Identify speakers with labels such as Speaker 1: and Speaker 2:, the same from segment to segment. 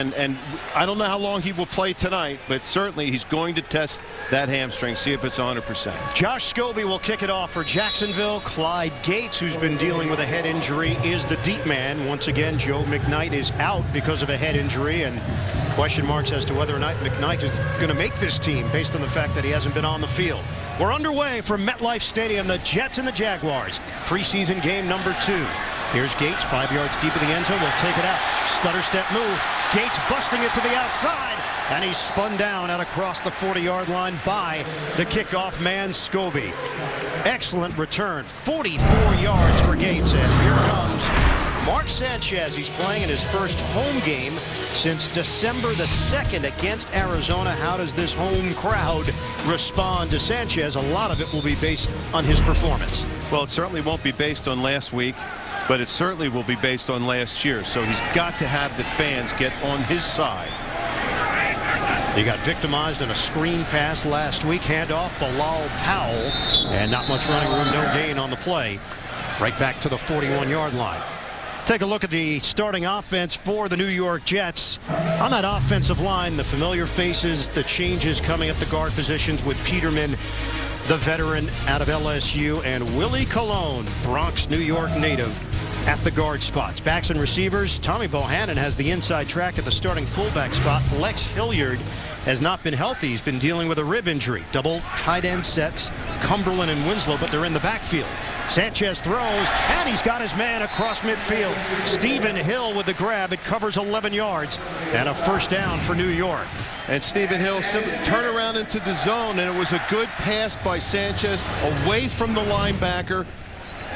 Speaker 1: And I don't know how long he will play tonight, but certainly he's going to test that hamstring, see if it's 100%.
Speaker 2: Josh Scobie will kick it off for Jacksonville. Clyde Gates, who's been dealing with a head injury, is the deep man. Once again, Joe McKnight is out because of a head injury, and question marks as to whether or not McKnight is going to make this team based on the fact that he hasn't been on the field. We're underway from MetLife Stadium, the Jets and the Jaguars. Preseason game number 2. Here's Gates, 5 yards deep in the end zone. Will take it out. Stutter step move. Gates busting it to the outside. And he's spun down and across the 40-yard line by the kickoff man, Scobie. Excellent return. 44 yards for Gates. And here comes Mark Sanchez. He's playing in his first home game since December the 2nd against Arizona. How does this home crowd respond to Sanchez? A lot of it will be based on his performance.
Speaker 1: Well, it certainly won't be based on last week, but it certainly will be based on last year. So he's got to have the fans get on his side.
Speaker 2: He got victimized in a screen pass last week. Handoff, Bilal Powell. And not much running room, no gain on the play. Right back to the 41-yard line. Take a look at the starting offense for the New York Jets. On that offensive line, the familiar faces, the changes coming at the guard positions with Peterman, the veteran out of LSU, and Willie Colon, Bronx, New York native, at the guard spots. Backs and receivers, Tommy Bohannon has the inside track at the starting fullback spot. Lex Hilliard has not been healthy. He's been dealing with a rib injury. Double tight end sets, Cumberland and Winslow, but they're in the backfield. Sanchez throws, and he's got his man across midfield. Stephen Hill with the grab. It covers 11 yards, and a first down for New York.
Speaker 1: And Stephen Hill simply turn around into the zone, and it was a good pass by Sanchez away from the linebacker.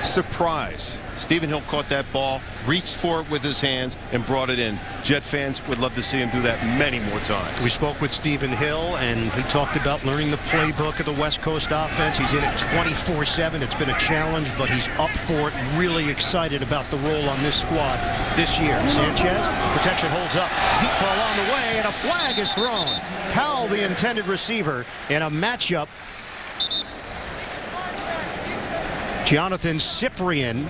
Speaker 1: Surprise. Stephen Hill caught that ball, reached for it with his hands, and brought it in. Jet fans would love to see him do that many more times.
Speaker 2: We spoke with Stephen Hill, and he talked about learning the playbook of the West Coast offense. He's in it 24/7. It's been a challenge, but he's up for it. Really excited about the role on this squad this year. Sanchez, protection holds up. Deep ball on the way, and a flag is thrown. Powell, the intended receiver, in a matchup. Jonathan Cyprien,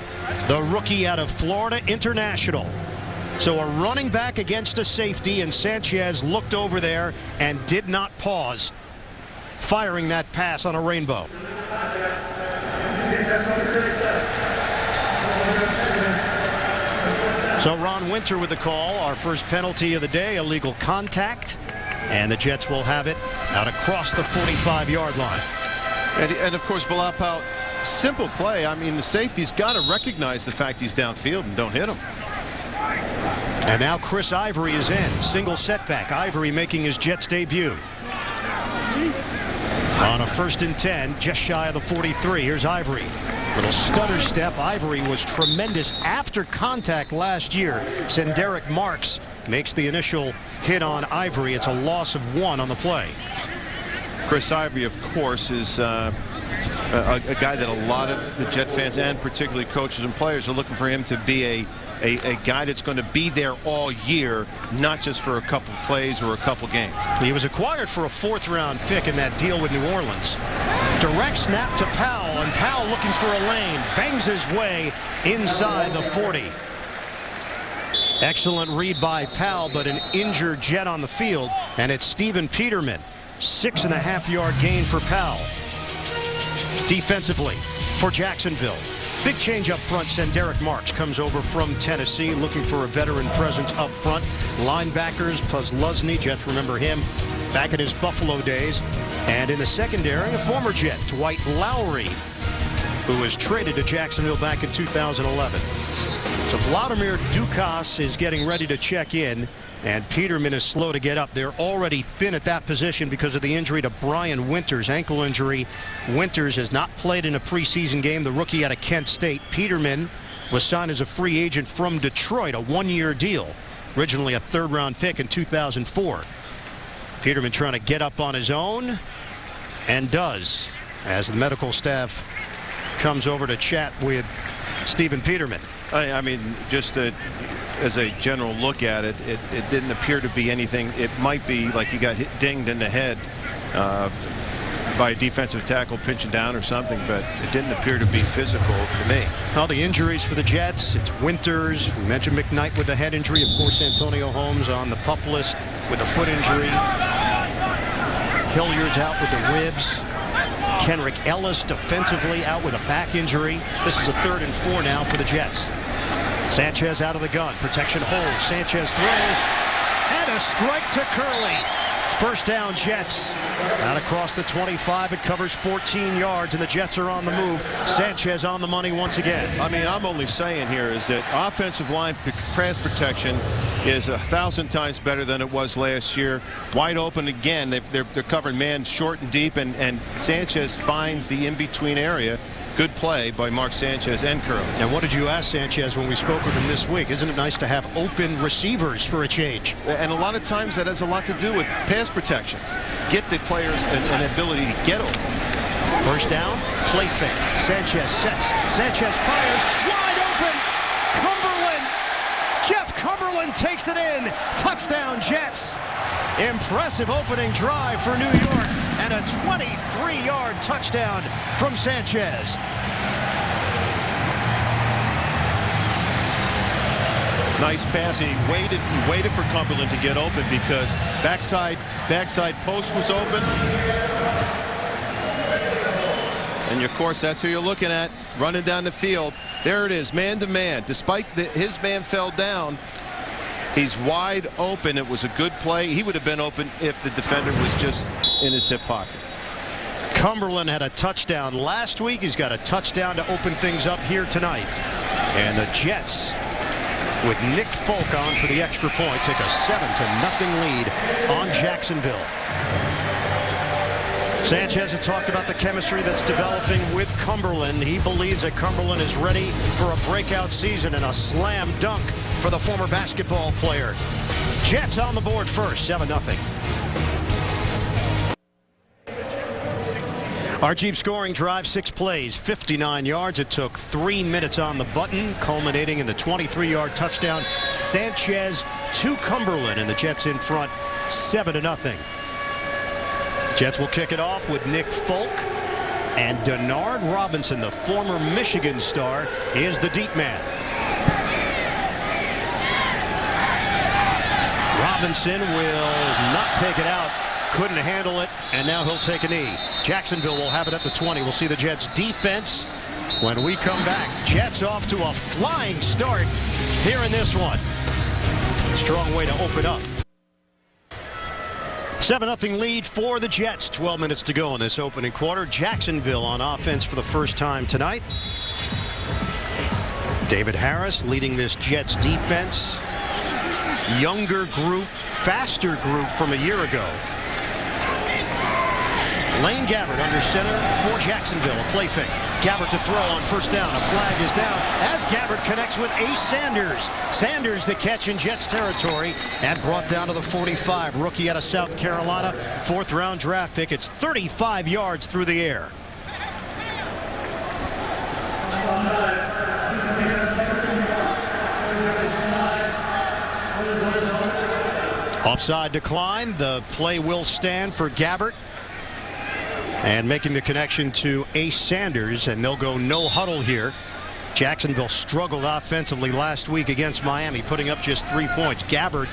Speaker 2: the rookie out of Florida International. So a running back against a safety, and Sanchez looked over there and did not pause, firing that pass on a rainbow. So Ron Winter with the call. Our first penalty of the day, illegal contact. And the Jets will have it out across the 45-yard line.
Speaker 1: And of course, Bilal Powell, simple play. I mean, the safety's got to recognize the fact he's downfield and don't hit him.
Speaker 2: And now Chris Ivory is in. Single setback. Ivory making his Jets debut. On a 1st and 10, just shy of the 43. Here's Ivory. Little stutter step. Ivory was tremendous after contact last year. Senderick Marks makes the initial hit on Ivory. It's a loss of 1 on the play.
Speaker 1: Chris Ivory, of course, is a guy that a lot of the Jet fans and particularly coaches and players are looking for him to be a guy that's going to be there all year, not just for a couple plays or a couple games.
Speaker 2: He was acquired for a 4th-round pick in that deal with New Orleans. Direct snap to Powell, and Powell looking for a lane. Bangs his way inside the 40. Excellent read by Powell, but an injured Jet on the field, and it's Stephen Peterman. 6.5-yard gain for Powell. Defensively for Jacksonville, big change up front. Senderick Marks comes over from Tennessee, looking for a veteran presence up front. Linebackers, Puzluzny, Jets remember him back in his Buffalo days. And in the secondary, a former Jet, Dwight Lowry, who was traded to Jacksonville back in 2011. So Vladimir Dukas is getting ready to check in, and Peterman is slow to get up. They're already thin at that position because of the injury to Brian Winters, ankle injury. Winters has not played in a preseason game, the rookie out of Kent State. Peterman was signed as a free agent from Detroit, a 1-year deal. Originally a 3rd-round pick in 2004. Peterman trying to get up on his own, and does, as the medical staff comes over to chat with Stephen Peterman.
Speaker 1: I mean, just as a general look at it, it didn't appear to be anything. It might be like he got dinged in the head by a defensive tackle pinching down or something, but it didn't appear to be physical to me.
Speaker 2: Well, the injuries for the Jets, it's Winters. We mentioned McKnight with the head injury. Of course, Antonio Holmes on the PUP list with a foot injury. Hilliard's out with the ribs. Kenrick Ellis defensively out with a back injury. This is a 3rd and 4 now for the Jets. Sanchez out of the gun. Protection holds. Sanchez throws. And a strike to Curley. First down, Jets. Out across the 25. It covers 14 yards, and the Jets are on the move. Sanchez on the money once again.
Speaker 1: I mean, I'm only saying here is that offensive line pass protection is 1,000 times better than it was last year. Wide open again. They're covering man short and deep, and Sanchez finds the in-between area. Good play by Mark Sanchez and Curley.
Speaker 2: And what did you ask Sanchez when we spoke with him this week? Isn't it nice to have open receivers for a change?
Speaker 1: And a lot of times that has a lot to do with pass protection. Get the players an ability to get open.
Speaker 2: First down, play fake. Sanchez sets. Sanchez fires. Wide open. Cumberland. Jeff Cumberland takes it in. Touchdown, Jets. Impressive opening drive for New York. And a 23-yard touchdown from Sanchez.
Speaker 1: Nice pass. He waited for Cumberland to get open because backside post was open. And of course, that's who you're looking at running down the field. There it is, man to man. Despite his man fell down, he's wide open. It was a good play. He would have been open if the defender was just in his hip pocket.
Speaker 2: Cumberland had a touchdown last week. He's got a touchdown to open things up here tonight. And the Jets, with Nick Folk on for the extra point, take a 7-0 lead on Jacksonville. Sanchez had talked about the chemistry that's developing with Cumberland. He believes that Cumberland is ready for a breakout season and a slam dunk for the former basketball player. Jets on the board first, 7-0. Our Jeep scoring drive, 6 plays, 59 yards. It took 3 minutes on the button, culminating in the 23-yard touchdown. Sanchez to Cumberland, and the Jets in front, 7-0. Jets will kick it off with Nick Folk, and Denard Robinson, the former Michigan star, is the deep man. Robinson will not take it out. Couldn't handle it, and now he'll take a knee. Jacksonville will have it at the 20. We'll see the Jets defense when we come back. Jets off to a flying start here in this one. Strong way to open up. 7-0 lead for the Jets. 12 minutes to go in this opening quarter. Jacksonville on offense for the first time tonight. David Harris leading this Jets defense. Younger group, faster group from a year ago. Lane Gabbert under center for Jacksonville. A play fake. Gabbert to throw on first down. A flag is down as Gabbert connects with Ace Sanders. Sanders the catch in Jets territory and brought down to the 45. Rookie out of South Carolina. 4th round draft pick. It's 35 yards through the air. Offside decline. The play will stand for Gabbert. And making the connection to Ace Sanders, and they'll go no huddle here. Jacksonville struggled offensively last week against Miami, putting up just 3 points. Gabbert,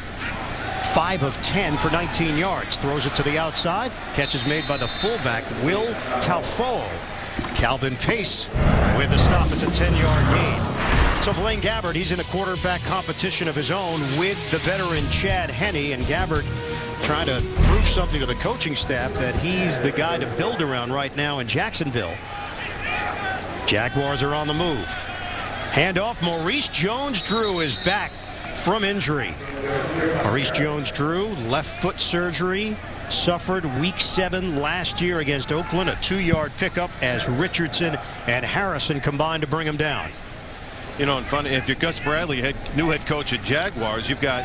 Speaker 2: 5 of 10 for 19 yards. Throws it to the outside. Catch is made by the fullback, Will Taufo. Calvin Pace with the stop. It's a 10-yard gain. So Blaine Gabbert, he's in a quarterback competition of his own with the veteran Chad Henne, and Gabbert trying to prove something to the coaching staff that he's the guy to build around right now in Jacksonville. Jaguars are on the move. Handoff. Maurice Jones-Drew is back from injury. Maurice Jones-Drew, left foot surgery, suffered week 7 last year against Oakland. A 2-yard pickup as Richardson and Harrison combined to bring him down.
Speaker 1: You know, and funny, if you're Gus Bradley, new head coach at Jaguars, you've got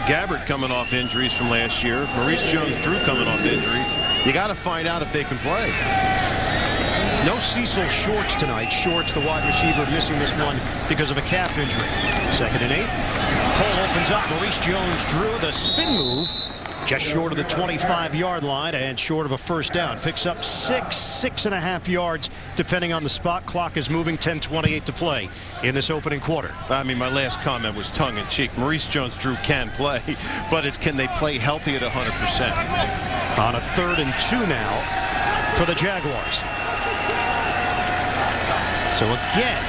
Speaker 1: Gabbert coming off injuries from last year, Maurice Jones-Drew coming off injury. You got to find out if they can play.
Speaker 2: No Cecil Shorts tonight. Shorts, the wide receiver, missing this one because of a calf injury. 2nd and 8. Hole opens up. Maurice Jones-Drew, the spin move, just short of the 25-yard line and short of a first down. Picks up 6.5 yards depending on the spot. Clock is moving, 10:28 to play in this opening quarter.
Speaker 1: I mean, my last comment was tongue-in-cheek. Maurice Jones-Drew can play, but can they play healthy at 100%?
Speaker 2: On a 3rd and 2 now for the Jaguars. So again,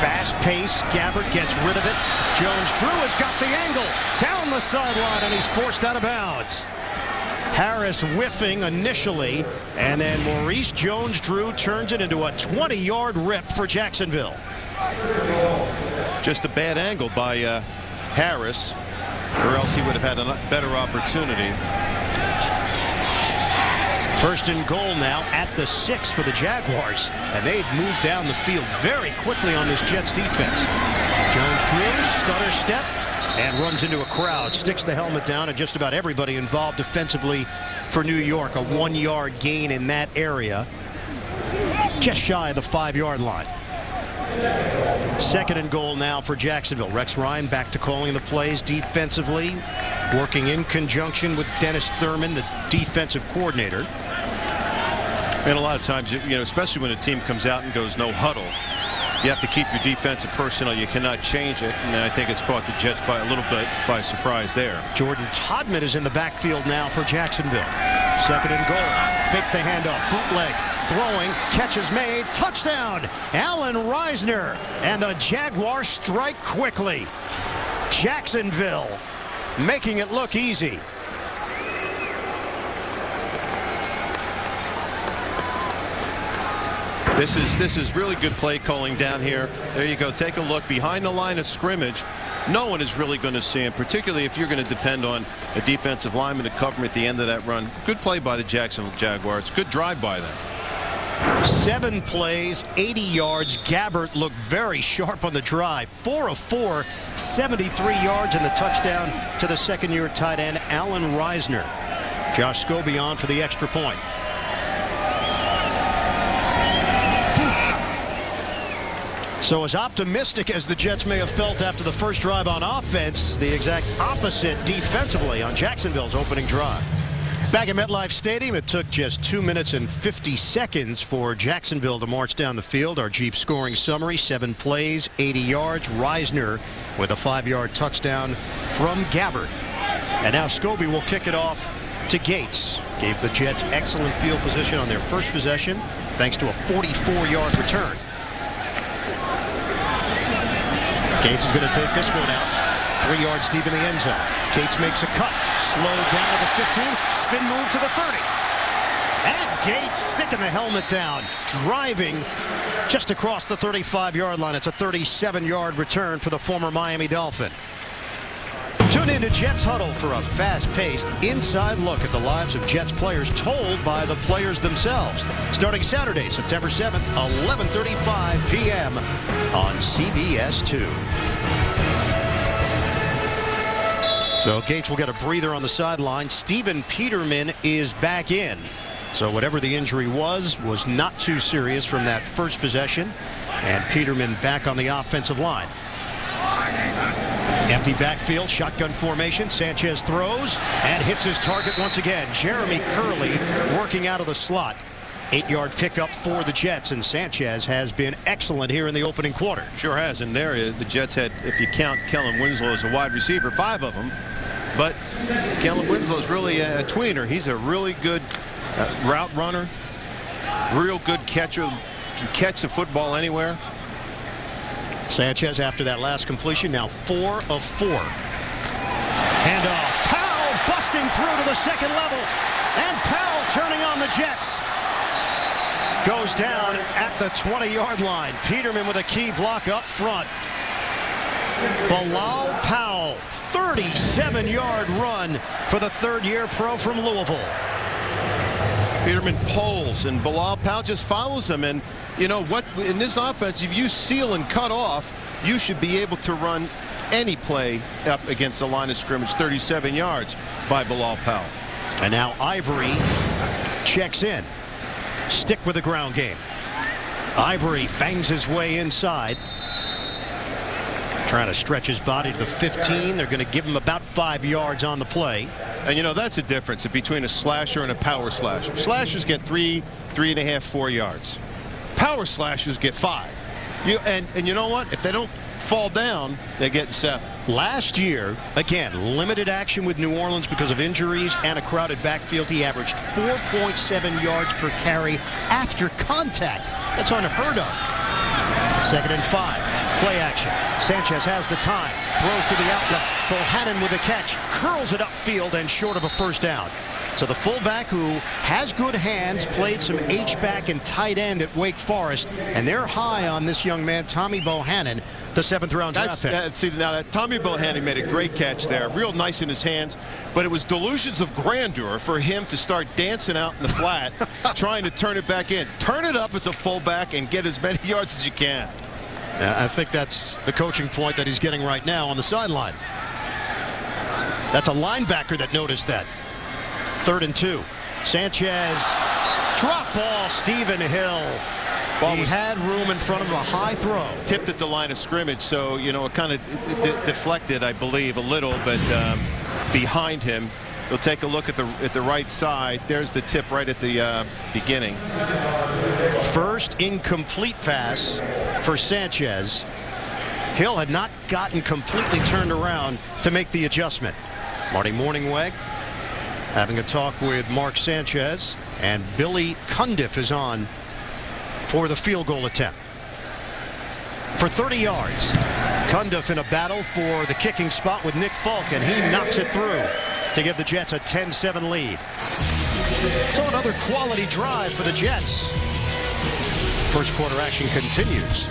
Speaker 2: fast pace. Gabbert gets rid of it. Jones-Drew has got the angle down the sideline, and he's forced out of bounds. Harris whiffing initially, and then Maurice Jones-Drew turns it into a 20-yard rip for Jacksonville.
Speaker 1: Just a bad angle by Harris, or else he would have had a better opportunity.
Speaker 2: 1st and goal now at the 6 for the Jaguars, and they'd moved down the field very quickly on this Jets defense. Jones-Drew, stutter step, and runs into a crowd, sticks the helmet down, and just about everybody involved defensively for New York. A 1-yard gain in that area, just shy of the 5-yard line. 2nd and goal now for Jacksonville. Rex Ryan back to calling the plays defensively, working in conjunction with Dennis Thurman, the defensive coordinator.
Speaker 1: And a lot of times, especially when a team comes out and goes no huddle, you have to keep your defensive personnel. You cannot change it, and I think it's caught the Jets by a little bit by surprise there. Jordan
Speaker 2: Todman is in the backfield now for Jacksonville. 2nd and goal. Fake the handoff. Bootleg. Throwing. Catch is made. Touchdown. Allen Reisner. And the Jaguars strike quickly. Jacksonville making it look easy.
Speaker 1: This is really good play calling down here. There you go. Take a look behind the line of scrimmage. No one is really going to see him, particularly if you're going to depend on a defensive lineman to cover him at the end of that run. Good play by the Jacksonville Jaguars. Good drive by them.
Speaker 2: 7 plays, 80 yards. Gabbert looked very sharp on the drive. 4 of 4, 73 yards, and the touchdown to the 2nd-year tight end, Allen Reisner. Josh Scobie on for the extra point. So as optimistic as the Jets may have felt after the first drive on offense, the exact opposite defensively on Jacksonville's opening drive. Back at MetLife Stadium, it took just 2 minutes and 50 seconds for Jacksonville to march down the field. Our Jeep scoring summary: 7 plays, 80 yards. Reisner with a 5-yard touchdown from Gabbert. And now Scobie will kick it off to Gates. Gave the Jets excellent field position on their first possession thanks to a 44-yard return. Gates is going to take this one out. 3 yards deep in the end zone. Gates makes a cut. Slowed down to the 15. Spin move to the 30. And Gates sticking the helmet down. Driving just across the 35-yard line. It's a 37-yard return for the former Miami Dolphin. Tune in to Jets Huddle for a fast-paced inside look at the lives of Jets players told by the players themselves. Starting Saturday, September 7th, 11:35 p.m. on CBS 2. So Gates will get a breather on the sideline. Steven Peterman is back in. So whatever the injury was not too serious from that first possession. And Peterman back on the offensive line. Empty backfield, shotgun formation. Sanchez throws and hits his target once again. Jeremy Curley working out of the slot. 8-yard pickup for the Jets, and Sanchez has been excellent here in the opening quarter.
Speaker 1: Sure has, and there the Jets had, if you count Kellen Winslow as a wide receiver, 5 of them. But Kellen Winslow is really a tweener. He's a really good route runner, real good catcher, can catch the football anywhere.
Speaker 2: Sanchez, after that last completion, now 4 of 4. Handoff. Powell busting through to the second level. And Powell turning on the Jets. Goes down at the 20-yard line. Peterman with a key block up front. Bilal Powell, 37-yard run for the 3rd-year pro from Louisville.
Speaker 1: Peterman pulls, and Bilal Powell just follows him. And you know what? In this offense, if you seal and cut off, you should be able to run any play up against the line of scrimmage. 37 yards by Bilal Powell.
Speaker 2: And now Ivory checks in. Stick with the ground game. Ivory bangs his way inside. Trying to stretch his body to the 15. They're going to give him about 5 yards on the play.
Speaker 1: And, you know, that's a difference between a slasher and a power slasher. Slashers get 3, 3.5, 4 yards. Power slashers get 5. And you know what? If they don't fall down, they get 7.
Speaker 2: Last year, again, limited action with New Orleans because of injuries and a crowded backfield. He averaged 4.7 yards per carry after contact. That's unheard of. 2nd and 5. Play action. Sanchez has the time. Throws to the outlet. Bohannon with a catch. Curls it upfield and short of a first down. So the fullback, who has good hands, played some H-back and tight end at Wake Forest, and they're high on this young man, Tommy Bohannon, the 7th-round draft pick.
Speaker 1: See, now Tommy Bohannon made a great catch there, real nice in his hands, but it was delusions of grandeur for him to start dancing out in the flat, trying to turn it back in. Turn it up as a fullback and get as many yards as you can.
Speaker 2: I think that's the coaching point that he's getting right now on the sideline. That's a linebacker that noticed that. 3rd and 2. Sanchez, drop ball, Stephen Hill. He had room in front of a high throw.
Speaker 1: Tipped at the line of scrimmage, so, you know, it kind of deflected, I believe, a little, but behind him. We'll take a look at the right side. There's the tip right at the beginning.
Speaker 2: First incomplete pass for Sanchez. Hill had not gotten completely turned around to make the adjustment. Marty Morningweg having a talk with Mark Sanchez, and Billy Cundiff is on for the field goal attempt. For 30 yards, Cundiff in a battle for the kicking spot with Nick Falk, and he knocks it through to give the Jets a 10-7 lead. So another quality drive for the Jets. First quarter action continues.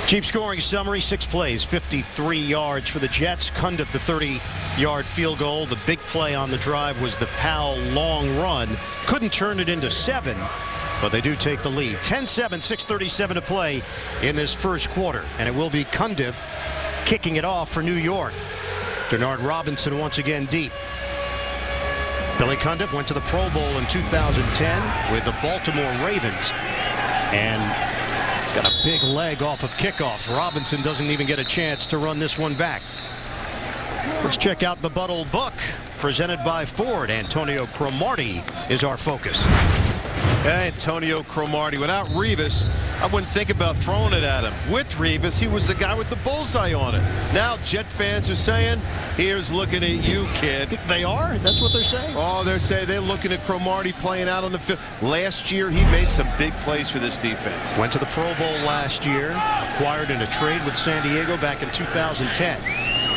Speaker 2: Cheap scoring summary, 6 plays, 53 yards for the Jets. Cundiff, the 30-yard field goal. The big play on the drive was the Powell long run. Couldn't turn it into 7, but they do take the lead. 10-7, 6:37 to play in this first quarter. And it will be Cundiff kicking it off for New York. Denard Robinson once again deep. Billy Cundiff went to the Pro Bowl in 2010 with the Baltimore Ravens. And got a big leg off of kickoffs. Robinson doesn't even get a chance to run this one back. Let's check out the Buttle book presented by Ford. Antonio Cromartie is our focus.
Speaker 1: Antonio Cromartie. Without Revis, I wouldn't think about throwing it at him. With Revis, he was the guy with the bullseye on it. Now Jet fans are saying, here's looking at you, kid.
Speaker 2: They are? That's what they're saying?
Speaker 1: Oh, they're looking at Cromartie playing out on the field. Last year, he made some big plays for this defense.
Speaker 2: Went to the Pro Bowl last year. Acquired in a trade with San Diego back in 2010.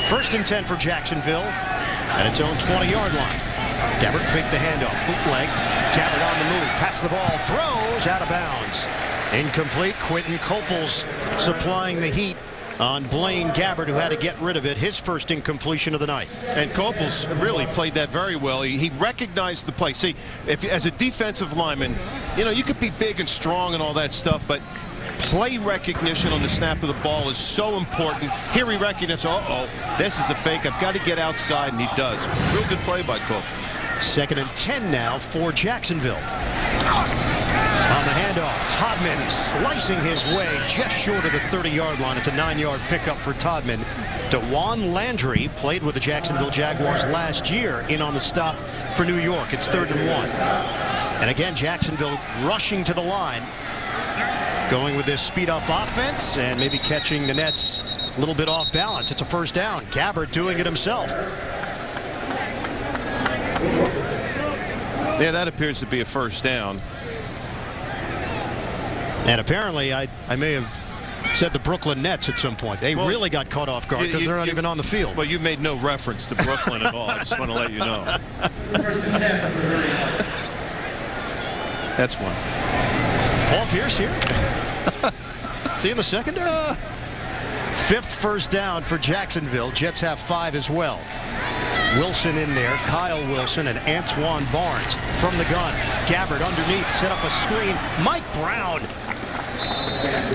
Speaker 2: 1st and 10 for Jacksonville at its own 20-yard line. Gabbert faked the handoff. Bootleg. Gabbert on the move. Pats the ball. Throws out of bounds. Incomplete. Quentin Coples supplying the heat on Blaine Gabbert, who had to get rid of it. His first incompletion of the night.
Speaker 1: And Coples really played that very well. He recognized the play. See, if as a defensive lineman, you know, you could be big and strong and all that stuff, but play recognition on the snap of the ball is so important. Here he recognizes, uh-oh, this is a fake. I've got to get outside, and he does. Real good play by Coples.
Speaker 2: 2nd and 10 now for Jacksonville. On the handoff, Todman slicing his way just short of the 30-yard line. It's a 9-yard pickup for Todman. DeJuan Landry played with the Jacksonville Jaguars last year in on the stop for New York. It's 3rd and 1. And again, Jacksonville rushing to the line, going with this speed-up offense and maybe catching the Nets a little bit off balance. It's a first down. Gabbert doing it himself.
Speaker 1: Yeah, that appears to be a first down.
Speaker 2: And apparently, I may have said the Brooklyn Nets at some point. They really got caught off guard because they're not even on the field.
Speaker 1: Well, you made no reference to Brooklyn at all. I just want to let you know. That's one.
Speaker 2: Paul Pierce here. See in the secondary. 5th first down for Jacksonville. Jets have 5 as well. Wilson in there, Kyle Wilson and Antoine Barnes from the gun. Gabbert underneath, set up a screen. Mike Brown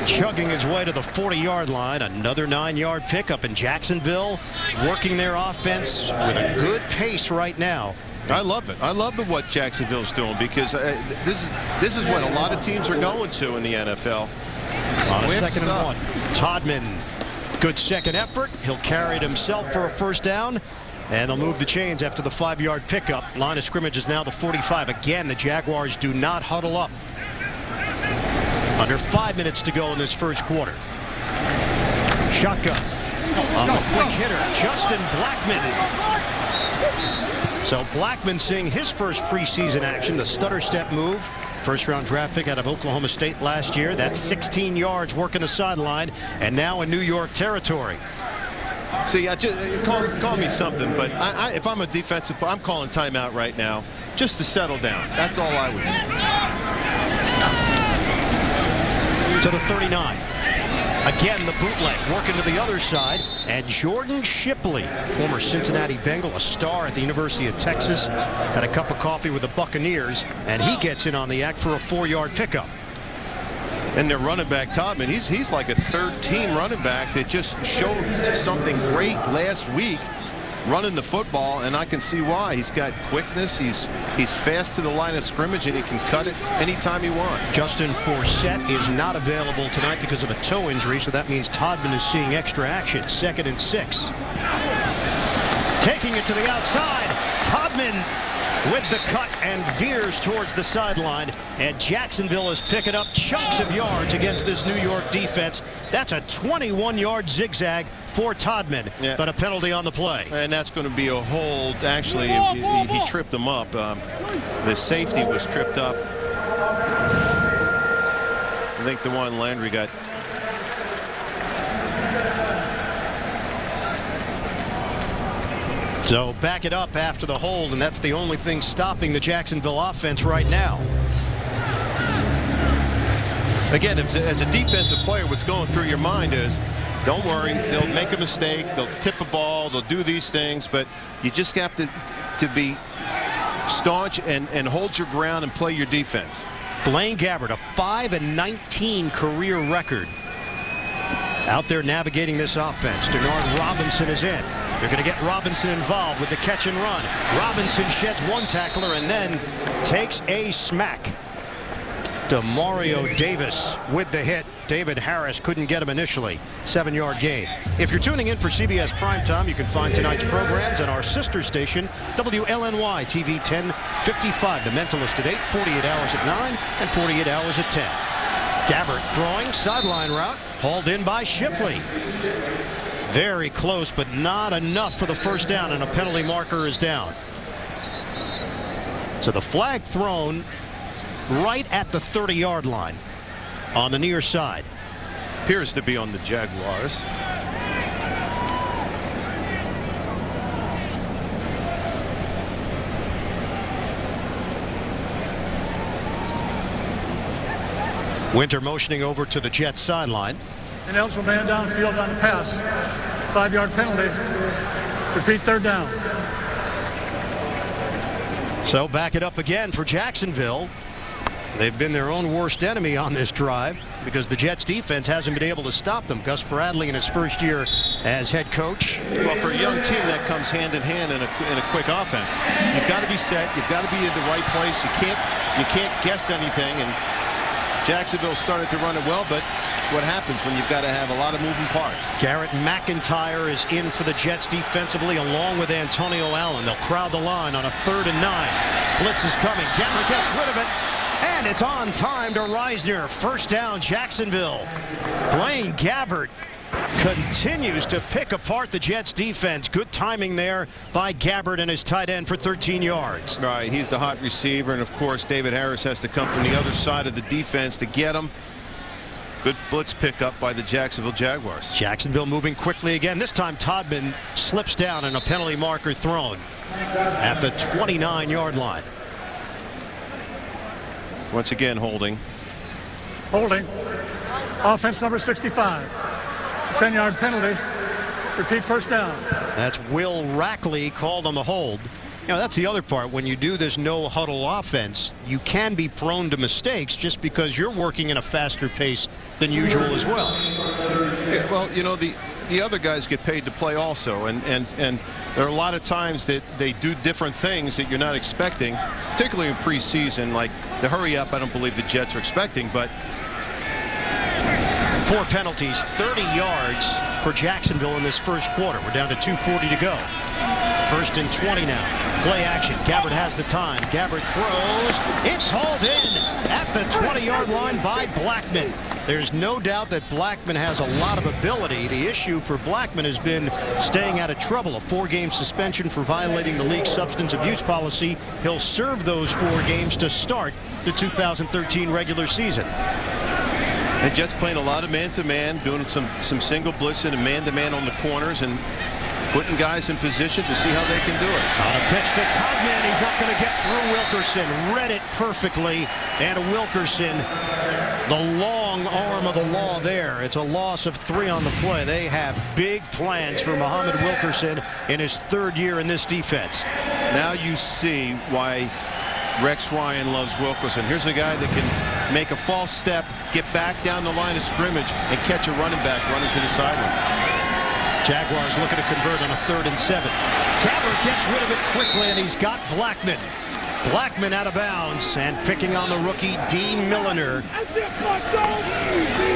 Speaker 2: chugging his way to the 40-yard line. Another 9-yard pickup, in Jacksonville working their offense with a good pace right now.
Speaker 1: I love it. I love what Jacksonville's doing, because this is what a lot of teams are going to in the NFL.
Speaker 2: On a 2nd and 1. Todman Good second effort. He'll carry it himself for a first down. And they'll move the chains after the 5-yard pickup. Line of scrimmage is now the 45. Again, the Jaguars do not huddle up. Under 5 minutes to go in this first quarter. Shotgun on the quick hitter, Justin Blackmon. So Blackmon seeing his first preseason action, the stutter step move. First-round draft pick out of Oklahoma State last year. That's 16 yards working the sideline, and now in New York territory.
Speaker 1: See, call me something, but if I'm a defensive player, I'm calling timeout right now just to settle down. That's all I would do.
Speaker 2: To the 39. Again, the bootleg working to the other side. And Jordan Shipley, former Cincinnati Bengal, a star at the University of Texas, had a cup of coffee with the Buccaneers, and he gets in on the act for a 4-yard pickup.
Speaker 1: And their running back, Todman, he's like a third-team running back that just showed something great last week running the football, and I can see why. He's got quickness, he's fast to the line of scrimmage, and he can cut it anytime he wants.
Speaker 2: Justin Forsett is not available tonight because of a toe injury, so that means Todman is seeing extra action. 2nd and 6. Taking it to the outside. Todman with the cut and veers towards the sideline, and Jacksonville is picking up chunks of yards against this New York defense. That's a 21-yard zigzag for Todman, but a penalty on the play.
Speaker 1: And that's going to be a hold. Actually, he tripped him up. The safety was tripped up. I think the one Landry got.
Speaker 2: So back it up after the hold, and that's the only thing stopping the Jacksonville offense right now.
Speaker 1: Again, as a defensive player, what's going through your mind is, don't worry, they'll make a mistake, they'll tip a ball, they'll do these things, but you just have to be staunch and hold your ground and play your defense.
Speaker 2: Blaine Gabbert, a 5-19 career record, out there navigating this offense. Denard Robinson is in. They're going to get Robinson involved with the catch and run. Robinson sheds one tackler and then takes a smack. Demario Davis with the hit. David Harris couldn't get him initially. 7-yard gain. If you're tuning in for CBS Primetime, you can find tonight's programs at our sister station, WLNY TV 1055. The Mentalist at 8, 48 hours at 9, and 48 hours at 10. Gabbert throwing, sideline route, hauled in by Shipley. Very close, but not enough for the first down, and a penalty marker is down. So the flag thrown right at the 30-yard line on the near side.
Speaker 1: Appears to be on the Jaguars.
Speaker 2: Winter motioning over to the Jets sideline.
Speaker 3: And else will man downfield on the pass. 5-yard penalty. Repeat, 3rd down.
Speaker 2: So back it up again for Jacksonville. They've been their own worst enemy on this drive because the Jets defense hasn't been able to stop them. Gus Bradley in his first year as head coach.
Speaker 1: Well, for a young team, that comes hand in hand in a quick offense. You've got to be set. You've got to be in the right place. You can't guess anything. And Jacksonville started to run it well, but what happens when you've got to have a lot of moving parts.
Speaker 2: Garrett McIntyre is in for the Jets defensively along with Antonio Allen. They'll crowd the line on a 3rd and 9. Blitz is coming. Gabbert gets rid of it. And it's on time to Reisner. First down, Jacksonville. Blaine Gabbert continues to pick apart the Jets defense. Good timing there by Gabbert and his tight end for 13 yards.
Speaker 1: Right, he's the hot receiver, and of course David Harris has to come from the other side of the defense to get him. Good blitz pickup by the Jacksonville Jaguars.
Speaker 2: Jacksonville moving quickly again. This time Todman slips down and a penalty marker thrown at the 29-yard line.
Speaker 1: Once again holding.
Speaker 3: Holding. Offense number 65. 10-yard penalty. Repeat, 1st down.
Speaker 2: That's Will Rackley called on the hold. You know, that's the other part. When you do this no huddle offense, you can be prone to mistakes just because you're working in a faster pace than usual as well.
Speaker 1: Yeah, well, you know, the other guys get paid to play also, and there are a lot of times that they do different things that you're not expecting, particularly in preseason, like the hurry up. I don't believe the Jets are expecting, but
Speaker 2: 4 penalties, 30 yards for Jacksonville in this first quarter. We're down to 2:40 to go. 1st and 20 now. Play action. Gabbert has the time. Gabbert throws. It's hauled in at the 20-yard line by Blackman. There's no doubt that Blackman has a lot of ability. The issue for Blackman has been staying out of trouble. A 4-game suspension for violating the league's substance abuse policy. He'll serve those 4 games to start the 2013 regular season.
Speaker 1: The Jets playing a lot of man-to-man, doing some single blitzing and man-to-man on the corners and putting guys in position to see how they can do it.
Speaker 2: On a pitch to Todman. He's not going to get through Wilkerson. Read it perfectly. And Wilkerson, the long arm of the law there. It's a loss of 3 on the play. They have big plans for Muhammad Wilkerson in his 3rd year in this defense.
Speaker 1: Now you see why Rex Ryan loves Wilkerson. Here's a guy that can make a false step, get back down the line of scrimmage, and catch a running back running to the sideline.
Speaker 2: Jaguars looking to convert on a 3rd and 7. Gabbert gets rid of it quickly, and he's got Blackman. Blackman out of bounds and picking on the rookie D. Milliner.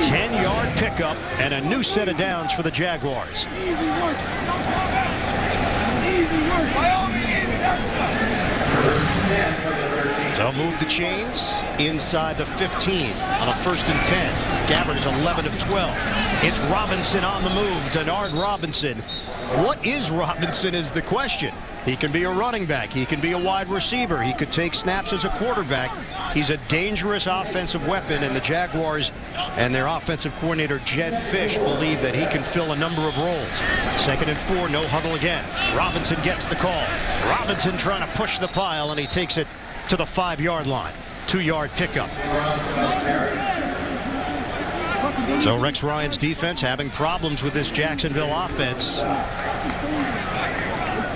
Speaker 2: 10-yard pickup and a new set of downs for the Jaguars. They'll move the chains inside the 15 on a 1st and 10. Gabbert is 11 of 12. It's Robinson on the move. Denard Robinson. What is Robinson is the question. He can be a running back. He can be a wide receiver. He could take snaps as a quarterback. He's a dangerous offensive weapon, and the Jaguars and their offensive coordinator, Jed Fish, believe that he can fill a number of roles. 2nd and 4, no huddle again. Robinson gets the call. Robinson trying to push the pile, and he takes it to the 5-yard line. 2-yard pickup. So Rex Ryan's defense having problems with this Jacksonville offense.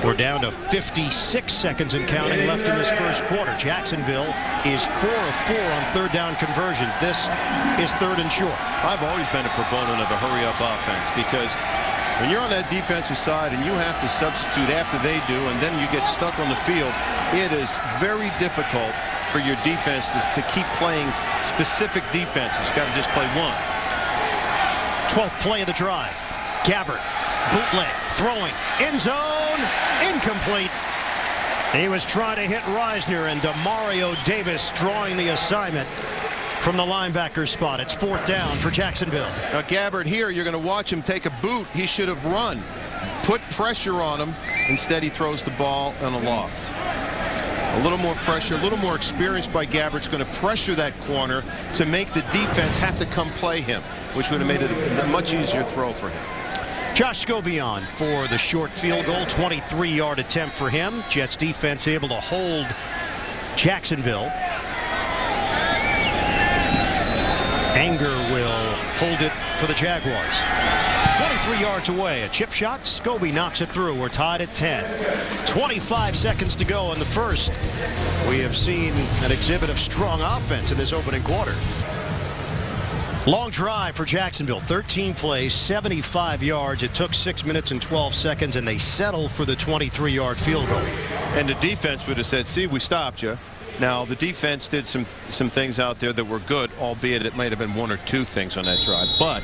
Speaker 2: We're down to 56 seconds and counting left in this first quarter. Jacksonville is 4 of 4 on 3rd down conversions. This is 3rd and short.
Speaker 1: I've always been a proponent of a hurry-up offense because when you're on that defensive side and you have to substitute after they do and then you get stuck on the field, it is very difficult for your defense to keep playing specific defenses. You've got to just play one.
Speaker 2: 12th play of the drive. Gabbert, bootleg, throwing, end zone, incomplete. He was trying to hit Reisner, and Demario Davis drawing the assignment from the linebacker spot. It's 4th down for Jacksonville.
Speaker 1: Now Gabbert here, you're going to watch him take a boot. He should have run. Put pressure on him. Instead, he throws the ball in a loft. A little more pressure, a little more experience by Gabbert's going to pressure that corner to make the defense have to come play him, which would have made it a much easier throw for him.
Speaker 2: Josh Scobie on for the short field goal. 23-yard attempt for him. Jets defense able to hold Jacksonville. Anger will hold it for the Jaguars. 23 yards away, a chip shot. Scobie knocks it through. We're tied at 10. 25 seconds to go in the first. We have seen an exhibit of strong offense in this opening quarter. Long drive for Jacksonville. 13 plays, 75 yards. It took 6 minutes and 12 seconds, and they settled for the 23-yard field goal.
Speaker 1: And the defense would have said, see, we stopped you. Now, the defense did some things out there that were good, albeit it might have been 1 or 2 things on that drive. But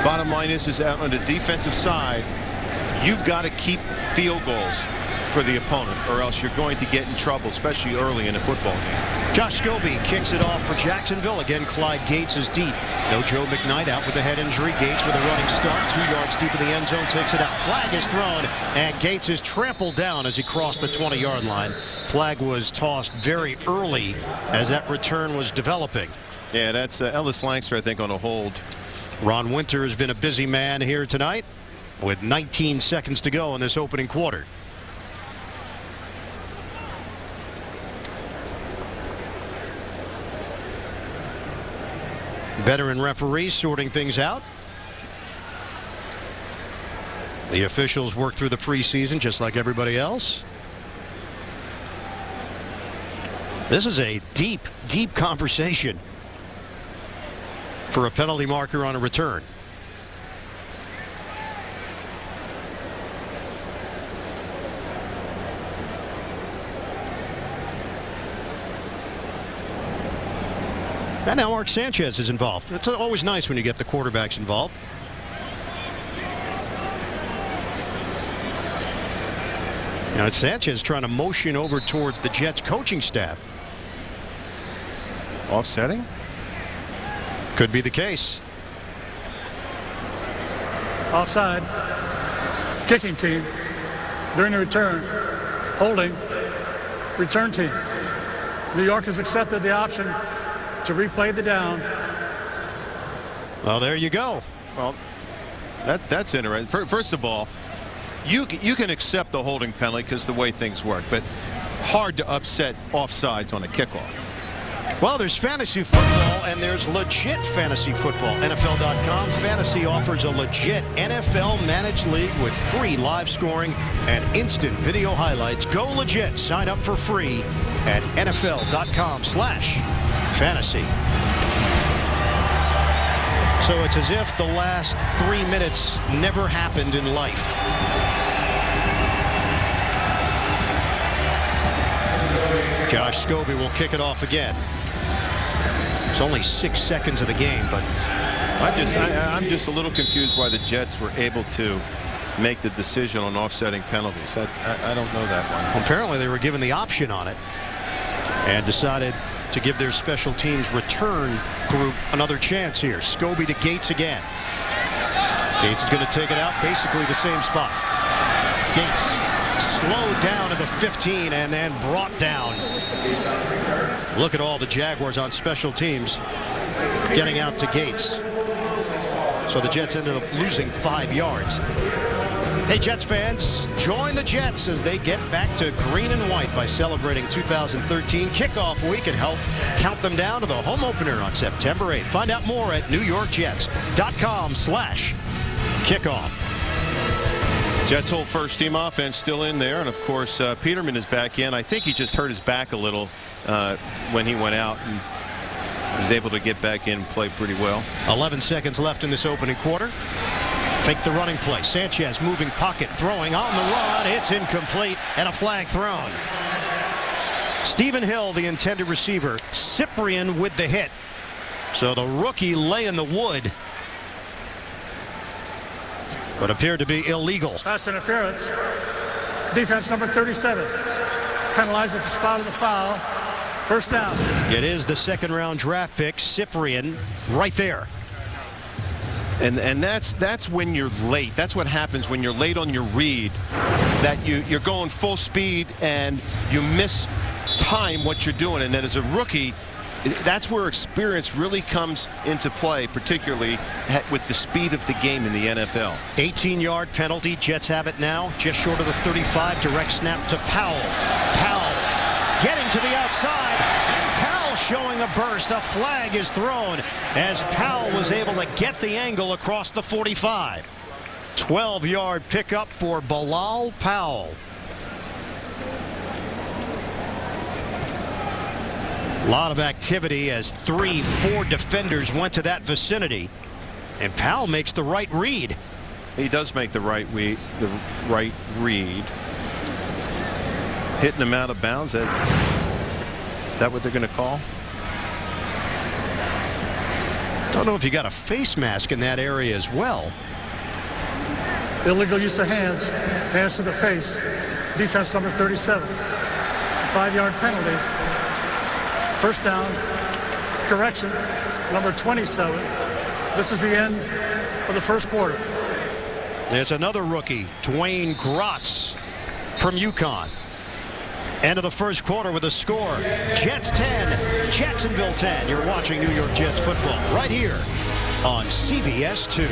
Speaker 1: bottom line is out on the defensive side, you've got to keep field goals for the opponent, or else you're going to get in trouble, especially early in a football game.
Speaker 2: Josh Scobie kicks it off for Jacksonville. Again, Clyde Gates is deep. No Joe McKnight out with a head injury. Gates with a running start. 2 yards deep in the end zone, takes it out. Flag is thrown, and Gates is trampled down as he crossed the 20-yard line. Flag was tossed very early as that return was developing.
Speaker 1: Yeah, that's Ellis Langster, I think, on a hold.
Speaker 2: Ron Winter has been a busy man here tonight with 19 seconds to go in this opening quarter. Veteran referees sorting things out. The officials work through the preseason just like everybody else. This is a deep, deep conversation for a penalty marker on a return. And now Mark Sanchez is involved. It's always nice when you get the quarterbacks involved. Now it's Sanchez trying to motion over towards the Jets coaching staff.
Speaker 1: Offsetting?
Speaker 2: Could be the case.
Speaker 3: Offside. Kicking team. During the return. Holding. Return team. New York has accepted the option to replay the down.
Speaker 2: Well, there you go.
Speaker 1: Well, that's interesting. First of all, you can accept the holding penalty because the way things work, but hard to upset offsides on a kickoff.
Speaker 2: Well, there's fantasy football and there's legit fantasy football. NFL.com Fantasy offers a legit NFL managed league with free live scoring and instant video highlights. Go legit. Sign up for free at NFL.com/fantasy. So it's as if the last 3 minutes never happened in life. Josh Scobie will kick it off again. It's only 6 seconds of the game, but
Speaker 1: I'm just a little confused why the Jets were able to make the decision on offsetting penalties. I don't know that one.
Speaker 2: Apparently they were given the option on it and decided to give their special teams return group another chance here. Scobie to Gates again. Gates is going to take it out, basically the same spot. Gates slowed down to the 15 and then brought down. Look at all the Jaguars on special teams getting out to Gates. So the Jets ended up losing 5 yards. Hey, Jets fans, join the Jets as they get back to green and white by celebrating 2013 kickoff week and help count them down to the home opener on September 8th. Find out more at NewYorkJets.com/kickoff.
Speaker 1: Jets' whole first team offense still in there, and of course Peterman is back in. I think he just hurt his back a little when he went out and was able to get back in and play pretty well.
Speaker 2: 11 seconds left in this opening quarter. Fake the running play. Sanchez moving pocket, throwing on the run. It's incomplete and a flag thrown. Stephen Hill, the intended receiver. Cyprian with the hit. So the rookie lay in the wood, but appeared to be illegal.
Speaker 3: Pass interference. Defense number 37. Penalized at the spot of the foul. First down.
Speaker 2: It is the second-round draft pick, Cyprian, right there.
Speaker 1: And that's when you're late. That's what happens when you're late on your read, that you're going full speed and you miss time what you're doing. And then as a rookie, that's where experience really comes into play, particularly with the speed of the game in the NFL.
Speaker 2: 18-yard penalty. Jets have it now, just short of the 35. Direct snap to Powell. Powell getting to the outside. And Powell showing a burst. A flag is thrown as Powell was able to get the angle across the 45. 12-yard pickup for Bilal Powell. A lot of activity as 3-4 defenders went to that vicinity, and Powell makes the right read.
Speaker 1: He does make the right read. Hitting him out of bounds. Is that what they're going to call?
Speaker 2: Don't know if you got a face mask in that area as well.
Speaker 3: Illegal use of hands. Hands to the face. Defense number 37. 5-yard penalty. First down. Correction. Number 27. This is the end of the first quarter.
Speaker 2: There's another rookie, Dwayne Grotz from UConn. End of the first quarter with a score. Jets 10, Jacksonville 10. You're watching New York Jets football right here on CBS 2.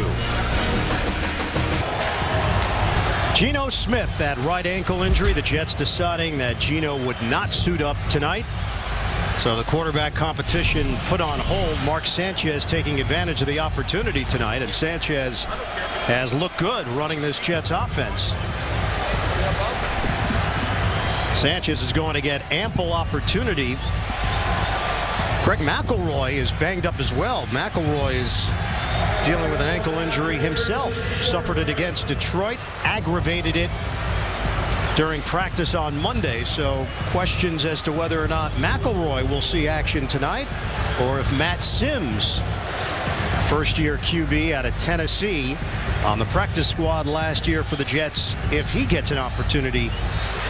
Speaker 2: Geno Smith, that right ankle injury. The Jets deciding that Geno would not suit up tonight. So the quarterback competition put on hold. Mark Sanchez taking advantage of the opportunity tonight, and Sanchez has looked good running this Jets offense. Sanchez is going to get ample opportunity. Greg McElroy is banged up as well. McElroy is dealing with an ankle injury himself. Suffered it against Detroit, aggravated it during practice on Monday. So questions as to whether or not McElroy will see action tonight, or if Matt Sims, first-year QB out of Tennessee, on the practice squad last year for the Jets, if he gets an opportunity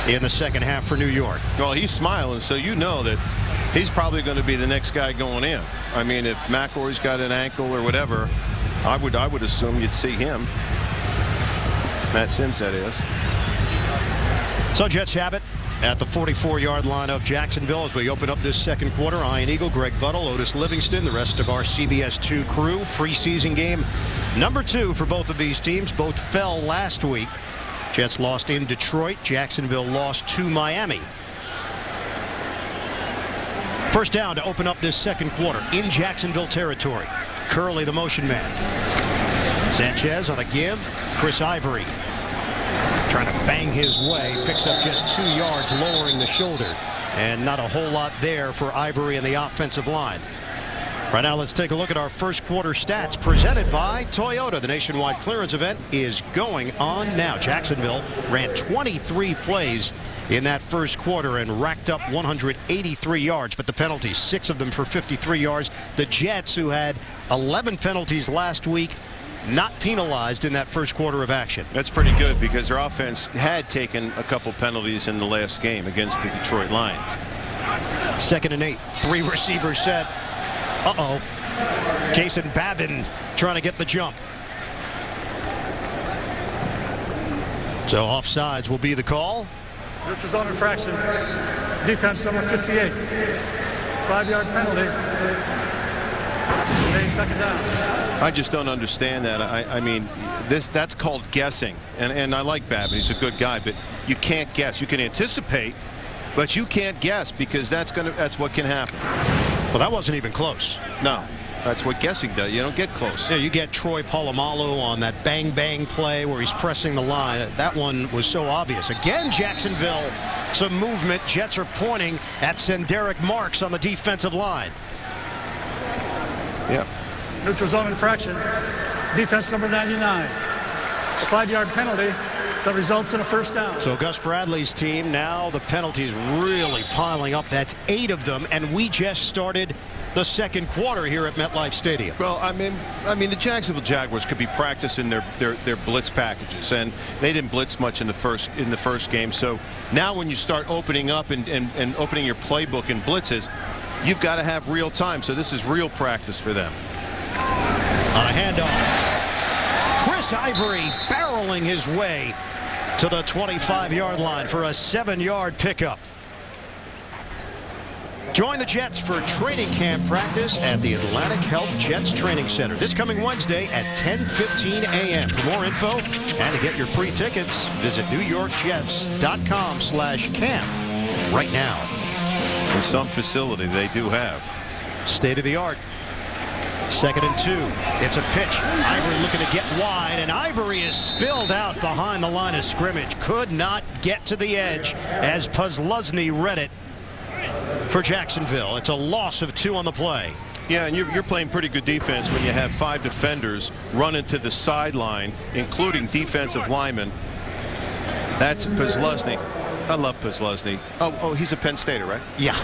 Speaker 2: in the second half for New York.
Speaker 1: Well, he's smiling, so you know that he's probably going to be the next guy going in. I mean, if McElroy's got an ankle or whatever, I would assume you'd see him. Matt Sims, that is.
Speaker 2: So Jets have it at the 44-yard line of Jacksonville as we open up this second quarter. Ian Eagle, Greg Buttle, Otis Livingston, the rest of our CBS 2 crew. Preseason game number 2 for both of these teams. Both fell last week. Jets lost in Detroit. Jacksonville lost to Miami. First down to open up this second quarter in Jacksonville territory. Curley, the motion man. Sanchez on a give. Chris Ivory trying to bang his way. Picks up just 2 yards, lowering the shoulder. And not a whole lot there for Ivory and the offensive line. Right now, let's take a look at our first quarter stats presented by Toyota. The nationwide clearance event is going on now. Jacksonville ran 23 plays in that first quarter and racked up 183 yards, but the penalties, 6 of them for 53 yards. The Jets, who had 11 penalties last week, not penalized in that first quarter of action.
Speaker 1: That's pretty good because their offense had taken a couple penalties in the last game against the Detroit Lions.
Speaker 2: 2nd and 8. 3 receivers set. Uh-oh. Jason Babin trying to get the jump. So offsides will be the call.
Speaker 3: Which is on infraction. Defense number 58. 5-yard penalty. Remaining second down.
Speaker 1: I just don't understand that. I mean, that's called guessing. And I like Babin. He's a good guy, but you can't guess. You can anticipate, but you can't guess because that's what can happen.
Speaker 2: Well, that wasn't even close.
Speaker 1: No. That's what guessing does. You don't get close.
Speaker 2: Yeah, you get Troy Polamalu on that bang-bang play where he's pressing the line. That one was so obvious. Again, Jacksonville, some movement. Jets are pointing at Derek Marks on the defensive line.
Speaker 1: Yeah.
Speaker 3: Neutral zone infraction. Defense number 99. A 5-yard penalty that results in a first down.
Speaker 2: So Gus Bradley's team, now the penalties really piling up. That's 8 of them, and we just started the second quarter here at MetLife Stadium.
Speaker 1: Well, I mean, the Jacksonville Jaguars could be practicing their blitz packages, and they didn't blitz much in the first game. So now, when you start opening up and opening your playbook in blitzes, you've got to have real time. So this is real practice for them.
Speaker 2: On a handoff, Chris Ivory barreling his way to the 25-yard line for a 7-yard pickup. Join the Jets for training camp practice at the Atlantic Health Jets Training Center this coming Wednesday at 10:15 a.m. For more info and to get your free tickets, visit NewYorkJets.com/camp right now.
Speaker 1: In some facility, they do have.
Speaker 2: State of the art. 2nd and 2. It's a pitch. Ivory looking to get wide, and Ivory is spilled out behind the line of scrimmage. Could not get to the edge as Pusluzny read it for Jacksonville. It's a loss of 2 on the play.
Speaker 1: Yeah, and you're playing pretty good defense when you have 5 defenders running to the sideline, including defensive linemen. That's Pusluzny. I love Pusluzny. Oh, he's a Penn Stater, right?
Speaker 2: Yeah.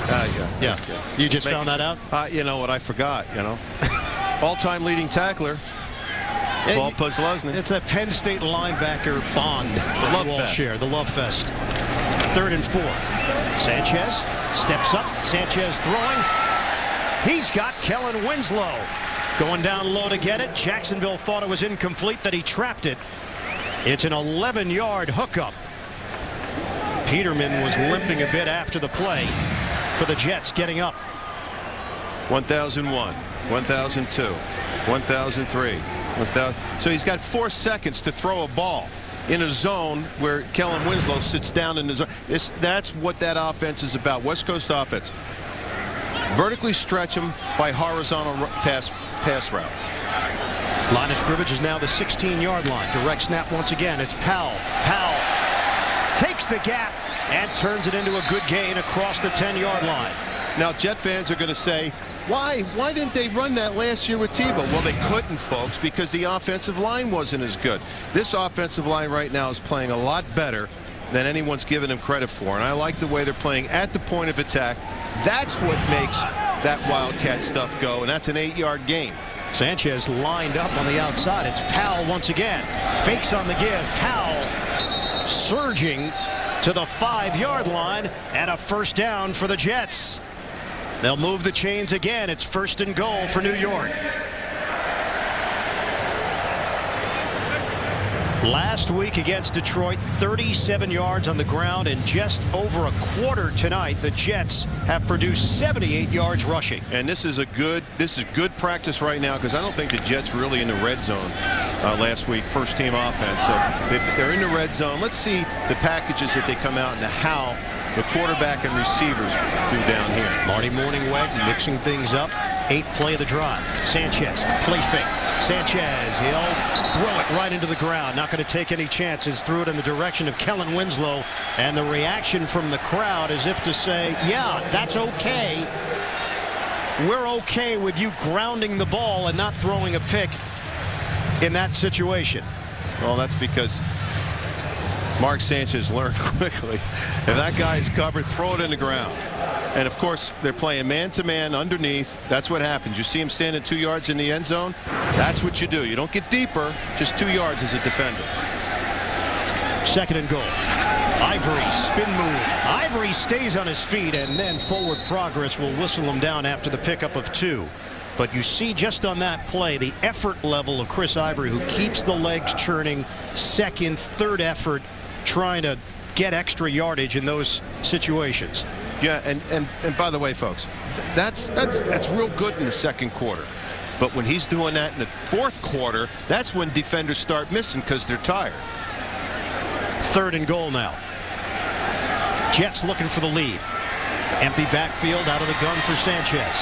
Speaker 2: Yeah. You just found that out?
Speaker 1: You know what? I forgot, you know. All-time leading tackler, Paul Pusluzny.
Speaker 2: It's a Penn State linebacker bond that we all share, the love fest. 3rd and 4. Sanchez steps up. Sanchez throwing. He's got Kellen Winslow going down low to get it. Jacksonville thought it was incomplete, that he trapped it. It's an 11-yard hookup. Peterman was limping a bit after the play for the Jets getting up.
Speaker 1: 1001, 1002, 1003, 1000. So he's got 4 seconds to throw a ball in a zone where Kellen Winslow sits down in the zone. That's what that offense is about. West Coast offense. Vertically stretch them by horizontal pass routes.
Speaker 2: Line of scrimmage is now the 16-yard line. Direct snap once again. It's Powell. Powell takes the gap and turns it into a good gain across the 10-yard line.
Speaker 1: Now, Jet fans are going to say, why didn't they run that last year with Tebow? Well, they couldn't, folks, because the offensive line wasn't as good. This offensive line right now is playing a lot better than anyone's given him credit for, and I like the way they're playing at the point of attack. That's what makes that Wildcat stuff go, and that's an 8-yard gain.
Speaker 2: Sanchez lined up on the outside. It's Powell once again. Fakes on the give. Powell surging to the 5-yard line, and a first down for the Jets. They'll move the chains again. It's 1st and goal for New York. Last week against Detroit, 37 yards on the ground, and just over a quarter tonight. The Jets have produced 78 yards rushing.
Speaker 1: And this is good practice right now, because I don't think the Jets were really in the red zone last week, first team offense. So they're in the red zone. Let's see the packages that they come out and how the quarterback and receivers do down here.
Speaker 2: Marty Morningweg mixing things up. 8th play of the drive. Sanchez, play fake. Sanchez, he'll throw it right into the ground. Not going to take any chances. Threw it in the direction of Kellen Winslow. And the reaction from the crowd as if to say, yeah, that's okay. We're okay with you grounding the ball and not throwing a pick in that situation.
Speaker 1: Well, that's because Mark Sanchez learned quickly. If that guy's covered, throw it in the ground. And of course, they're playing man-to-man underneath. That's what happens. You see him standing 2 yards in the end zone. That's what you do. You don't get deeper, just 2 yards as a defender.
Speaker 2: 2nd and goal. Ivory, spin move. Ivory stays on his feet, and then forward progress will whistle him down after the pickup of 2. But you see just on that play the effort level of Chris Ivory, who keeps the legs churning. 2nd, 3rd effort, trying to get extra yardage in those situations.
Speaker 1: Yeah, and by the way, folks, that's real good in the 2nd quarter. But when he's doing that in the 4th quarter, that's when defenders start missing because they're tired.
Speaker 2: 3rd and goal now. Jets looking for the lead. Empty backfield, out of the gun for Sanchez.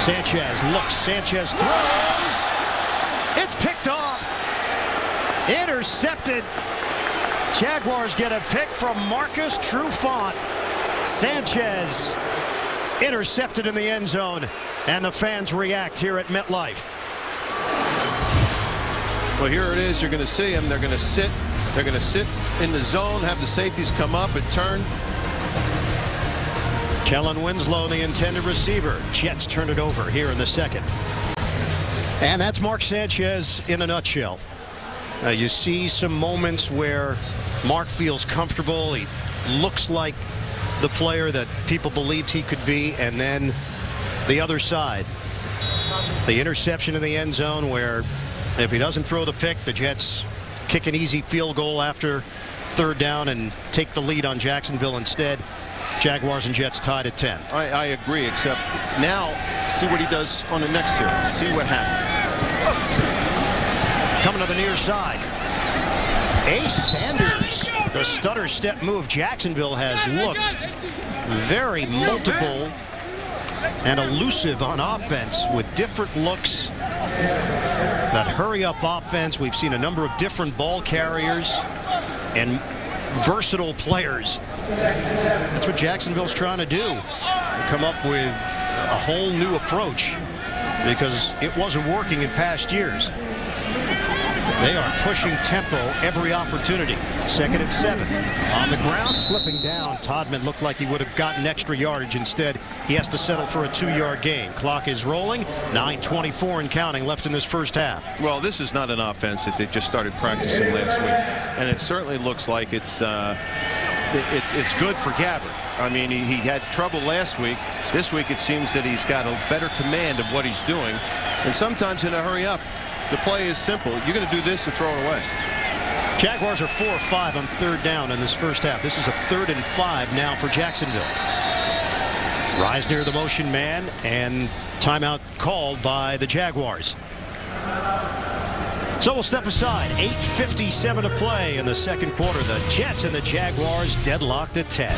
Speaker 2: Sanchez looks. Sanchez throws. It's picked off. Intercepted. Jaguars get a pick from Marcus Trufant. Sanchez intercepted in the end zone, and the fans react here at MetLife.
Speaker 1: Well, here it is. You're going to see them. They're going to sit. They're going to sit in the zone, have the safeties come up and turn.
Speaker 2: Kellen Winslow, the intended receiver. Jets turn it over here in the 2nd. And that's Mark Sanchez in a nutshell. You see some moments where Mark feels comfortable. He looks like the player that people believed he could be. And then the other side, the interception in the end zone, where if he doesn't throw the pick, the Jets kick an easy field goal after 3rd down and take the lead on Jacksonville instead. Jaguars and Jets tied at 10.
Speaker 1: I agree, except now see what he does on the next series. See what happens.
Speaker 2: Coming to the near side. Ace Sanders. The stutter step move. Jacksonville has looked very multiple and elusive on offense with different looks. That hurry up offense. We've seen a number of different ball carriers and versatile players. That's what Jacksonville's trying to do. Come up with a whole new approach because it wasn't working in past years. They are pushing tempo every opportunity. 2nd and 7. On the ground, slipping down. Todman looked like he would have gotten extra yardage. Instead, he has to settle for a 2-yard gain. Clock is rolling. 9:24 and counting left in this first half.
Speaker 1: Well, this is not an offense that they just started practicing last week. And it certainly looks like it's good for Gabbard. I mean, he had trouble last week. This week it seems that he's got a better command of what he's doing. And sometimes in a hurry up, the play is simple. You're going to do this to throw it away.
Speaker 2: Jaguars are 4 of 5 on 3rd down in this first half. This is a 3rd and 5 now for Jacksonville. Reisner, the motion man, and timeout called by the Jaguars. So we'll step aside. 8:57 to play in the 2nd quarter. The Jets and the Jaguars deadlocked at 10.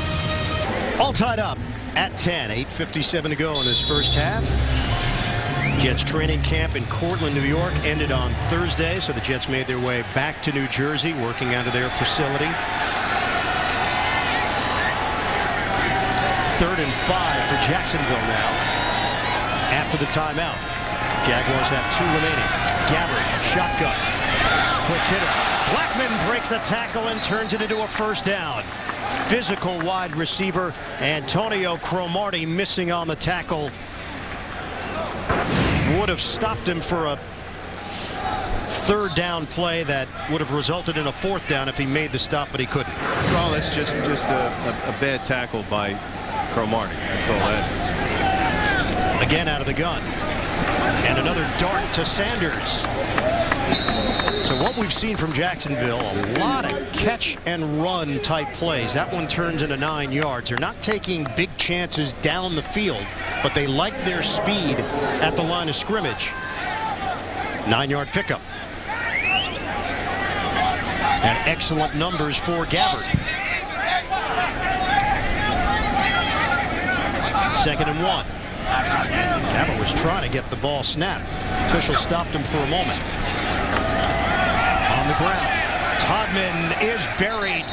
Speaker 2: All tied up at 10. 8:57 to go in this first half. Jets training camp in Cortland, New York ended on Thursday, so the Jets made their way back to New Jersey, working out of their facility. 3rd and 5 for Jacksonville now after the timeout. Jaguars have 2 remaining. Gabbard, shotgun, quick hitter. Blackman breaks a tackle and turns it into a first down. Physical wide receiver Antonio Cromartie missing on the tackle. Would have stopped him for a third down play that would have resulted in a fourth down if he made the stop, but he couldn't.
Speaker 1: Well, that's just a bad tackle by Cromartie. That's all that is.
Speaker 2: Again out of the gun. And another dart to Sanders. So what we've seen from Jacksonville, a lot of catch and run type plays. That one turns into 9 yards. They're not taking big chances down the field, but they like their speed at the line of scrimmage. 9-yard pickup. And excellent numbers for Gabbard. 2nd and 1. Gabbard was trying to get the ball snapped. Official stopped him for a moment. On the ground. Todman is buried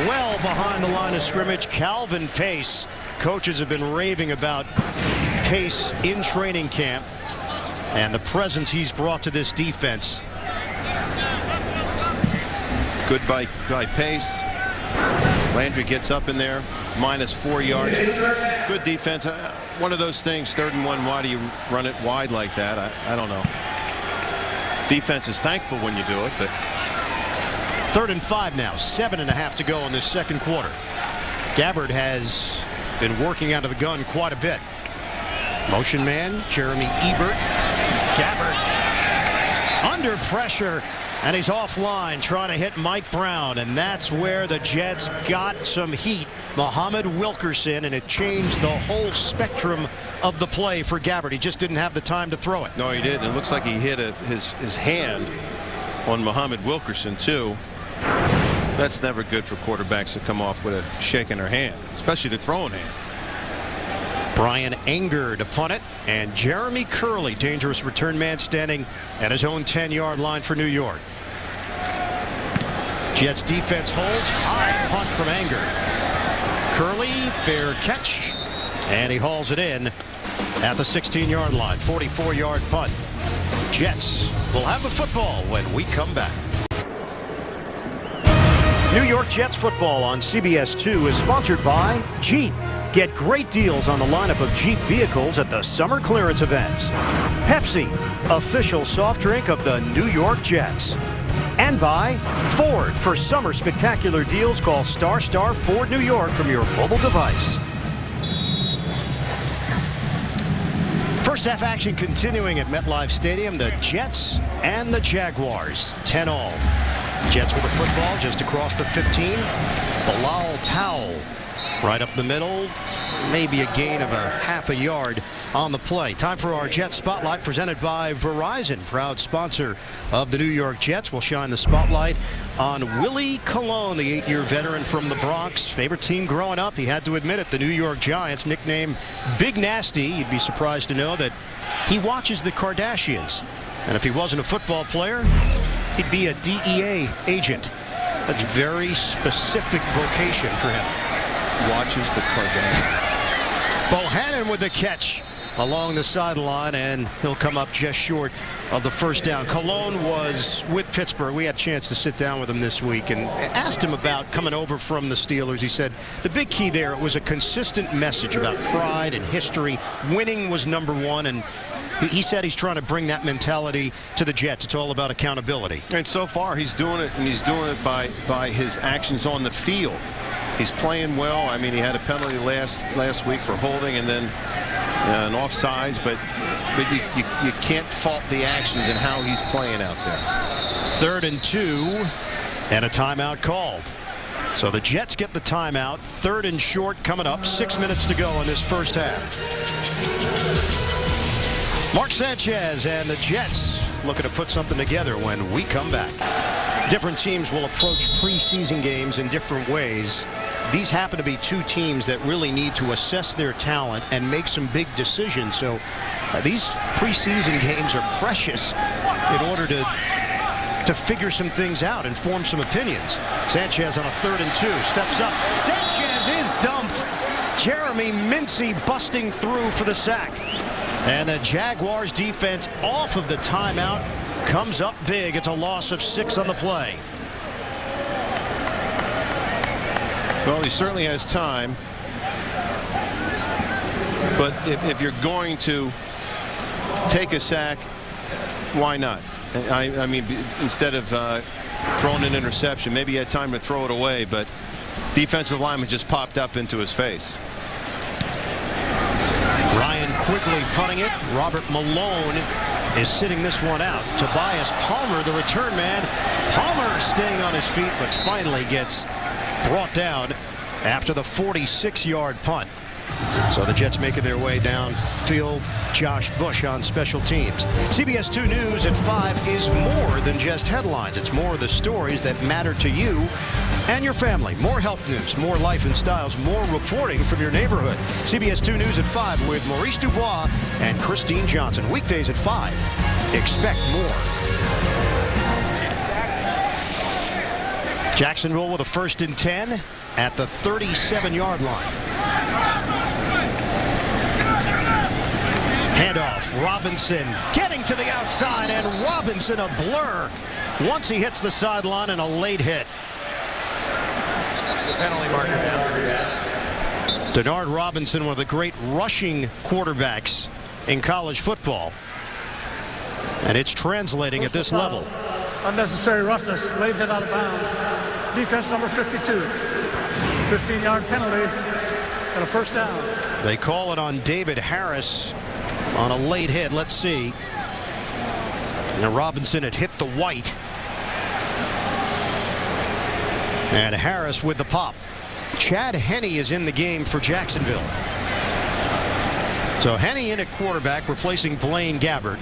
Speaker 2: well behind the line of scrimmage. Calvin Pace. Coaches have been raving about Pace in training camp and the presence he's brought to this defense.
Speaker 1: Good by Pace. Landry gets up in there, -4 yards. Good defense. One of those things, 3rd and 1, why do you run it wide like that? I don't know. Defense is thankful when you do it, but
Speaker 2: 3rd and 5 now, 7.5 to go in this second quarter. Gabbard has been working out of the gun quite a bit. Motion man, Jeremy Ebert. Gabbard under pressure, and he's offline trying to hit Mike Brown, and that's where the Jets got some heat. Muhammad Wilkerson, and it changed the whole spectrum of the play for Gabbard. He just didn't have the time to throw it.
Speaker 1: no, he didn't. It looks like he hit his hand on Muhammad Wilkerson too. That's never good for quarterbacks to come off with a shake in their hand, especially the throwing hand.
Speaker 2: Brian Anger to punt it, and Jeremy Curley, dangerous return man, standing at his own 10-yard line for New York. Jets defense holds. High punt from Anger. Curley, fair catch, and he hauls it in at the 16-yard line. 44-yard punt. Jets will have the football when we come back. New York Jets football on CBS 2 is sponsored by Jeep. Get great deals on the lineup of Jeep vehicles at the summer clearance events. Pepsi, official soft drink of the New York Jets. And by Ford. For summer spectacular deals, call ** Ford New York from your mobile device. First half action continuing at MetLife Stadium. The Jets and the Jaguars, 10-all. Jets with the football just across the 15. Bilal Powell right up the middle. Maybe a gain of a half a yard on the play. Time for our Jets Spotlight, presented by Verizon, proud sponsor of the New York Jets. We'll shine the spotlight on Willie Colon, the 8-year veteran from the Bronx. Favorite team growing up, he had to admit it, the New York Giants, nicknamed Big Nasty. You'd be surprised to know that he watches the Kardashians. And if he wasn't a football player, he'd be a DEA agent. That's very specific vocation for him.
Speaker 1: Watches the Kardashians.
Speaker 2: Bohannon with the catch along the sideline, and he'll come up just short of the first down. Colon was with Pittsburgh. We had a chance to sit down with him this week and asked him about coming over from the Steelers. He said the big key there was a consistent message about pride and history. Winning was #1, and he said he's trying to bring that mentality to the Jets. It's all about accountability.
Speaker 1: And so far he's doing it, and he's doing it by his actions on the field. He's playing well. I mean, he had a penalty last week for holding, and then an offsides, but you can't fault the actions and how he's playing out there.
Speaker 2: 3rd and 2, and a timeout called. So the Jets get the timeout. 3rd and short coming up. 6 minutes to go in this first half. Mark Sanchez and the Jets looking to put something together when we come back. Different teams will approach preseason games in different ways. These happen to be two teams that really need to assess their talent and make some big decisions. So these preseason games are precious in order to figure some things out and form some opinions. Sanchez on a 3rd and 2 steps up. Sanchez is dumped. Jeremy Mincy busting through for the sack. And the Jaguars defense off of the timeout comes up big. It's a loss of 6 on the play.
Speaker 1: Well, he certainly has time, but if you're going to take a sack, why not? I mean, instead of throwing an interception, maybe he had time to throw it away, but defensive lineman just popped up into his face.
Speaker 2: Ryan Quigley punting it. Robert Malone is sitting this one out. Tobias Palmer, the return man. Palmer staying on his feet, but finally gets brought down after the 46-yard punt. So the Jets making their way downfield. Josh Bush on special teams. CBS 2 News at 5 is more than just headlines. It's more of the stories that matter to you and your family. More health news, more life and styles, more reporting from your neighborhood. CBS 2 News at 5 with Maurice Dubois and Christine Johnson. Weekdays at 5. Expect more. Jacksonville with a 1st and 10 at the 37-yard line. Handoff. Robinson getting to the outside, and Robinson a blur once he hits the sideline, and a late hit.
Speaker 4: Penalty marker down.
Speaker 2: Denard Robinson, one of the great rushing quarterbacks in college football, and it's translating at this level.
Speaker 3: Unnecessary roughness, late hit out of bounds. Defense number 52. 15-yard penalty and a 1st down.
Speaker 2: They call it on David Harris on a late hit. Let's see. Now Robinson had hit the white. And Harris with the pop. Chad Henne is in the game for Jacksonville. So Henne in at quarterback, replacing Blaine Gabbert.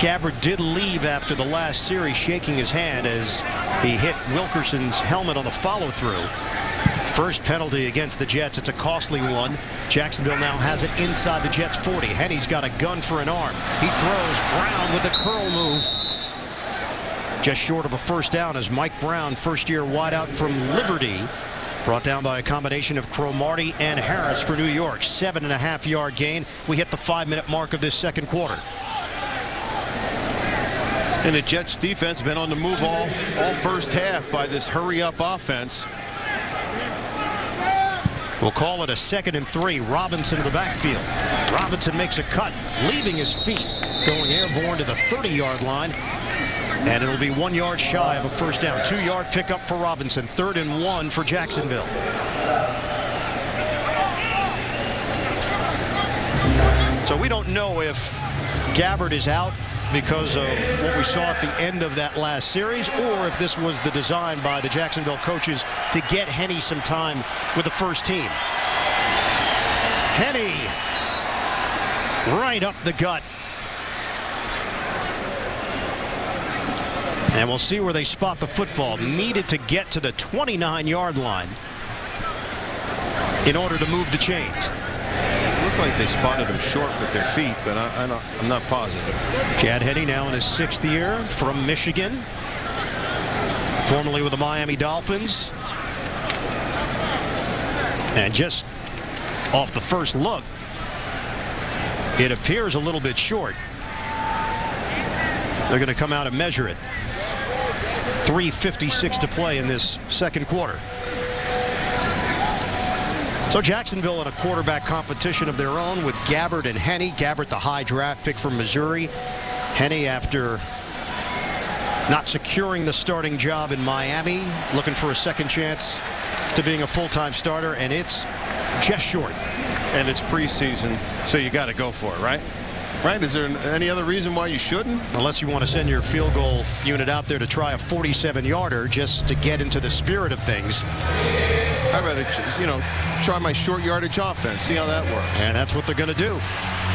Speaker 2: Gabbert did leave after the last series, shaking his hand as he hit Wilkerson's helmet on the follow-through. First penalty against the Jets. It's a costly one. Jacksonville now has it inside the Jets 40. Henne's got a gun for an arm. He throws. Brown with the curl move. Just short of a 1st down as Mike Brown, first-year wideout from Liberty, brought down by a combination of Cromartie and Harris for New York. 7.5-yard gain. We hit the 5-minute mark of this 2nd quarter.
Speaker 1: And the Jets defense been on the move all first half by this hurry-up offense.
Speaker 2: We'll call it a 2nd and 3. Robinson to the backfield. Robinson makes a cut, leaving his feet, going airborne to the 30-yard line. And it'll be 1 yard shy of a 1st down. 2-yard pickup for Robinson. 3rd and 1 for Jacksonville. So we don't know if Gabbert is out because of what we saw at the end of that last series, or if this was the design by the Jacksonville coaches to get Henne some time with the first team. Henne right up the gut. And we'll see where they spot the football. Needed to get to the 29-yard line in order to move the chains.
Speaker 1: It looked like they spotted him short with their feet, but I'm not positive.
Speaker 2: Chad Henne now in his 6th year from Michigan, formerly with the Miami Dolphins. And just off the first look, it appears a little bit short. They're going to come out and measure it. 3:56 to play in this 2nd quarter. So Jacksonville in a quarterback competition of their own with Gabbert and Henne. Gabbert, the high draft pick from Missouri. Henne, after not securing the starting job in Miami, looking for a 2nd chance to being a full-time starter, and it's just short.
Speaker 1: And it's preseason, so you got to go for it, right? Right? Is there any other reason why you shouldn't?
Speaker 2: Unless you want to send your field goal unit out there to try a 47-yarder just to get into the spirit of things.
Speaker 1: I'd rather, try my short yardage offense, see how that works.
Speaker 2: And that's what they're going to do.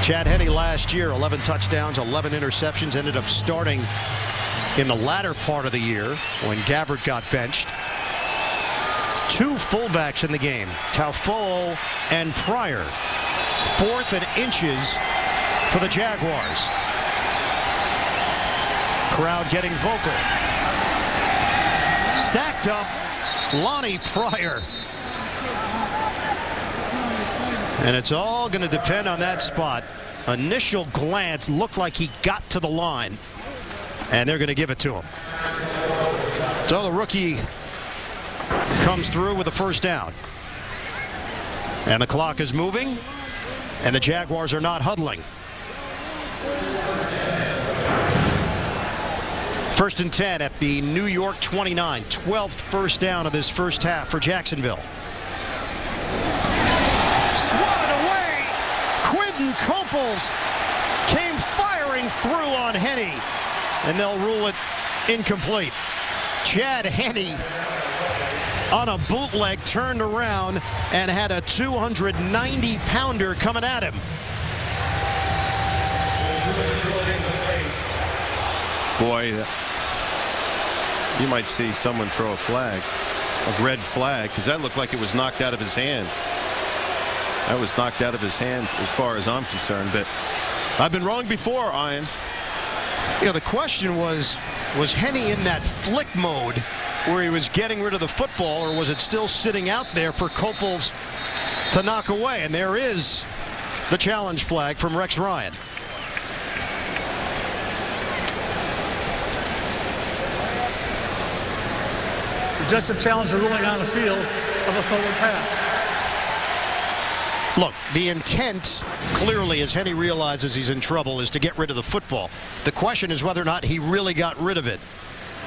Speaker 2: Chad Henne last year, 11 touchdowns, 11 interceptions, ended up starting in the latter part of the year when Gabbert got benched. 2 fullbacks in the game, Taufo and Pryor. 4th and inches for the Jaguars. Crowd getting vocal. Stacked up, Lonnie Pryor. And it's all going to depend on that spot. Initial glance looked like he got to the line, and they're going to give it to him. So the rookie comes through with a 1st down. And the clock is moving, and the Jaguars are not huddling. First and 10 at the New York 29. 12th first down of this first half for Jacksonville. Swatted away. Quinton Coples came firing through on Henne, and they'll rule it incomplete. Chad Henne on a bootleg turned around and had a 290-pounder coming at him.
Speaker 1: Boy, you might see someone throw a flag, a red flag, because that looked like it was knocked out of his hand. That was knocked out of his hand as far as I'm concerned, but I've been wrong before, Ian.
Speaker 2: You know, the question was Henne in that flick mode where he was getting rid of the football, or was it still sitting out there for Coples to knock away? And there is the challenge flag from Rex Ryan.
Speaker 3: The Jets have challenged the ruling on the field of a forward pass.
Speaker 2: Look, the intent clearly, as Henne realizes he's in trouble, is to get rid of the football. The question is whether or not he really got rid of it.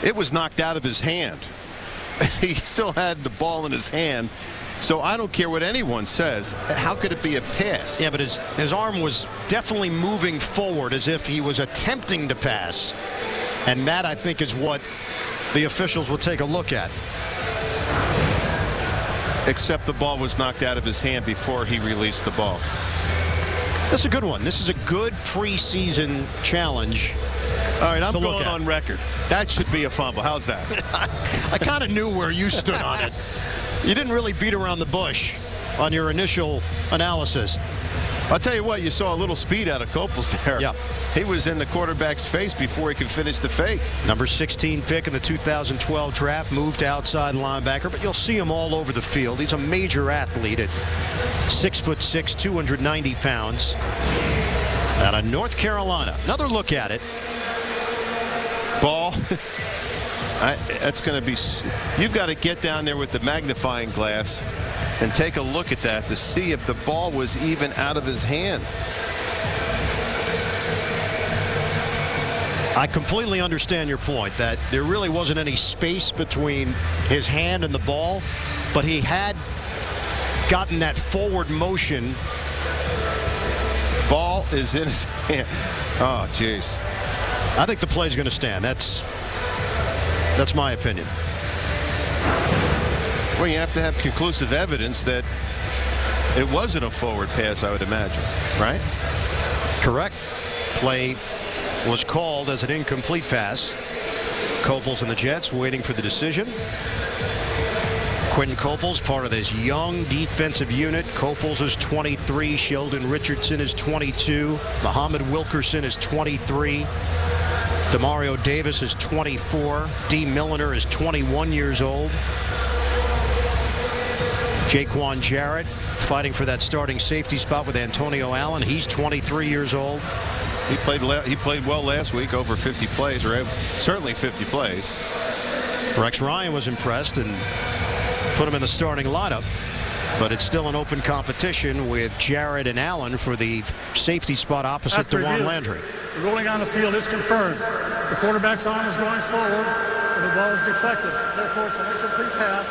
Speaker 1: It was knocked out of his hand. He still had the ball in his hand. So I don't care what anyone says. How could it be a pass?
Speaker 2: Yeah, but his arm was definitely moving forward as if he was attempting to pass. And that, I think, is what the officials will take a look at.
Speaker 1: Except the ball was knocked out of his hand before he released the ball.
Speaker 2: That's a good one. This is a good preseason challenge.
Speaker 1: All right, I'm going on record. That should be a fumble. How's that?
Speaker 2: I kind of knew where you stood on it. You didn't really beat around the bush on your initial analysis.
Speaker 1: I'll tell you what, you saw a little speed out of Coples there.
Speaker 2: Yeah.
Speaker 1: He was in the quarterback's face before he could finish the fake.
Speaker 2: Number 16 pick in the 2012 draft, moved to outside linebacker, but you'll see him all over the field. He's a major athlete at 6'6", 290 pounds. Out of North Carolina. Another look at it.
Speaker 1: Ball. That's going to be. You've got to get down there with the magnifying glass and take a look at that to see if the ball was even out of his hand.
Speaker 2: I completely understand your point that there really wasn't any space between his hand and the ball, but he had gotten that forward motion.
Speaker 1: Ball is in his hand. Oh, jeez.
Speaker 2: I think the play's going to stand. That's my opinion.
Speaker 1: Well, you have to have conclusive evidence that it wasn't a forward pass, I would imagine, right?
Speaker 2: Correct. Play was called as an incomplete pass. Coples and the Jets waiting for the decision. Quinton Coples, part of this young defensive unit. Coples is 23. Sheldon Richardson is 22. Muhammad Wilkerson is 23. Demario Davis is 24. D. Milliner is 21 years old. Jaquan Jarrett fighting for that starting safety spot with Antonio Allen. He's 23 years old.
Speaker 1: He played well last week, over 50 plays, or certainly 50 plays.
Speaker 2: Rex Ryan was impressed and put him in the starting lineup, but it's still an open competition with Jarrett and Allen for the safety spot opposite DeJuan Landry.
Speaker 3: The ruling on the field is confirmed. The quarterback's arm is going forward, and the ball is deflected. Therefore, it's an incomplete pass.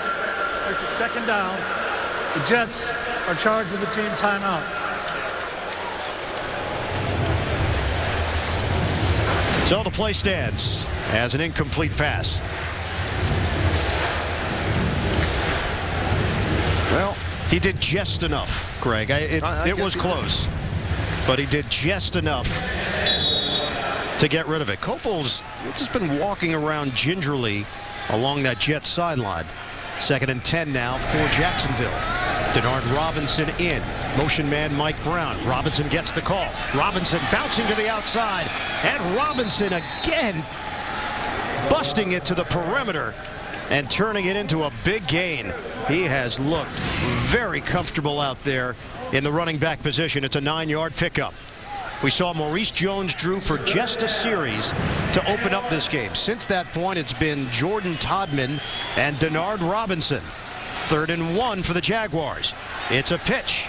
Speaker 3: It's a second down. The Jets are charged with the team timeout.
Speaker 2: So the play stands as an incomplete pass. Well, he did just enough, Greg. It was close, but he did just enough to get rid of it. Coples has just been walking around gingerly along that Jets sideline. 2nd and 10 now for Jacksonville. Denard Robinson in. Motion man Mike Brown. Robinson gets the call. Robinson bouncing to the outside. And Robinson again busting it to the perimeter and turning it into a big gain. He has looked very comfortable out there in the running back position. It's a 9-yard pickup. We saw Maurice Jones-Drew for just a series to open up this game. Since that point, it's been Jordan Todman and Denard Robinson. 3rd and 1 for the Jaguars. It's a pitch.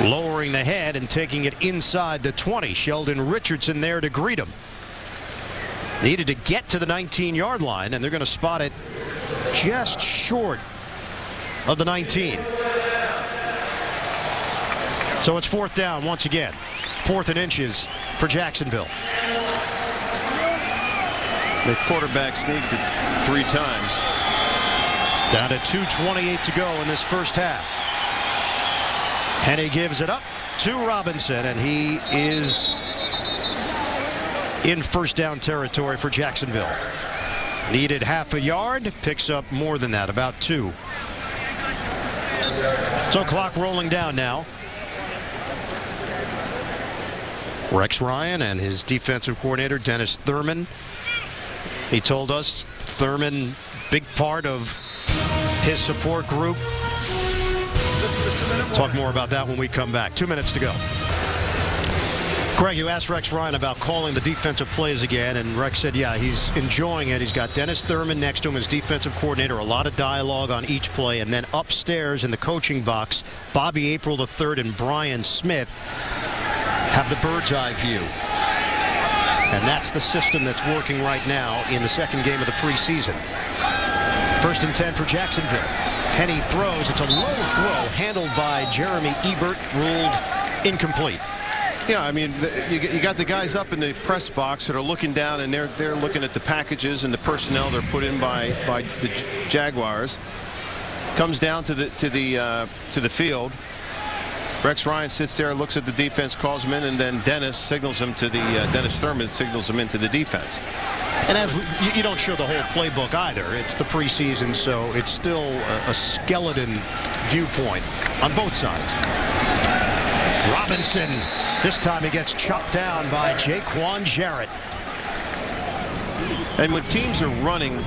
Speaker 2: Lowering the head and taking it inside the 20. Sheldon Richardson there to greet him. Needed to get to the 19-yard line, and they're going to spot it just short of the 19. So it's 4th down once again. 4th and inches for Jacksonville.
Speaker 1: They've quarterback sneaked it 3 times.
Speaker 2: Down to 2:28 to go in this first half. Henne gives it up to Robinson, and he is in first down territory for Jacksonville. Needed half a yard, picks up more than that, about 2. So clock rolling down now. Rex Ryan and his defensive coordinator, Dennis Thurman. He told us Thurman, big part of his support group. Talk more about that when we come back. 2 minutes to go. Greg, you asked Rex Ryan about calling the defensive plays again, and Rex said, yeah, he's enjoying it. He's got Dennis Thurman next to him as defensive coordinator, a lot of dialogue on each play, and then upstairs in the coaching box, Bobby April III and Brian Smith have the bird's eye view. And that's the system that's working right now in the second game of the preseason. 1st and 10 for Jacksonville. Henne throws. It's a low throw handled by Jeremy Ebert, ruled incomplete.
Speaker 1: Yeah, I mean, you got the guys up in the press box that are looking down, and they're looking at the packages and the personnel they're put in by the Jaguars. Comes down to the field. Rex Ryan sits there, looks at the defense, calls him in, and then Dennis signals him to the Dennis Thurman signals him into the defense.
Speaker 2: And as you don't show the whole playbook either. It's the preseason, so it's still a skeleton viewpoint on both sides. Robinson, this time he gets chopped down by Jaquan Jarrett.
Speaker 1: And when teams are running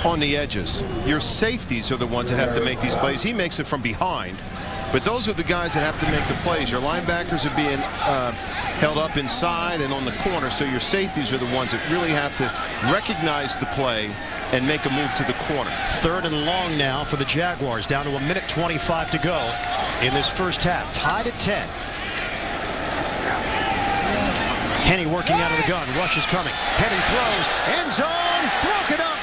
Speaker 1: on the edges, your safeties are the ones that have to make these plays. He makes it from behind, but those are the guys that have to make the plays. Your linebackers are being held up inside and on the corner, so your safeties are the ones that really have to recognize the play and make a move to the corner. 3rd and long now for the Jaguars, down to 1:25 to go in this first half. Tied at 10. Henne working out of the gun. Rush is coming. Henne throws. End zone. Broken up.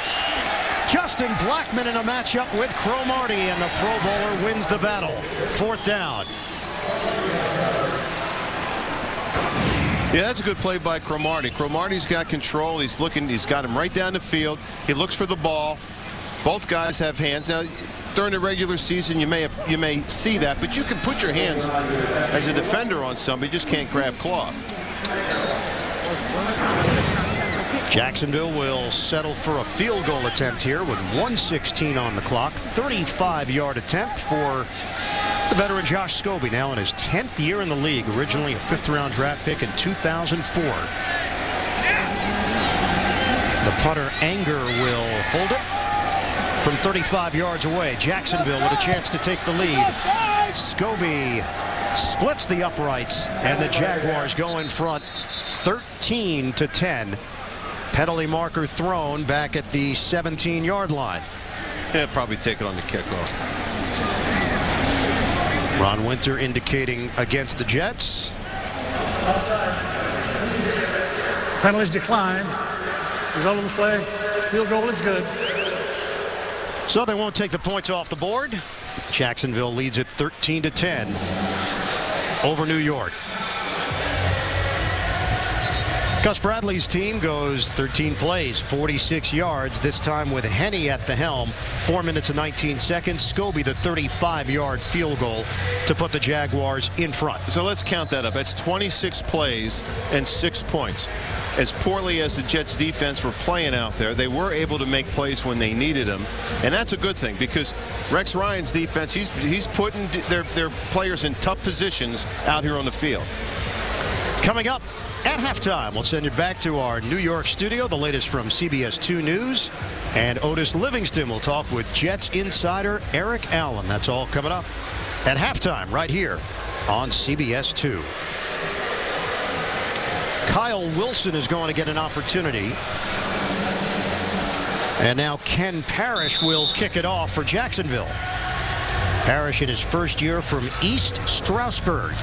Speaker 1: Justin Blackmon in a matchup with Cromartie, and the Pro Bowler wins the battle. 4th down. Yeah, that's a good play by Cromartie. Cromartie's got control. He's looking. He's got him right down the field. He looks for the ball. Both guys have hands. Now, during the regular season, you may see that, but you can put your hands as a defender on somebody. You just can't grab claw.
Speaker 2: Jacksonville will settle for a field goal attempt here with 1:16 on the clock. 35-yard attempt for the veteran Josh Scobie, now in his 10th year in the league, originally a 5th-round draft pick in 2004. The punter Anger will hold it from 35 yards away. Jacksonville with a chance to take the lead. Scobie splits the uprights, and the Jaguars go in front 13-10. Penalty marker thrown back at the 17-yard line.
Speaker 1: Yeah, probably take it on the kickoff.
Speaker 2: Ron Winter indicating against the Jets.
Speaker 3: Penalties decline. Result of the play, field goal is good.
Speaker 2: So they won't take the points off the board. Jacksonville leads it 13-10 over New York. Gus Bradley's team goes 13 plays, 46 yards, this time with Henne at the helm. 4 minutes and 19 seconds. Scobie the 35-yard field goal to put the Jaguars in front.
Speaker 1: So let's count that up. That's 26 plays and 6 points. As poorly as the Jets defense were playing out there, they were able to make plays when they needed them. And that's a good thing, because Rex Ryan's defense, he's putting their players in tough positions out here on the field.
Speaker 2: Coming up at halftime, we'll send you back to our New York studio. The latest from CBS 2 News. And Otis Livingston will talk with Jets insider Eric Allen. That's all coming up at halftime right here on CBS 2. Kyle Wilson is going to get an opportunity. And now Ken Parrish will kick it off for Jacksonville. Parrish in his first year from East Stroudsburg.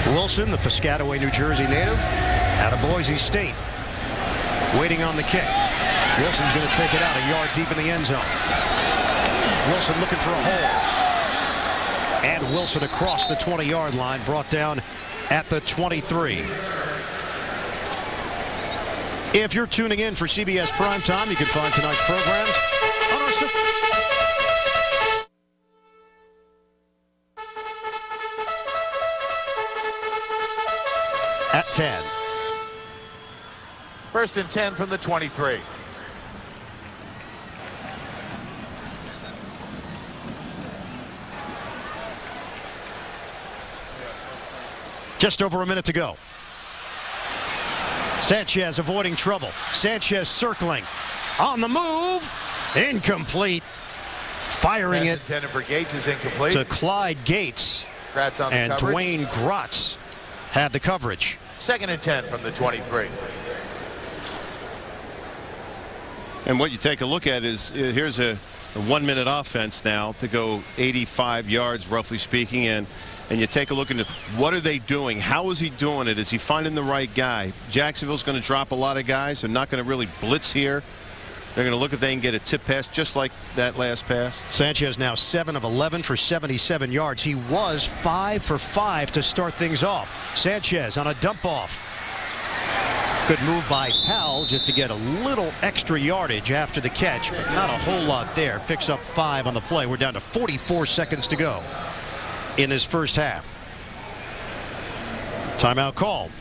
Speaker 2: Wilson, the Piscataway, New Jersey native, out of Boise State. waiting on the kick. Wilson's going to take it out a yard deep in the end zone. Wilson looking for a hole. And Wilson across the 20-yard line, brought down at the 23. If you're tuning in for CBS Primetime, you can find tonight's programs on our system. At 10.
Speaker 5: 1st and 10 from the 23.
Speaker 2: Just over a minute to go. Sanchez avoiding trouble. Sanchez circling. On the move. Incomplete. Firing
Speaker 5: Pass
Speaker 2: it
Speaker 5: intended for Gates is incomplete.
Speaker 2: to Clyde Gates.
Speaker 5: Gratz on the
Speaker 2: And
Speaker 5: coverage.
Speaker 2: Dwayne Gratz had the coverage.
Speaker 5: 2nd and 10 from the 23.
Speaker 1: And what you take a look at is here's a 1-minute offense now to go 85 yards, roughly speaking, and you take a look at what are they doing? How is he doing it? Is he finding the right guy? Jacksonville's going to drop a lot of guys. They're not going to really blitz here. They're going to look if they can get a tip pass just like that last pass.
Speaker 2: Sanchez now 7 of 11 for 77 yards. He was 5 for 5 to start things off. Sanchez on a dump off. Good move by Powell just to get a little extra yardage after the catch, but not a whole lot there. Picks up 5 on the play. We're down to 44 seconds to go in this first half. Timeout called.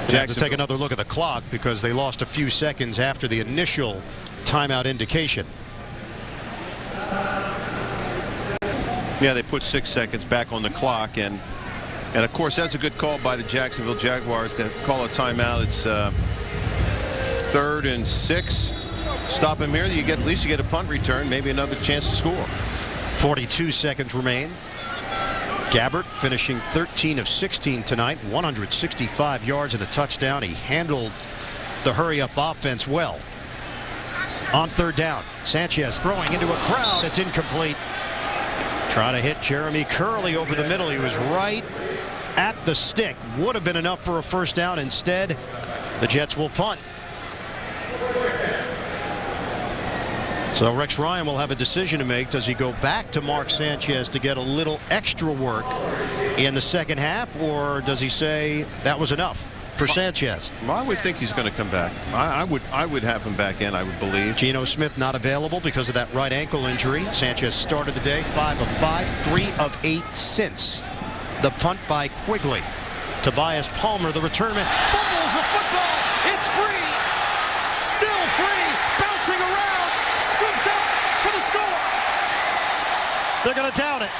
Speaker 2: They have to take another look at the clock because they lost a few seconds after the initial timeout indication.
Speaker 1: Yeah, they put 6 seconds back on the clock, and of course that's a good call by the Jacksonville Jaguars to call a timeout. It's 3rd and 6. Stop him here. You get at least you get a punt return, maybe another chance to score.
Speaker 2: 42 seconds remain. Gabbert finishing 13 of 16 tonight, 165 yards and a touchdown. He handled the hurry-up offense well. On 3rd down, Sanchez throwing into a crowd. It's incomplete. Trying to hit Jeremy Curley over the middle. He was right at the stick. Would have been enough for a first down. Instead, the Jets will punt. So Rex Ryan will have a decision to make. Does he go back to Mark Sanchez to get a little extra work in the second half, or does he say that was enough for Sanchez?
Speaker 1: Well, I would think he's going to come back. I would have him back in, I would believe.
Speaker 2: Geno Smith not available because of that right ankle injury. Sanchez started the day 5 of 5, 3 of 8 since. The punt by Quigley. Tobias Palmer, the return man, fumbles the football. It's free. Still free. Bouncing around. Scooped up for the score. They're going to down it.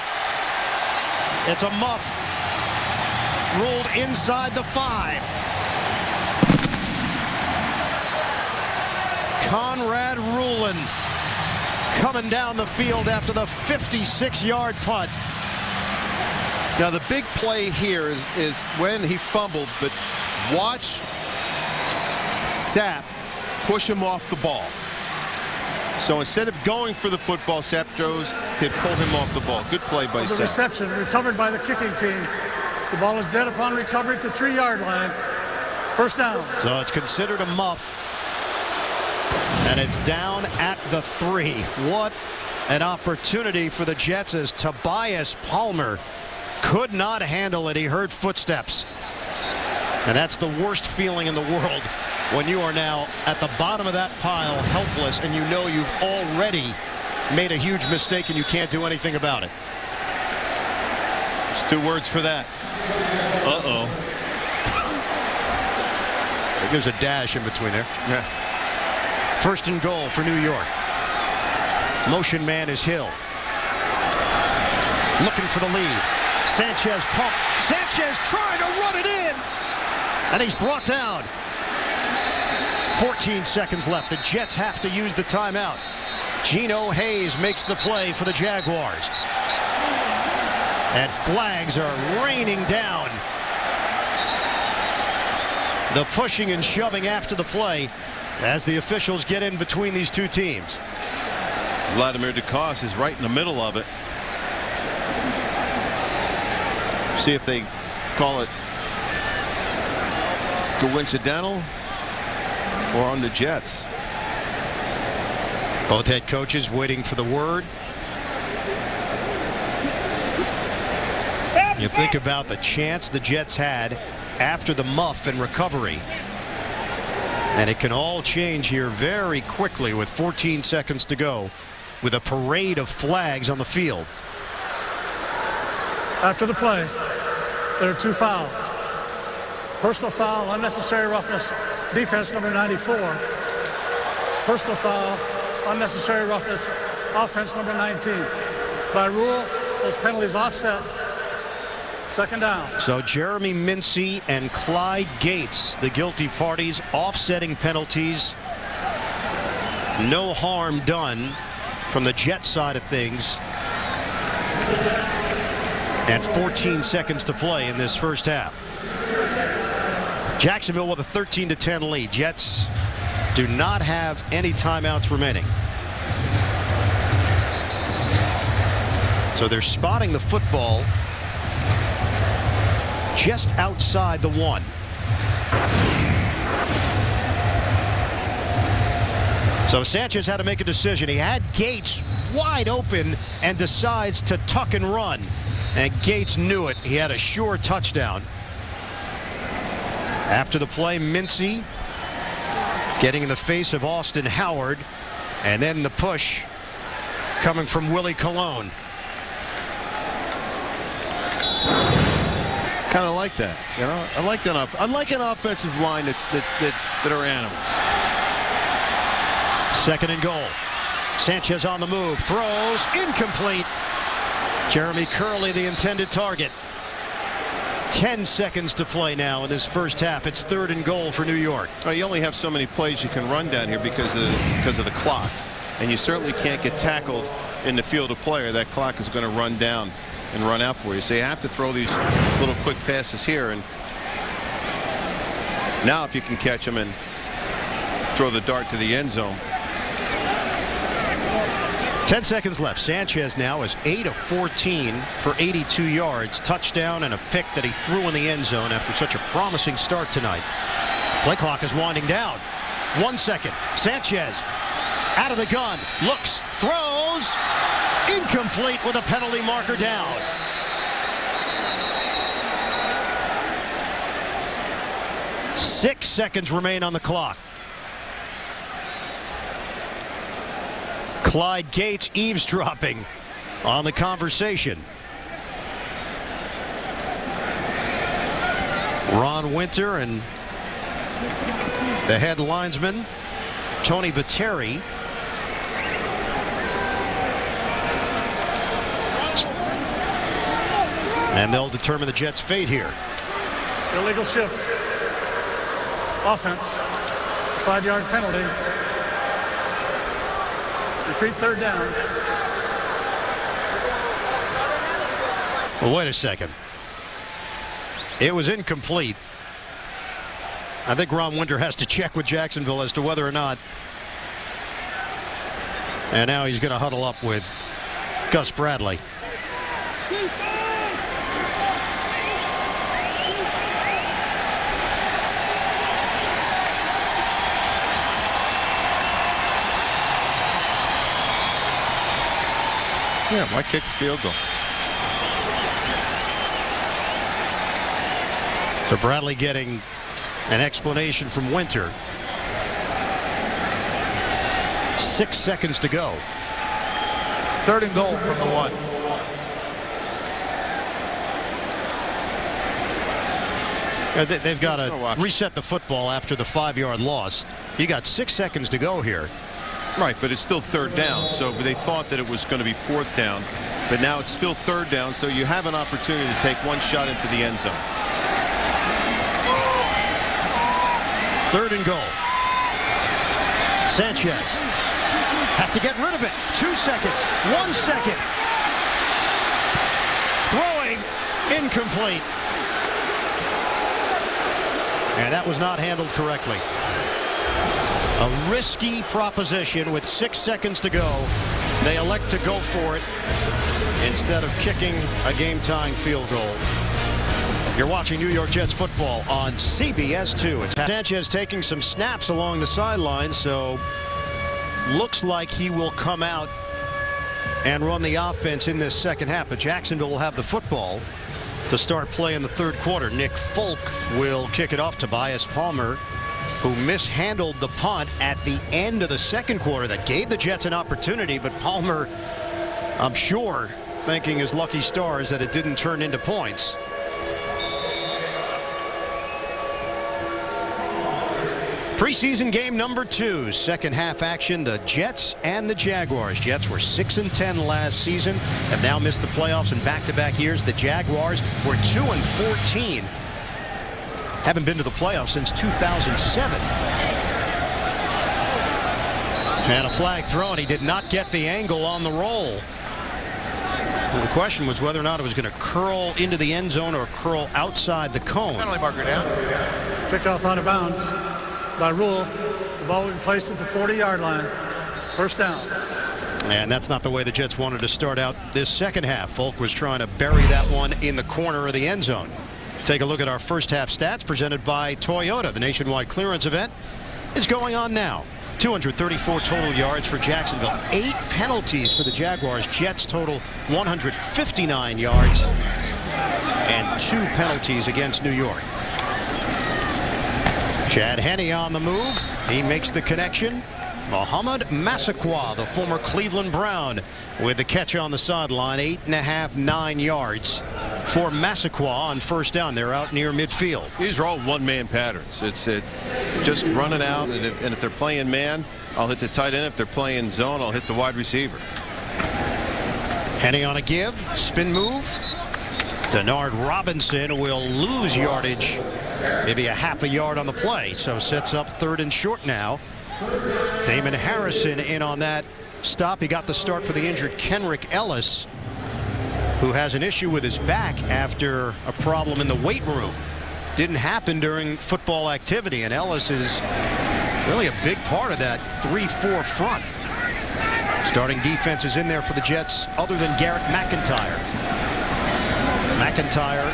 Speaker 2: It's a muff. Rolled inside the 5. Conrad Rulin coming down the field after the 56-yard punt.
Speaker 1: Now the big play here is when he fumbled, but watch Sapp push him off the ball. So instead of going for the football, Sapp chose to pull him off the ball. Good play by
Speaker 3: The
Speaker 1: Sapp.
Speaker 3: reception recovered by the kicking team. The ball is dead upon recovery at the 3-yard line. First down.
Speaker 2: So it's considered a muff. And it's down at the 3. What an opportunity for the Jets as Tobias Palmer could not handle it. He heard footsteps. And that's the worst feeling in the world when you are now at the bottom of that pile, helpless, and you know you've already made a huge mistake and you can't do anything about it.
Speaker 1: There's 2 words for that. Uh-oh.
Speaker 2: There's a dash in between there.
Speaker 1: Yeah.
Speaker 2: 1st and goal for New York. Motion man is Hill. Looking for the lead. Sanchez pump. Sanchez trying to run it in. And he's brought down. 14 seconds left. The Jets have to use the timeout. Geno Hayes makes the play for the Jaguars. And flags are raining down. The pushing and shoving after the play as the officials get in between these two teams.
Speaker 1: Vladimir Dukas is right in the middle of it. See if they call it Coincidental or on the Jets?
Speaker 2: Both head coaches waiting for the word. You think about the chance the Jets had after the muff and recovery. And it can all change here very quickly with 14 seconds to go with a parade of flags on the field.
Speaker 3: After the play, there are 2 fouls. Personal foul, unnecessary roughness, defense number 94. Personal foul, unnecessary roughness, offense number 19. By rule, those penalties offset. Second down.
Speaker 2: So Jeremy Mincy and Clyde Gates, the guilty parties, offsetting penalties. No harm done from the Jet side of things. And 14 seconds to play in this first half. Jacksonville with a 13-10 lead. Jets do not have any timeouts remaining. So they're spotting the football just outside the 1. So Sanchez had to make a decision. He had Gates wide open and decides to tuck and run. And Gates knew it. He had a sure touchdown. After the play, Mincy getting in the face of Austin Howard. And then the push coming from Willie Colon.
Speaker 1: Kind of like that, you know. I like an offensive line that are animals.
Speaker 2: Second and goal. Sanchez on the move, throws, incomplete. Jeremy Curley, the intended target. 10 seconds to play now in this first half. It's third and goal for New York.
Speaker 1: Well, you only have so many plays you can run down here because of the clock, and you certainly can't get tackled in the field of play, or that clock is going to run down and run out for you. So you have to throw these little quick passes here, and now if you can catch them and throw the dart to the end zone.
Speaker 2: 10 seconds left. Sanchez now is 8 of 14 for 82 yards, touchdown and a pick that he threw in the end zone after such a promising start tonight. Play clock is winding down. 1 second. Sanchez out of the gun, looks, throws, incomplete with a penalty marker down. Six seconds remain on the clock. Clyde Gates eavesdropping on the conversation. Ron Winter and the head linesman, Tony Viteri. And they'll determine the Jets' fate here.
Speaker 3: Illegal shift. Offense. 5-yard penalty. Repeat third down.
Speaker 2: Well, wait a second. It was incomplete. I think Ron Winter has to check with Jacksonville as to whether or not. And now he's going to huddle up with Gus Bradley.
Speaker 1: Yeah, why kick a field goal?
Speaker 2: So Bradley getting an explanation from Winter. 6 seconds to go.
Speaker 5: Third and goal from the 1.
Speaker 2: They've got to reset the football after the 5-yard loss. You got 6 seconds to go here.
Speaker 1: Right, but it's still third down. So they thought that it was going to be fourth down, but now it's still third down. So you have an opportunity to take one shot into the end zone.
Speaker 2: Third and goal. Sanchez has to get rid of it. 2 seconds. 1 second. Throwing incomplete. And that was not handled correctly. A risky proposition with 6 seconds to go. They elect to go for it instead of kicking a game-tying field goal. You're watching New York Jets football on CBS 2. It's Sanchez taking some snaps along the sideline, so looks like he will come out and run the offense in this second half. But Jacksonville will have the football to start play in the third quarter. Nick Folk will kick it off. Tobias Palmer, who mishandled the punt at the end of the second quarter that gave the Jets an opportunity, but Palmer, I'm sure, thanking his lucky stars that it didn't turn into points. Preseason game number 2, second half action, the Jets and the Jaguars. Jets were 6-10 last season, have now missed the playoffs in back-to-back years. The Jaguars were 2-14. Haven't been to the playoffs since 2007. And a flag thrown. He did not get the angle on the roll. Well, the question was whether or not it was going to curl into the end zone or curl outside the cone.
Speaker 5: Penalty marker down.
Speaker 3: Kickoff out of bounds. By rule, the ball will be placed at the 40-yard line. First down.
Speaker 2: And that's not the way the Jets wanted to start out this second half. Folk was trying to bury that one in the corner of the end zone. Take a look at our first half stats presented by Toyota. The nationwide clearance event is going on now. 234 total yards for Jacksonville. 8 penalties for the Jaguars. Jets total 159 yards and 2 penalties against New York. Chad Henne on the move. He makes the connection. Mohamed Massaquoi, the former Cleveland Brown, with the catch on the sideline. 8.5, 9 yards for Massaquoi on first down. They're out near midfield.
Speaker 1: These are all one-man patterns. It's just running out, and if they're playing man, I'll hit the tight end. If they're playing zone, I'll hit the wide receiver.
Speaker 2: Henne on a give, spin move. Denard Robinson will lose yardage, maybe a half a yard on the play, so sets up third and short now. Damon Harrison in on that stop. He got the start for the injured Kenrick Ellis, who has an issue with his back after a problem in the weight room. Didn't happen during football activity, and Ellis is really a big part of that 3-4 front. Starting defense is in there for the Jets other than Garrett McIntyre. McIntyre,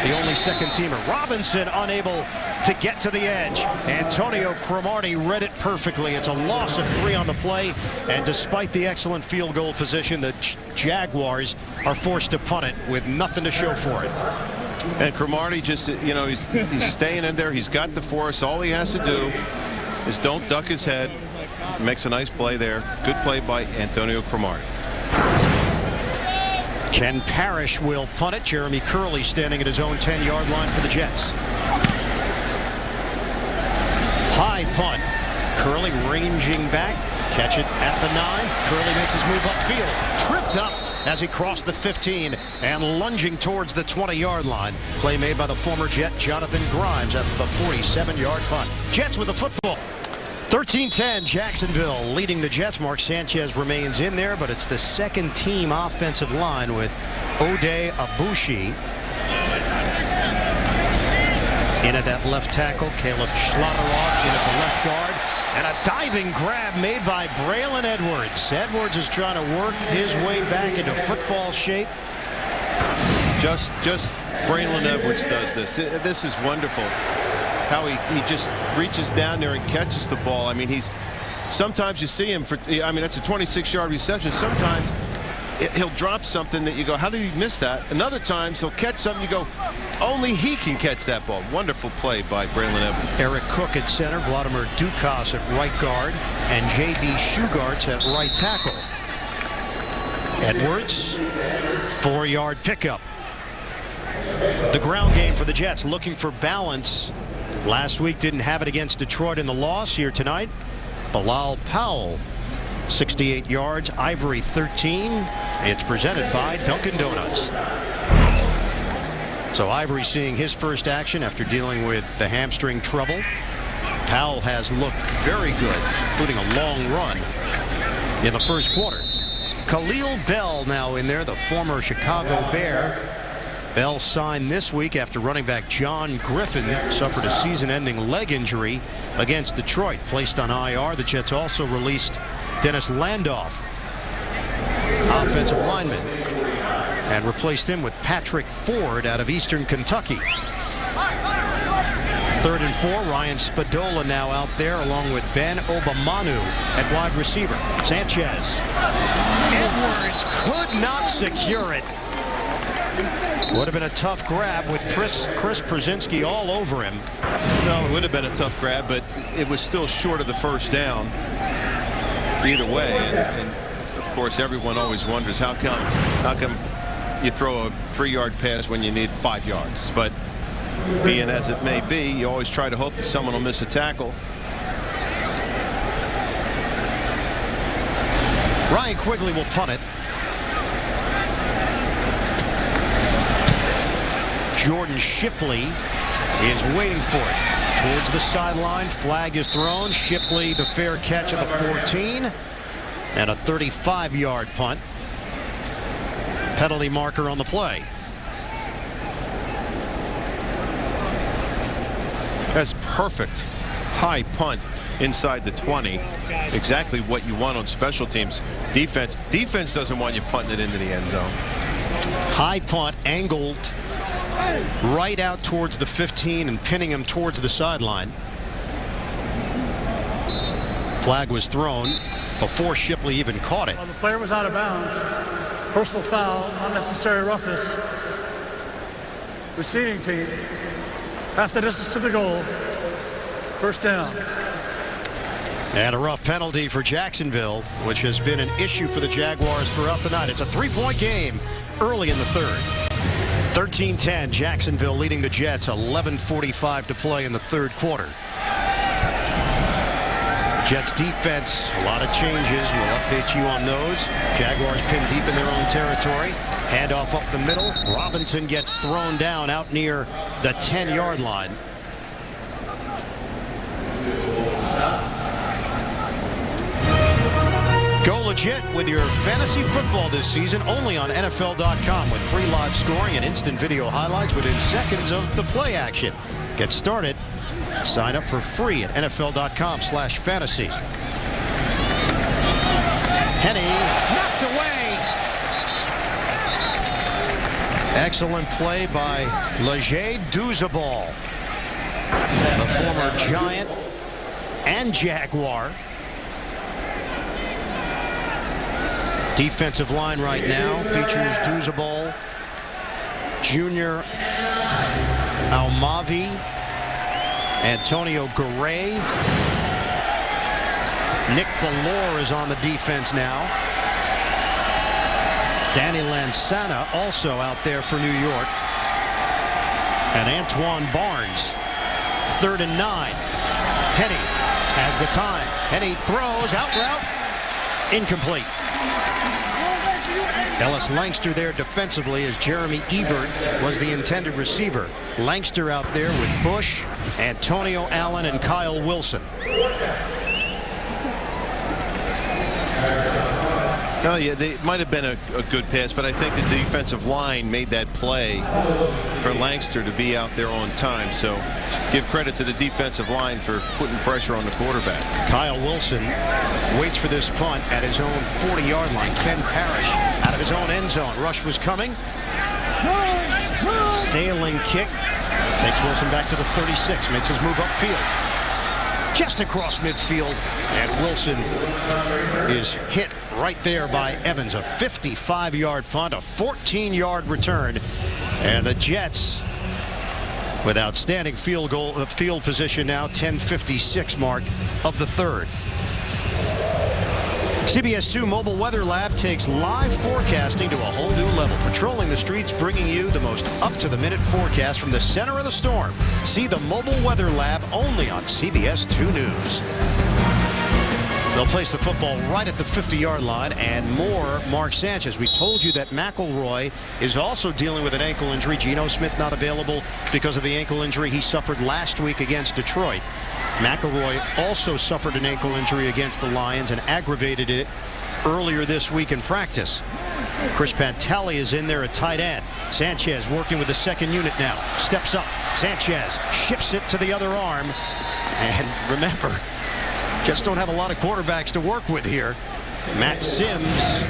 Speaker 2: the only second teamer. Robinson unable to get to the edge. Antonio Cromartie read it perfectly. It's a loss of 3 on the play, and despite the excellent field goal position, the Jaguars are forced to punt it with nothing to show for it.
Speaker 1: And Cromartie just, you know, he's staying in there. He's got the force. All he has to do is don't duck his head. Makes a nice play there. Good play by Antonio Cromartie.
Speaker 2: Ken Parrish will punt it. Jeremy Curley standing at his own 10-yard line for the Jets. High punt. Curley ranging back. Catch it at the 9. Curley makes his move upfield. Tripped up as he crossed the 15 and lunging towards the 20-yard line. Play made by the former Jet Jonathan Grimes after the 47-yard punt. Jets with the football. 13-10, Jacksonville leading the Jets. Mark Sanchez remains in there, but it's the second team offensive line with Ode Abushi in at that left tackle. Caleb Schlotteroff in at the left guard. And a diving grab made by Braylon Edwards. Edwards is trying to work his way back into football shape.
Speaker 1: Just Braylon Edwards does this. This is wonderful. How he just reaches down there and catches the ball. I mean, sometimes you see him that's a 26-yard reception. Sometimes he'll drop something that you go, how did he miss that? And other times he'll catch something you go, only he can catch that ball. Wonderful play by Braylon Edwards.
Speaker 2: Eric Cook at center, Vladimir Dukas at right guard, and J.B. Shugarts at right tackle. Edwards, 4-yard pickup. The ground game for the Jets, looking for balance. Last week didn't have it against Detroit in the loss. Here tonight, Bilal Powell, 68 yards, Ivory 13. It's presented by Dunkin' Donuts. So Ivory seeing his first action after dealing with the hamstring trouble. Powell has looked very good, including a long run in the first quarter. Khalil Bell now in there, the former Chicago Bear. Bell signed this week after running back John Griffin suffered a season-ending leg injury against Detroit. Placed on IR, the Jets also released Dennis Landoff, offensive lineman, and replaced him with Patrick Ford out of Eastern Kentucky. 3rd and 4. Ryan Spadola now out there along with Ben Obamanu at wide receiver. Sanchez. Edwards could not secure it. Would have been a tough grab with Chris Preseason all over him.
Speaker 1: No, it would have been a tough grab, but it was still short of the first down. Either way, and of course everyone always wonders how come you throw a 3-yard pass when you need 5 yards. But being as it may be, you always try to hope that someone will miss a tackle.
Speaker 2: Ryan Quigley will punt it. Jordan Shipley is waiting for it. Towards the sideline, flag is thrown. Shipley the fair catch at the 14. And a 35-yard punt. Penalty marker on the play.
Speaker 1: That's perfect. High punt inside the 20. Exactly what you want on special teams. Defense doesn't want you punting it into the end zone.
Speaker 2: High punt angled right out towards the 15 and pinning him towards the sideline. Flag was thrown before Shipley even caught it.
Speaker 3: Well, the player was out of bounds. Personal foul, unnecessary roughness. Receiving team, half the distance to the goal. First down.
Speaker 2: And a rough penalty for Jacksonville, which has been an issue for the Jaguars throughout the night. It's a 3-point game early in the 3rd. 13-10, Jacksonville leading the Jets. 11:45 to play in the 3rd quarter. Jets defense, a lot of changes. We'll update you on those. Jaguars pinned deep in their own territory. Handoff up the middle. Robinson gets thrown down out near the 10-yard line. Go legit with your fantasy football this season only on NFL.com with free live scoring and instant video highlights within seconds of the play action. Get started. Sign up for free at NFL.com/fantasy. Henny knocked away. Excellent play by Leger Douzabal, the former Giant and Jaguar. Defensive line right now features Douzabal, Junior Almavi, Antonio Garay. Nick Ballore is on the defense now. Danny Lansana also out there for New York. And Antoine Barnes. 3rd and 9. Henny has the time. Henny throws, out route, incomplete. Ellis Langster there defensively as Jeremy Ebert was the intended receiver. Langster out there with Bush, Antonio Allen, and Kyle Wilson.
Speaker 1: No, yeah, they might have been a good pass, but I think the defensive line made that play for Langster to be out there on time. So give credit to the defensive line for putting pressure on the quarterback.
Speaker 2: Kyle Wilson waits for this punt at his own 40-yard line. Ken Parrish out of his own end zone. Rush was coming. Sailing kick. Takes Wilson back to the 36. Makes his move upfield. Just across midfield. And Wilson is hit right there by Evans. A 55-yard punt. A 14-yard return. And the Jets with outstanding field position now. 10:56 mark of the 3rd. CBS 2 Mobile Weather Lab takes live forecasting to a whole new level. Patrolling the streets, bringing you the most up-to-the-minute forecast from the center of the storm. See the Mobile Weather Lab only on CBS 2 News. They'll place the football right at the 50-yard line, and more Mark Sanchez. We told you that McElroy is also dealing with an ankle injury. Geno Smith not available because of the ankle injury he suffered last week against Detroit. McElroy also suffered an ankle injury against the Lions and aggravated it earlier this week in practice. Chris Pantale is in there at tight end. Sanchez working with the second unit now. Steps up. Sanchez shifts it to the other arm. And remember, just don't have a lot of quarterbacks to work with here. Matt Sims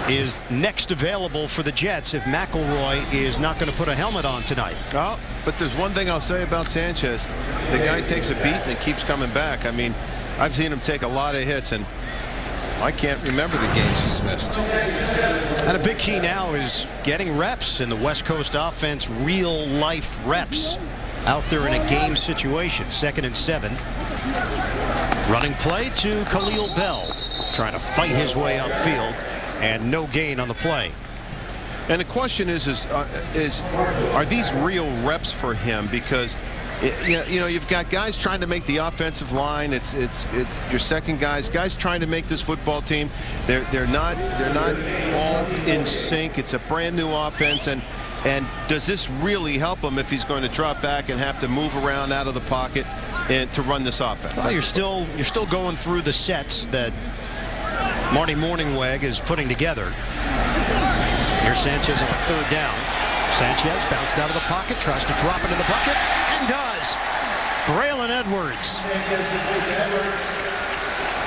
Speaker 2: is next available for the Jets if McElroy is not going to put a helmet on tonight.
Speaker 1: Oh, but there's one thing I'll say about Sanchez. The guy takes a beat and it keeps coming back. I mean, I've seen him take a lot of hits, and I can't remember the games he's missed.
Speaker 2: And a big key now is getting reps in the West Coast offense, real life reps out there in a game situation. 2nd and 7. Running play to Khalil Bell, trying to fight his way upfield, and no gain on the play.
Speaker 1: And the question is are these real reps for him? Because you know, you've got guys trying to make the offensive line. It's your second guys trying to make this football team. They're not all in sync. It's a brand new offense, and does this really help him if he's going to drop back and have to move around out of the pocket and to run this offense?
Speaker 2: Well, you're still going through the sets that Marty Morningweg is putting together. Here's Sanchez on a 3rd down. Sanchez bounced out of the pocket, tries to drop it in the bucket, and does. Braylon Edwards.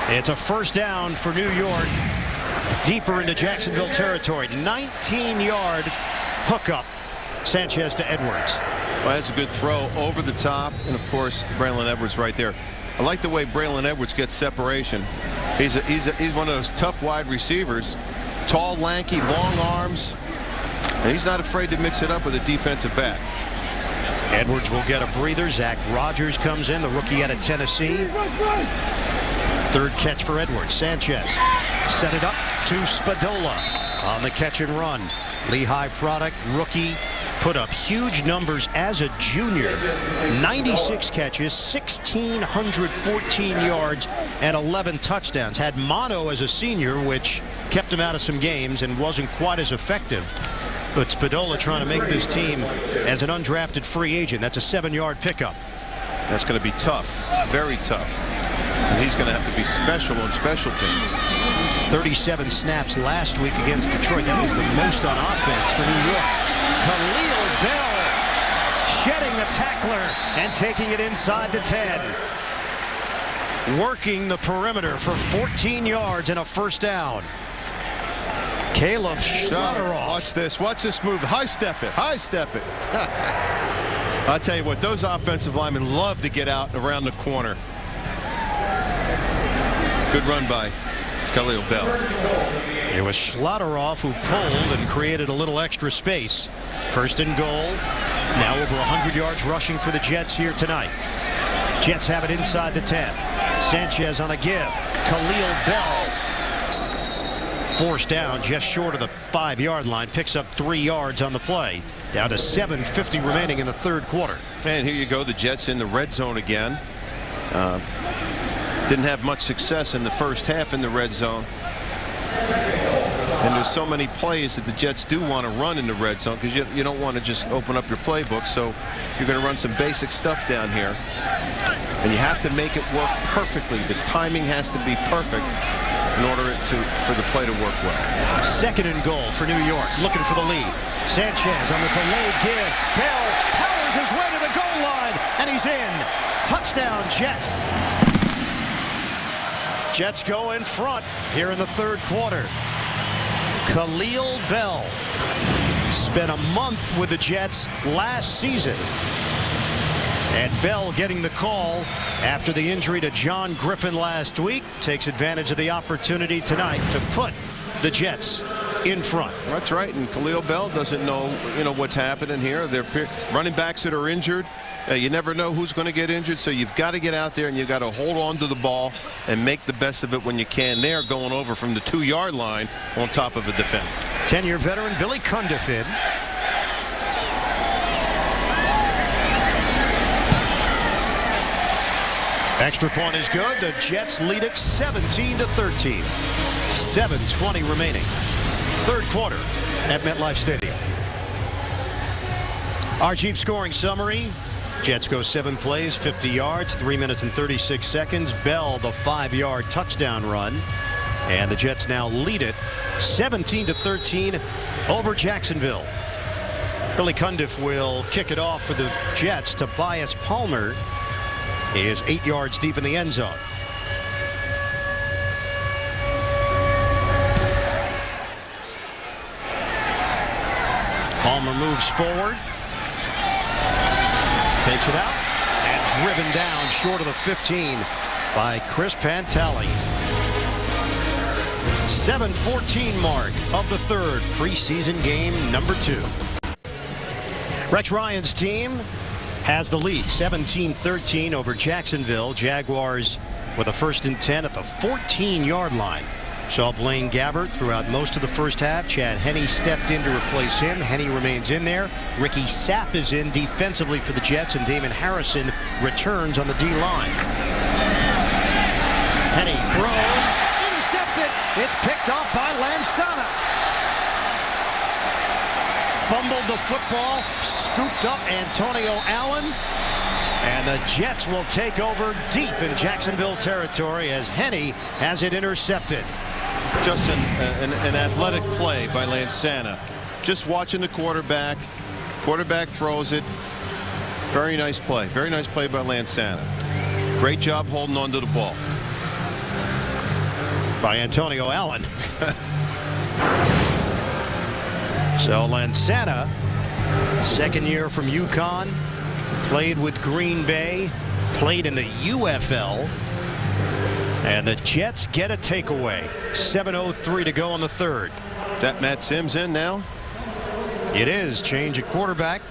Speaker 2: It's a 1st down for New York, deeper into Jacksonville territory. 19-yard hookup. Sanchez to Edwards.
Speaker 1: Well, that's a good throw over the top, and of course Braylon Edwards right there. I like the way Braylon Edwards gets separation. He's one of those tough wide receivers, tall, lanky, long arms, and he's not afraid to mix it up with a defensive back.
Speaker 2: Edwards will get a breather. Zach Rogers comes in, the rookie out of Tennessee. 3rd catch for Edwards. Sanchez set it up to Spadola on the catch and run. Lehigh product, rookie, put up huge numbers as a junior. 96 catches, 1,614 yards, and 11 touchdowns. Had mono as a senior, which kept him out of some games and wasn't quite as effective. But Spadola trying to make this team as an undrafted free agent. That's a 7-yard pickup.
Speaker 1: That's going to be tough, very tough. And he's going to have to be special on special teams.
Speaker 2: 37 snaps last week against Detroit. That was the most on offense for New York. Khalil Bell shedding the tackler and taking it inside the 10. Working the perimeter for 14 yards and a 1st down. Caleb Schlotteroff.
Speaker 1: Watch this. Watch this move. High step it. High step it. I'll tell you what, those offensive linemen love to get out around the corner. Good run by Khalil Bell.
Speaker 2: It was Schlotteroff who pulled and created a little extra space. 1st and goal. Now over 100 yards rushing for the Jets here tonight. Jets have it inside the 10. Sanchez on a give. Khalil Bell forced down just short of the 5-yard line. Picks up 3 yards on the play. Down to 7:50 remaining in the 3rd quarter.
Speaker 1: And here you go. The Jets in the red zone again. Didn't have much success in the first half in the red zone. And there's so many plays that the Jets do want to run in the red zone because you don't want to just open up your playbook. So you're going to run some basic stuff down here. And you have to make it work perfectly. The timing has to be perfect in order for the play to work well.
Speaker 2: 2nd and goal for New York, looking for the lead. Sanchez on the delayed give. Bell powers his way to the goal line, and he's in. Touchdown, Jets. Jets go in front here in the 3rd quarter. Khalil Bell spent a month with the Jets last season. And Bell getting the call after the injury to John Griffin last week. Takes advantage of the opportunity tonight to put the Jets in front.
Speaker 1: That's right. And Khalil Bell doesn't know, what's happening here. They're running backs that are injured. You never know who's going to get injured, so you've got to get out there and you've got to hold on to the ball and make the best of it when you can. They're going over from the 2-yard line on top of a defender.
Speaker 2: 10-year veteran Billy Cundiff in. Extra point is good. The Jets lead it 17-13. 7:20 remaining. 3rd quarter at MetLife Stadium. Our Jeep scoring summary. Jets go 7 plays, 50 yards, 3 minutes and 36 seconds. Bell, the 5-yard touchdown run. And the Jets now lead it 17-13 over Jacksonville. Billy Cundiff will kick it off for the Jets. Tobias Palmer is 8 yards deep in the end zone. moves forward. Takes it out. And driven down short of the 15 by Chris Pantali. 7:14 mark of the third, preseason game number 2. Rex Ryan's team has the lead, 17-13 over Jacksonville. Jaguars with a 1st and 10 at the 14-yard line. Saw Blaine Gabbert throughout most of the first half. Chad Henne stepped in to replace him. Henne remains in there. Ricky Sapp is in defensively for the Jets, and Damon Harrison returns on the D-line. Henne throws, intercepted. It's picked off by Lansana. Fumbled the football, scooped up Antonio Allen, and the Jets will take over deep in Jacksonville territory as Henne has it intercepted.
Speaker 1: Just an athletic play by Lansana. Just watching the quarterback. Quarterback throws it. Very nice play. Very nice play by Lansana. Great job holding on to the ball.
Speaker 2: By Antonio Allen. So Lansana, 2nd year from UConn, played with Green Bay, played in the UFL, and the Jets get a takeaway. 7:03 to go in the third.
Speaker 1: That Matt Sims in now?
Speaker 2: It is. Change at quarterback.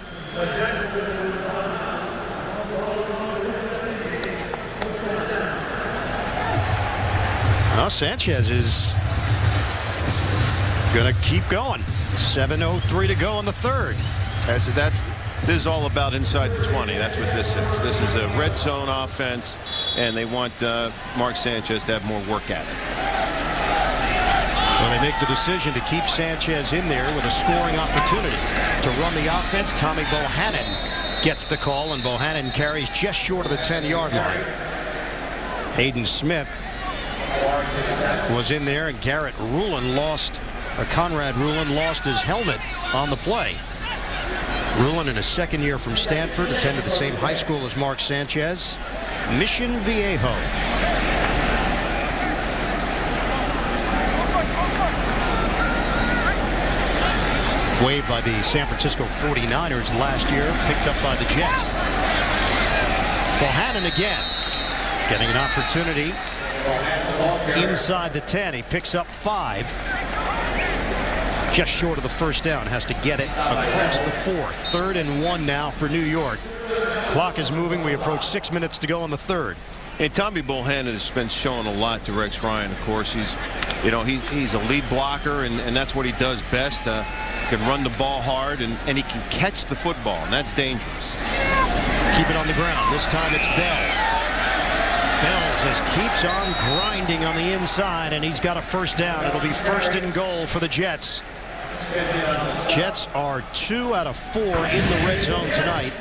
Speaker 2: Well, Sanchez is going to keep going. 7:03 to go in the third.
Speaker 1: This is all about inside the 20. That's what this is. This is a red zone offense, and they want Mark Sanchez to have more work at it.
Speaker 2: Well, they make the decision to keep Sanchez in there with a scoring opportunity. To run the offense, Tommy Bohannon gets the call, and Bohannon carries just short of the 10-yard line. Hayden Smith was in there, and Conrad Rulin lost his helmet on the play. Rulin, in his 2nd year from Stanford, attended the same high school as Mark Sanchez. Mission Viejo. Waived by the San Francisco 49ers last year, picked up by the Jets. Bohannon again, getting an opportunity inside the 10. He picks up 5. Just short of the first down, has to get it across the 4th. 3rd and 1 now for New York. Clock is moving. We approach 6 minutes to go in the third.
Speaker 1: And Tommy Bohannon has been showing a lot to Rex Ryan. Of course, he's a lead blocker, and that's what he does best. Can run the ball hard, and he can catch the football, and that's dangerous.
Speaker 2: Keep it on the ground. This time it's Bell. Bell just keeps on grinding on the inside, and he's got a first down. It'll be 1st and goal for the Jets. Jets are 2 out of 4 in the red zone tonight,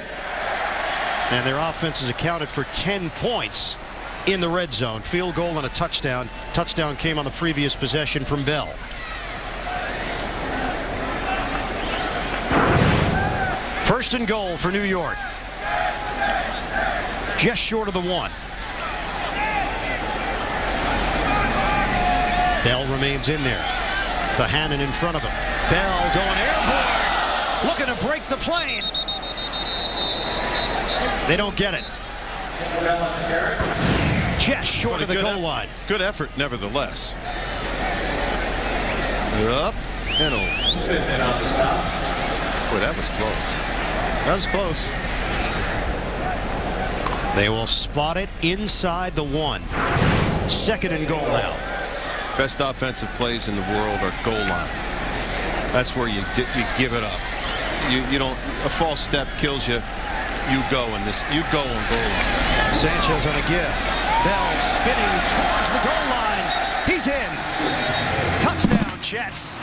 Speaker 2: and their offense has accounted for 10 points in the red zone. Field goal and a touchdown. Touchdown came on the previous possession from Bell. First and goal for New York. Just short of the 1. Bell remains in there. Bohannon in front of him. Bell going airborne. Looking to break the plane. They don't get it. Just short of the goal line.
Speaker 1: Good effort, nevertheless. Up and over. Boy, that was close. That was close.
Speaker 2: They will spot it inside the 1. 2nd and goal now.
Speaker 1: Best offensive plays in the world are goal line. That's where you give it up. You don't. A false step kills you. You go on goal line.
Speaker 2: Sanchez on a give. Bell spinning towards the goal line. He's in. Touchdown, Jets.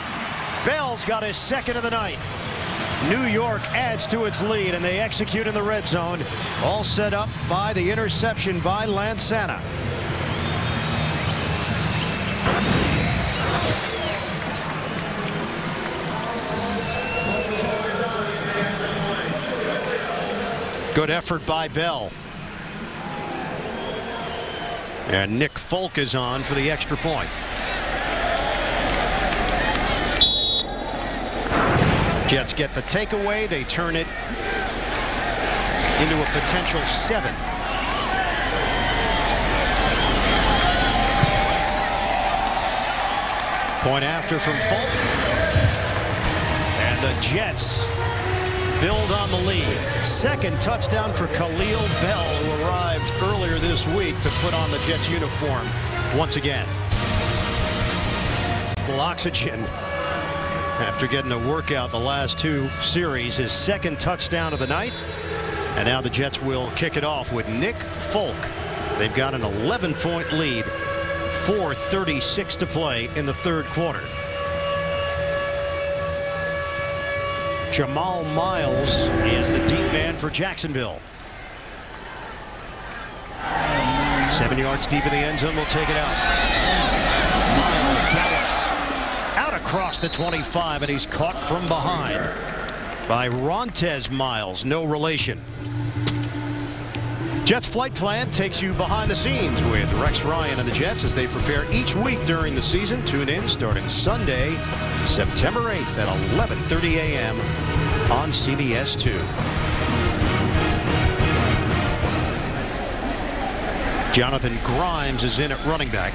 Speaker 2: Bell's got his 2nd of the night. New York adds to its lead, and they execute in the red zone. All set up by the interception by Lansana. Good effort by Bell. And Nick Folk is on for the extra point. Jets get the takeaway. They turn it into a potential 7. Point after from Fulton. And the Jets build on the lead. Second touchdown for Khalil Bell, who arrived earlier this week to put on the Jets uniform once again. Full oxygen after getting a workout the last 2 series. His second touchdown of the night. And now the Jets will kick it off with Nick Folk. They've got an 11-point lead. 4:36 to play in the third quarter. Jamal Miles is the deep man for Jacksonville. 7 yards deep in the end zone. Will take it out. Miles gallops out across the 25, and he's caught from behind by Rontez Miles, no relation. Jets flight plan takes you behind the scenes with Rex Ryan and the Jets as they prepare each week during the season. Tune in starting Sunday, September 8th at 11:30 a.m. on CBS 2. Jonathan Grimes is in at running back.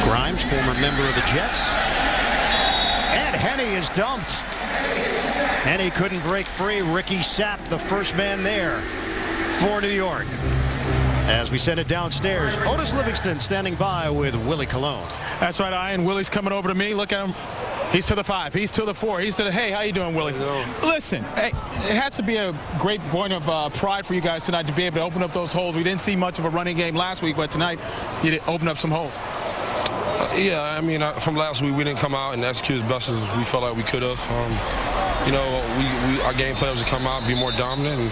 Speaker 2: Grimes, former member of the Jets. And Henne is dumped. And he couldn't break free. Ricky Sapp, the first man there for New York. As we send it downstairs, Otis Livingston standing by with Willie Colon.
Speaker 6: That's right, Ian. Willie's coming over to me. Look at him. He's to the 5. He's to the 4. He's to the, hey, how you doing, Willie? Listen, hey, it has to be a great point of pride for you guys tonight to be able to open up those holes. We didn't see much of a running game last week, but tonight you did open up some holes.
Speaker 7: Yeah, I mean, from last week, we didn't come out and execute as best as we felt like we could have. You know, our game plan was to come out, be more dominant, and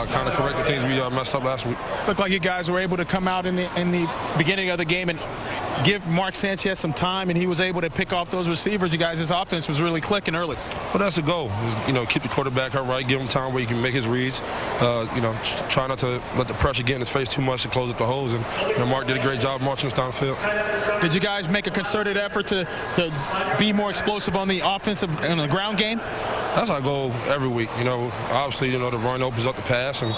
Speaker 7: kind of correct the things we messed up last week.
Speaker 6: Looked like you guys were able to come out in the beginning of the game and give Mark Sanchez some time, and he was able to pick off those receivers. You guys' offense was really clicking early.
Speaker 7: Well, that's the goal, is, you know, keep the quarterback upright, give him time where he can make his reads. You know, try not to let the pressure get in his face too much to close up the holes. And you know, Mark did a great job marching us downfield.
Speaker 6: Did you guys make a concerted effort to be more explosive on the offensive and the ground game?
Speaker 7: That's our goal every week. You know, obviously, you know, the run opens up the pass, and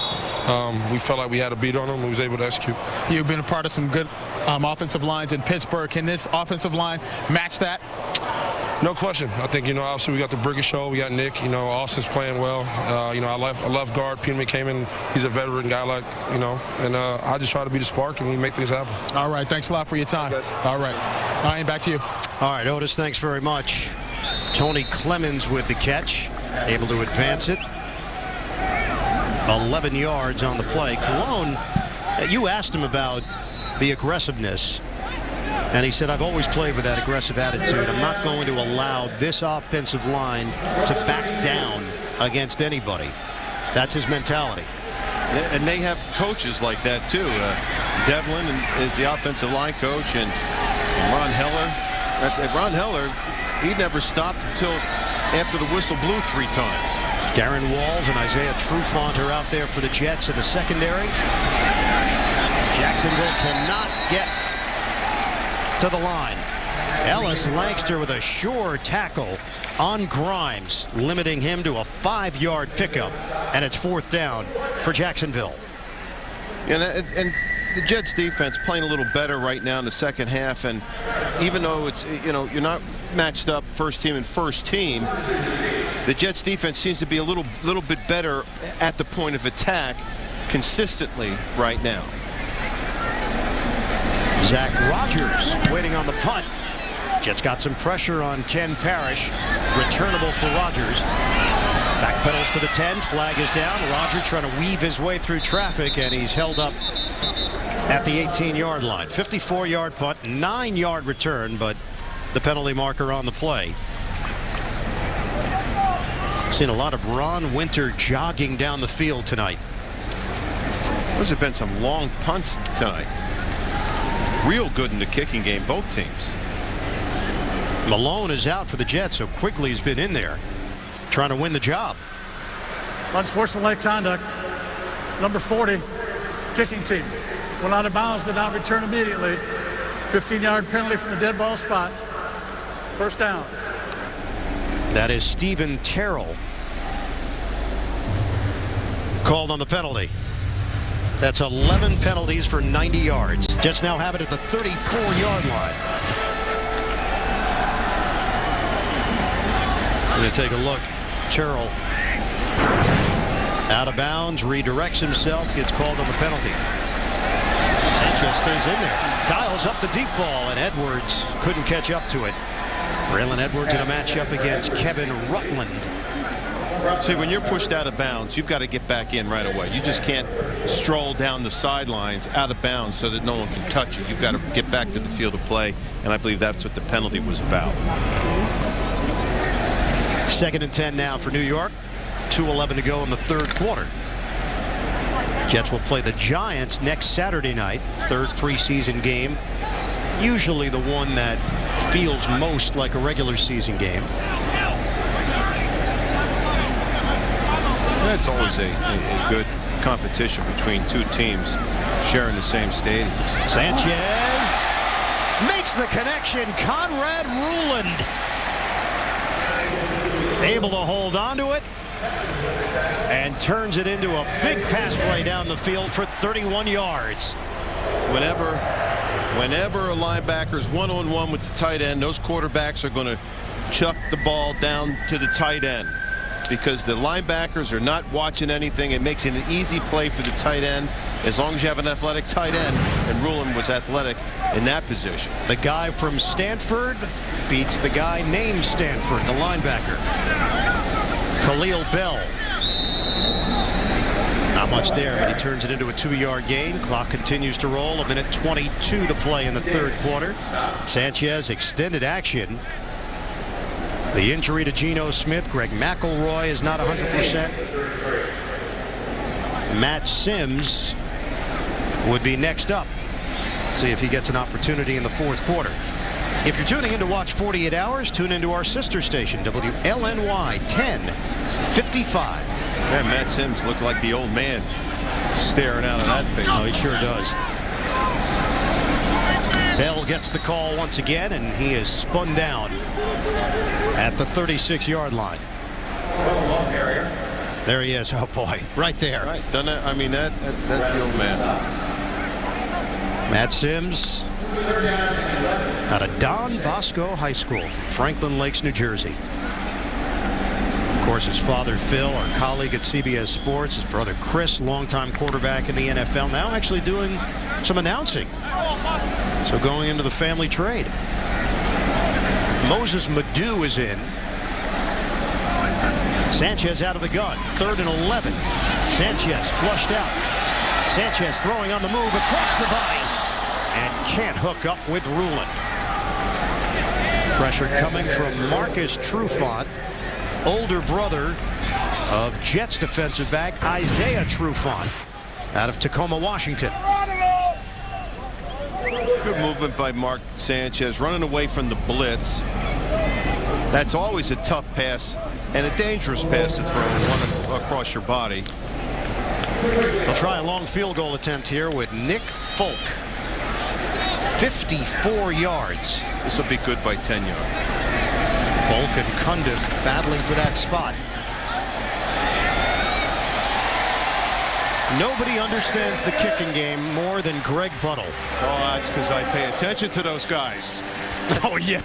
Speaker 7: we felt like we had a beat on them and we was able to execute. You've
Speaker 6: been a part of some good offensive lines in Pittsburgh. Can this offensive line match that?
Speaker 7: No question. I think, you know, obviously we got the Briggs show. We got Nick. You know, Austin's playing well. You know, our left guard, Peterman came in. He's a veteran guy, like, you know, and I just try to be the spark and we make things happen.
Speaker 6: All right. Thanks a lot for your time. All right. Ryan, back to you.
Speaker 2: All right, Otis, thanks very much. Tony Clemens with the catch, able to advance it. 11 yards on the play. Colon, you asked him about the aggressiveness, and he said, I've always played with that aggressive attitude. I'm not going to allow this offensive line to back down against anybody. That's his mentality.
Speaker 1: And they have coaches like that, too. Devlin is the offensive line coach, and Ron Heller. Ron Heller, he never stopped until after the whistle blew 3 times.
Speaker 2: Darren Walls and Isaiah Trufant are out there for the Jets in the secondary. Jacksonville cannot get to the line. Ellis Lankster with a sure tackle on Grimes, limiting him to a 5-yard pickup, and it's 4th down for Jacksonville.
Speaker 1: And the Jets defense playing a little better right now in the second half, and even though it's, you know, you're not matched up first team and first team, the Jets defense seems to be a little bit better at the point of attack consistently right now.
Speaker 2: Zach Rogers waiting on the punt. Jets got some pressure on Ken Parrish. Returnable for Rogers. Backpedals to the 10. Flag is down. Rogers trying to weave his way through traffic, and he's held up at the 18-yard line. 54-yard punt, 9-yard return, but the penalty marker on the play. Seen a lot of Ron Winter jogging down the field tonight.
Speaker 1: Those have been some long punts tonight. Real good in the kicking game, both teams.
Speaker 2: Malone is out for the Jets, so Quigley's been in there trying to win the job.
Speaker 3: Unsportsmanlike conduct. Number 40, kicking team. Went out of bounds, did not return immediately. 15-yard penalty from the dead ball spot. First down.
Speaker 2: That is Stephen Terrell called on the penalty. That's 11 penalties for 90 yards. Jets now have it at the 34-yard line. Going to take a look. Terrell out of bounds, redirects himself, gets called on the penalty. Sanchez stays in there, dials up the deep ball, and Edwards couldn't catch up to it. Braylon Edwards in a matchup against Kevin Rutland.
Speaker 1: See, when you're pushed out of bounds, you've got to get back in right away. You just can't stroll down the sidelines out of bounds so that no one can touch you. You've got to get back to the field of play, and I believe that's what the penalty was about.
Speaker 2: 2nd and 10 now for New York. 2:11 to go in the third quarter. Jets will play the Giants next Saturday night. Third preseason game. Usually the one that feels most like a regular season game.
Speaker 1: It's always a good competition between two teams sharing the same stadiums.
Speaker 2: Sanchez makes the connection. Conrad Ruland able to hold on to it and turns it into a big pass play down the field for 31 yards.
Speaker 1: Whenever a linebacker's one-on-one with the tight end, those quarterbacks are going to chuck the ball down to the tight end because the linebackers are not watching anything. It makes it an easy play for the tight end as long as you have an athletic tight end, and Ruland was athletic in that position.
Speaker 2: The guy from Stanford beats the guy named Stanford, the linebacker. Khalil Bell. Not much there, but he turns it into a 2-yard gain. Clock continues to roll. 1:22 to play in the third quarter. Sanchez extended action. The injury to Geno Smith. Greg McElroy is not 100%. Matt Sims would be next up. See if he gets an opportunity in the fourth quarter. If you're tuning in to watch 48 Hours, tune into our sister station, WLNY 1055.
Speaker 1: Yeah, Matt Sims looked like the old man staring out of that face.
Speaker 2: Oh, he sure does. Bell gets the call once again, and he is spun down at the 36-yard line. There he is. Oh, boy. Right there.
Speaker 1: Right. Done that. I mean, that's the old man.
Speaker 2: Matt Sims out of Don Bosco High School from Franklin Lakes, New Jersey. Of course, his father, Phil, our colleague at CBS Sports, his brother, Chris, longtime quarterback in the NFL, now actually doing some announcing. So going into the family trade. Moses Madu is in. Sanchez out of the gun. 3rd and 11. Sanchez flushed out. Sanchez throwing on the move across the body. And can't hook up with Ruland. Pressure coming from Marcus Trufant, older brother of Jets defensive back Isaiah Trufant out of Tacoma, Washington.
Speaker 1: Good movement by Mark Sanchez, running away from the blitz. That's always a tough pass and a dangerous pass to throw one across your body.
Speaker 2: They'll try a long field goal attempt here with Nick Folk. 54 yards.
Speaker 1: This will be good by 10 yards.
Speaker 2: Folk and Cundiff battling for that spot. Nobody understands the kicking game more than Greg Buttle.
Speaker 1: Oh, that's because I pay attention to those guys.
Speaker 2: Oh, yeah.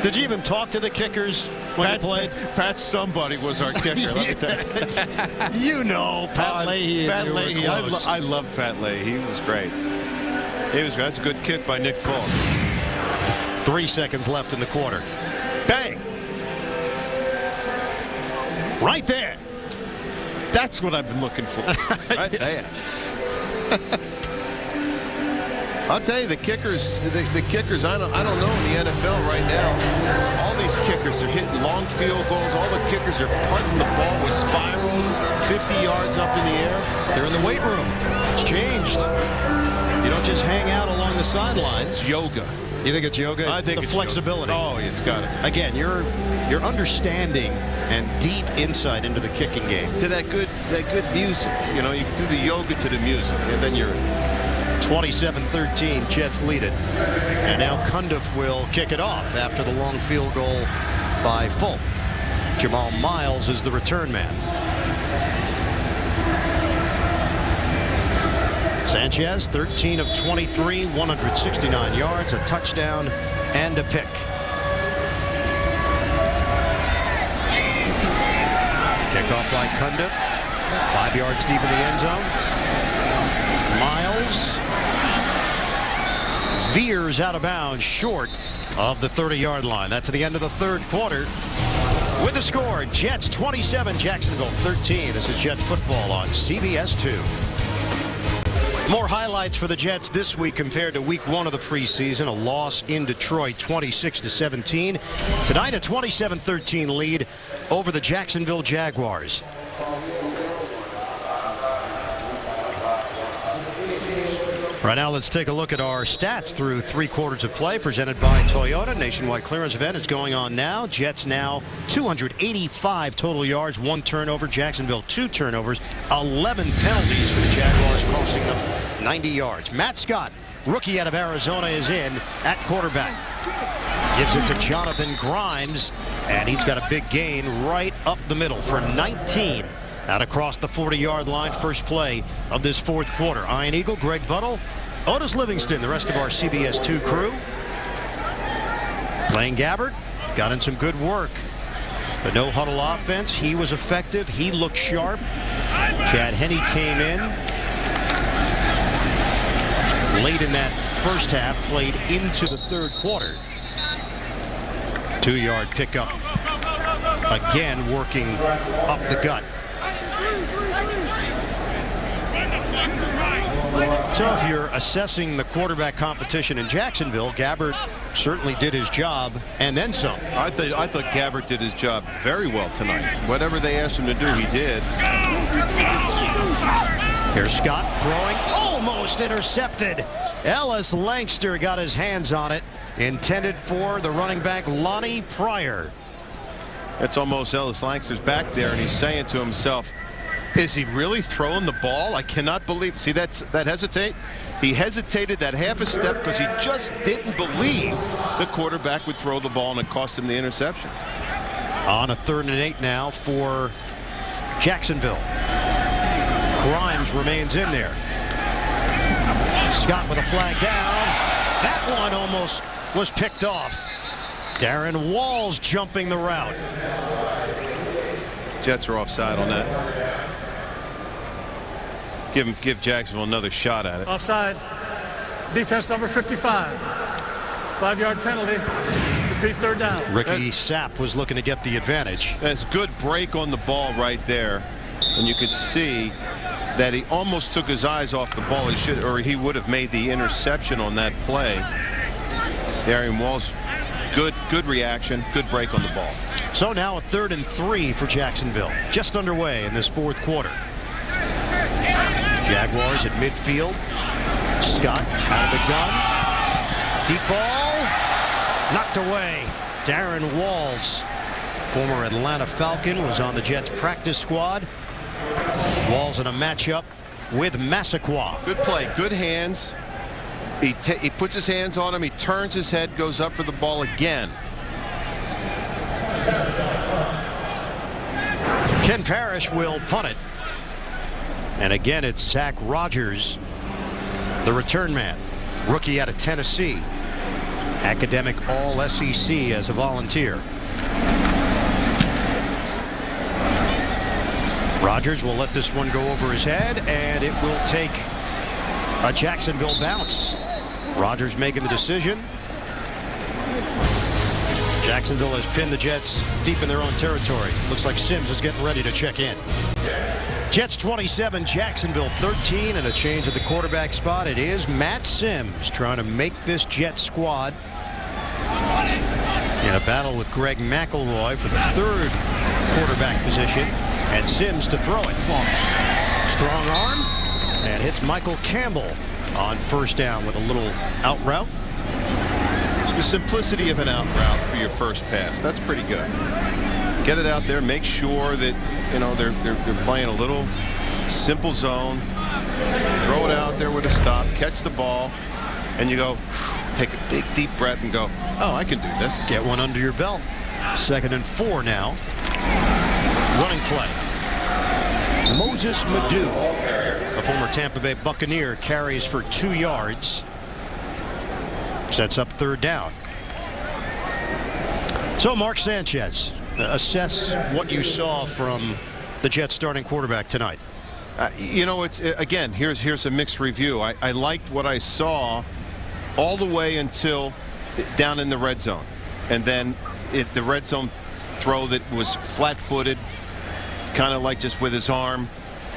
Speaker 2: Did you even talk to the kickers when you played?
Speaker 1: Pat Somebody was our kicker. Let me tell you.
Speaker 2: You know, Pat Leahy.
Speaker 1: Pat Leahy. I love Pat Leahy. He was great. That's a good kick by Nick Folk.
Speaker 2: 3 seconds left in the quarter.
Speaker 1: Bang!
Speaker 2: Right there.
Speaker 1: That's what I've been looking for. Right there. I'll tell you, the kickers, the kickers. I don't know in the NFL right now. All these kickers are hitting long field goals. All the kickers are punting the ball with spirals, 50 yards up in the air.
Speaker 2: They're in the weight room. It's changed. You don't just hang out along the sidelines.
Speaker 1: It's yoga.
Speaker 2: You think it's yoga?
Speaker 1: I think
Speaker 2: the
Speaker 1: it's
Speaker 2: flexibility.
Speaker 1: Yoga. Oh, it's got it.
Speaker 2: Again, your understanding and deep insight into the kicking game.
Speaker 1: To that good music. You know, you do the yoga to the music, and then you're
Speaker 2: 27-13, Jets lead it. And now Cundiff will kick it off after the long field goal by Fulp. Jamal Miles is the return man. Sanchez, 13 of 23, 169 yards, a touchdown, and a pick. Kickoff by Cundiff, 5 yards deep in the end zone. Miles veers out of bounds short of the 30-yard line. That's at the end of the third quarter. With the score, Jets 27, Jacksonville 13. This is Jet football on CBS 2. More highlights for the Jets this week compared to week 1 of the preseason. A loss in Detroit, 26-17. Tonight, a 27-13 lead over the Jacksonville Jaguars. Right now, let's take a look at our stats through 3 quarters of play, presented by Toyota. Nationwide clearance event is going on now. Jets now 285 total yards, 1 turnover. Jacksonville 2 turnovers, 11 penalties for the Jaguars, costing them 90 yards. Matt Scott, rookie out of Arizona, is in at quarterback. Gives it to Jonathan Grimes, and he's got a big gain right up the middle for 19. Out across the 40-yard line, first play of this fourth quarter. Iron Eagle, Greg Buttle, Otis Livingston, the rest of our CBS 2 crew. Blaine Gabbert got in some good work. The no-huddle offense, he was effective. He looked sharp. Chad Henne came in late in that first half, played into the third quarter. 2-yard pickup. Again, working up the gut. So if you're assessing the quarterback competition in Jacksonville, Gabbert certainly did his job and then some.
Speaker 1: I thought Gabbert did his job very well tonight. Whatever they asked him to do, he did.
Speaker 2: Here's Scott throwing, almost intercepted. Ellis Lankster got his hands on it, intended for the running back Lonnie Pryor.
Speaker 1: It's almost Ellis Lankster's back there, and he's saying to himself, is he really throwing the ball? I cannot believe. See, that hesitate? He hesitated that half a step because he just didn't believe the quarterback would throw the ball, and it cost him the interception.
Speaker 2: On a 3rd and 8 now for Jacksonville. Grimes remains in there. Scott with a flag down. That one almost was picked off. Darren Walls jumping the route.
Speaker 1: Jets are offside on that. Give Jacksonville another shot at it.
Speaker 3: Offside. Defense number 55. 5-yard penalty. Repeat, 3rd down.
Speaker 2: Ricky Sapp was looking to get the advantage.
Speaker 1: That's good break on the ball right there. And you could see that he almost took his eyes off the ball. He would have made the interception on that play. Darren Walls, good reaction, good break on the ball.
Speaker 2: So now a 3rd and 3 for Jacksonville. Just underway in this fourth quarter. Jaguars at midfield. Scott out of the gun. Deep ball. Knocked away. Darren Walls, former Atlanta Falcon, was on the Jets practice squad. Walls in a matchup with Massaquoi.
Speaker 1: Good play, good hands. He puts his hands on him. He turns his head, goes up for the ball again.
Speaker 2: Ken Parrish will punt it. And again, it's Zach Rogers, the return man. Rookie out of Tennessee. Academic All-SEC as a volunteer. Rogers will let this one go over his head, and it will take a Jacksonville bounce. Rogers making the decision. Jacksonville has pinned the Jets deep in their own territory. Looks like Sims is getting ready to check in. Jets 27, Jacksonville 13, and a change at the quarterback spot. It is Matt Sims trying to make this Jet squad in a battle with Greg McElroy for the 3rd quarterback position, and Sims to throw it. Strong arm, and hits Michael Campbell on 1st down with a little out route.
Speaker 1: The simplicity of an out route for your first pass, that's pretty good. Get it out there, make sure that they're playing a little simple zone, throw it out there with a stop, catch the ball, and you go, take a big deep breath and go, oh, I can do this.
Speaker 2: Get one under your belt. 2nd and 4 now. Running play. Moses Madu, a former Tampa Bay Buccaneer, carries for 2 yards. Sets up 3rd down. So Mark Sanchez, assess what you saw from the Jets starting quarterback tonight.
Speaker 1: You know, it's again, here's a mixed review. I liked what I saw all the way until down in the red zone, and then the red zone throw that was flat-footed, kind of like just with his arm,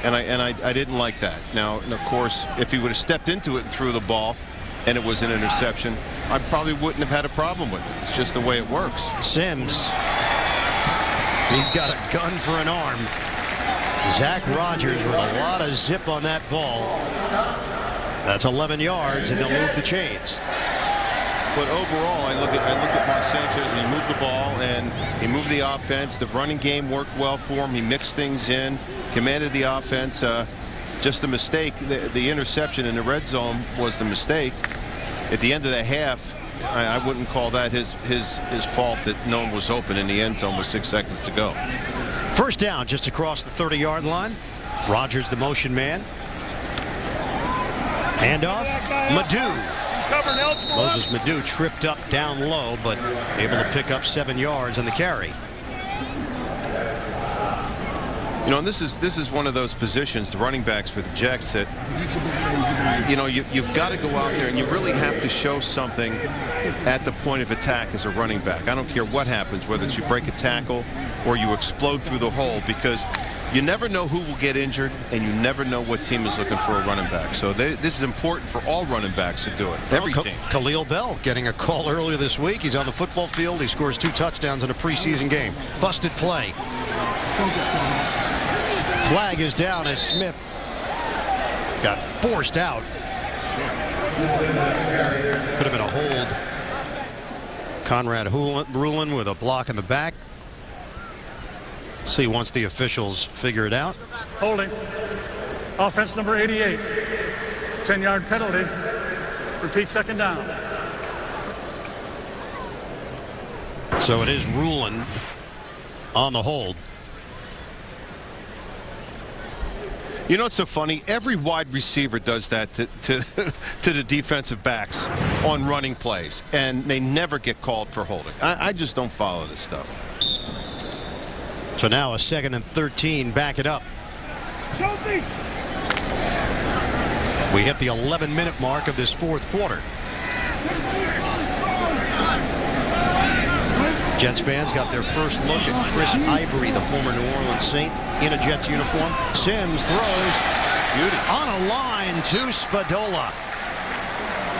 Speaker 1: and I didn't like that. Now, and of course, if he would have stepped into it and threw the ball, and it was an interception, I probably wouldn't have had a problem with it. It's just the way it works.
Speaker 2: Sims, he's got a gun for an arm. Zach Rogers with a lot of zip on that ball. That's 11 yards, and they'll move the chains.
Speaker 1: But overall, I look at Mark Sanchez, and he moved the ball, and he moved the offense. The running game worked well for him. He mixed things in, commanded the offense. Just the mistake, the interception in the red zone was the mistake. At the end of the half, I wouldn't call that his fault that no one was open in the end zone with 6 seconds to go.
Speaker 2: 1st down just across the 30-yard line. Rogers the motion man. Handoff. Madu. Moses Madu tripped up down low, but able to pick up 7 yards on the carry.
Speaker 1: You know, and this is one of those positions, the running backs for the Jags, that, you know, you've got to go out there and you really have to show something at the point of attack as a running back. I don't care what happens, whether it's you break a tackle or you explode through the hole, because you never know who will get injured, and you never know what team is looking for a running back. So this is important for all running backs to do it. Every team.
Speaker 2: Khalil Bell getting a call earlier this week. He's on the football field. He scores 2 touchdowns in a preseason game. Busted play. Flag is down as Smith got forced out. Could have been a hold. Conrad Rulin with a block in the back. See once the officials figure it out.
Speaker 3: Holding. Offense number 88. 10-yard penalty. Repeat 2nd down.
Speaker 2: So it is Rulin on the hold.
Speaker 1: You know what's so funny? Every wide receiver does that to the defensive backs on running plays, and they never get called for holding. I just don't follow this stuff.
Speaker 2: So now a 2nd and 13. Back it up. We hit the 11-minute mark of this 4th quarter. Jets fans got their first look at Chris Ivory, the former New Orleans Saint, in a Jets uniform. Sims throws on a line to Spadola.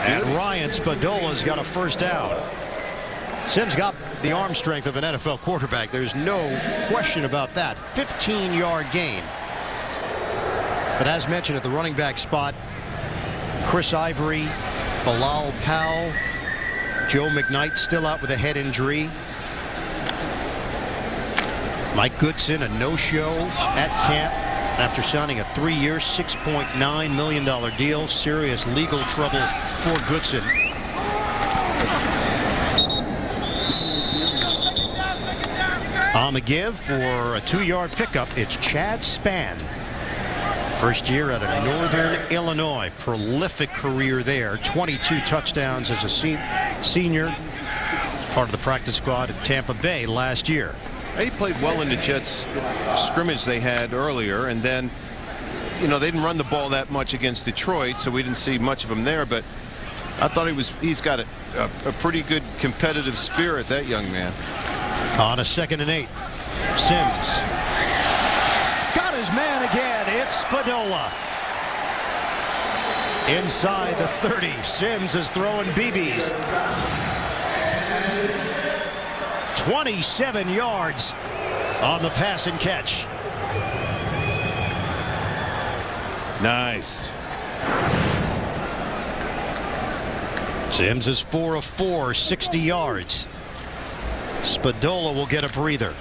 Speaker 2: And Ryan Spadola's got a 1st down. Sims got the arm strength of an NFL quarterback. There's no question about that. 15-yard gain. But as mentioned at the running back spot, Chris Ivory, Bilal Powell, Joe McKnight still out with a head injury. Mike Goodson, a no-show at camp after signing a 3-year, $6.9 million deal. Serious legal trouble for Goodson. On the give for a 2-yard pickup, it's Chad Spann. First year out of Northern Illinois. Prolific career there. 22 touchdowns as a senior. Part of the practice squad at Tampa Bay last year.
Speaker 1: He played well in the Jets scrimmage they had earlier, and then, you know, they didn't run the ball that much against Detroit, so we didn't see much of him there, but I thought he's got a pretty good competitive spirit, that young man.
Speaker 2: On a 2nd and 8. Sims got his man again. It's Spadola. Inside the 30. Sims is throwing BBs. 27 yards on the pass and catch.
Speaker 1: Nice.
Speaker 2: Sims is 4 of 4, 60 yards. Spadola will get a breather.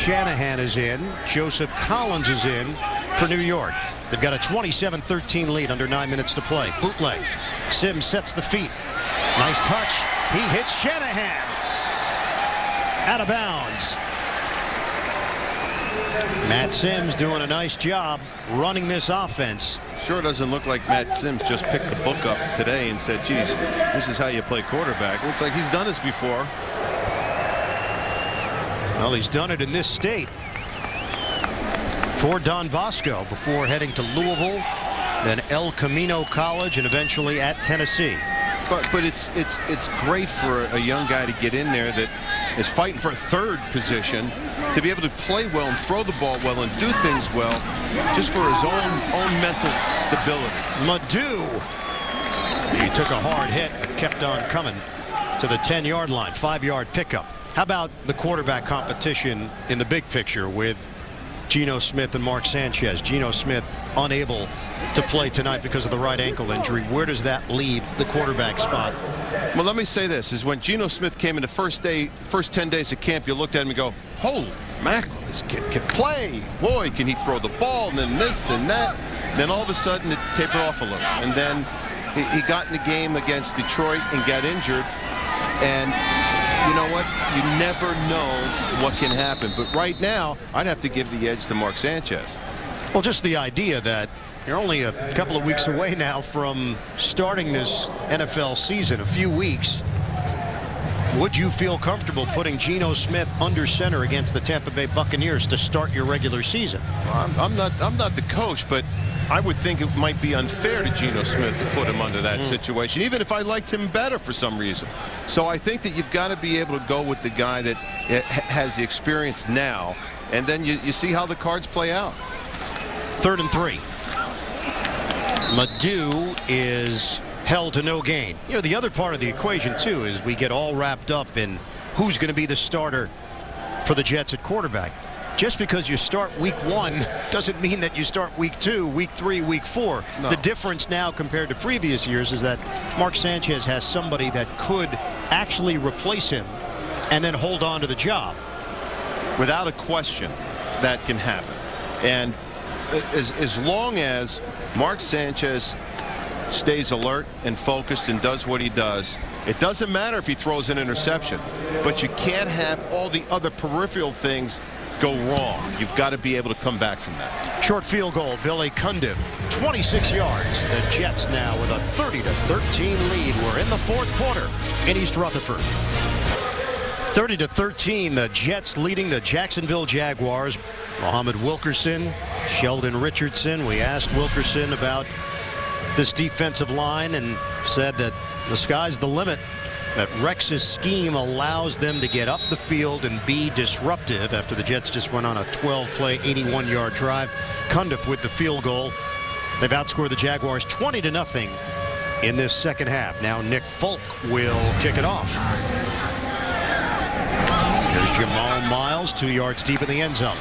Speaker 2: Shanahan is in. Joseph Collins is in for New York. They've got a 27-13 lead under 9 minutes to play. Bootleg. Sims sets the feet. Nice touch. He hits Shanahan. Out of bounds. Matt Sims doing a nice job running this offense.
Speaker 1: Sure doesn't look like Matt Sims just picked the book up today and said, geez, this is how you play quarterback. Looks like he's done this before.
Speaker 2: Well, he's done it in this state for Don Bosco before heading to Louisville, then El Camino College, and eventually at Tennessee.
Speaker 1: But it's great for a young guy to get in there that is fighting for a third position, to be able to play well and throw the ball well and do things well, just for his own mental stability.
Speaker 2: Madu. He took a hard hit but kept on coming to the 10-yard line. 5-yard pickup. How about the quarterback competition in the big picture with Geno Smith and Mark Sanchez? Geno Smith unable to play tonight because of the right ankle injury. Where does that leave the quarterback spot?
Speaker 1: Well, let me say this, is when Geno Smith came in the first 10 days of camp, you looked at him and go, holy mackerel, this kid can play. Boy, can he throw the ball, and then this and that. And then all of a sudden it tapered off a little. And then he got in the game against Detroit and got injured. And you know what? You never know what can happen. But right now, I'd have to give the edge to Mark Sanchez.
Speaker 2: Well, just the idea that you're only a couple of weeks away now from starting this NFL season, a few weeks. Would you feel comfortable putting Geno Smith under center against the Tampa Bay Buccaneers to start your regular season?
Speaker 1: I'm not the coach, but I would think it might be unfair to Geno Smith to put him under that situation, even if I liked him better for some reason. So I think that you've got to be able to go with the guy that has the experience now, and then you see how the cards play out.
Speaker 2: 3rd and 3. Madu is held to no gain. You know, the other part of the equation, too, is we get all wrapped up in who's going to be the starter for the Jets at quarterback. Just because you start week 1 doesn't mean that you start week 2, week 3, week 4.
Speaker 1: No.
Speaker 2: The difference now compared to previous years is that Mark Sanchez has somebody that could actually replace him and then hold on to the job.
Speaker 1: Without a question, that can happen. And as long as Mark Sanchez stays alert and focused and does what he does, it doesn't matter if he throws an interception, but you can't have all the other peripheral things go wrong. You've got to be able to come back from that.
Speaker 2: Short field goal, Billy Cundiff, 26 yards. The Jets now with a 30-13 lead. We're in the 4th quarter in East Rutherford. 30-13, the Jets leading the Jacksonville Jaguars. Muhammad Wilkerson, Sheldon Richardson. We asked Wilkerson about this defensive line and said that the sky's the limit, that Rex's scheme allows them to get up the field and be disruptive after the Jets just went on a 12-play, 81-yard drive. Cundiff with the field goal. They've outscored the Jaguars 20-0 in this second half. Now Nick Folk will kick it off. Here's Jamal Miles, 2 yards deep in the end zone.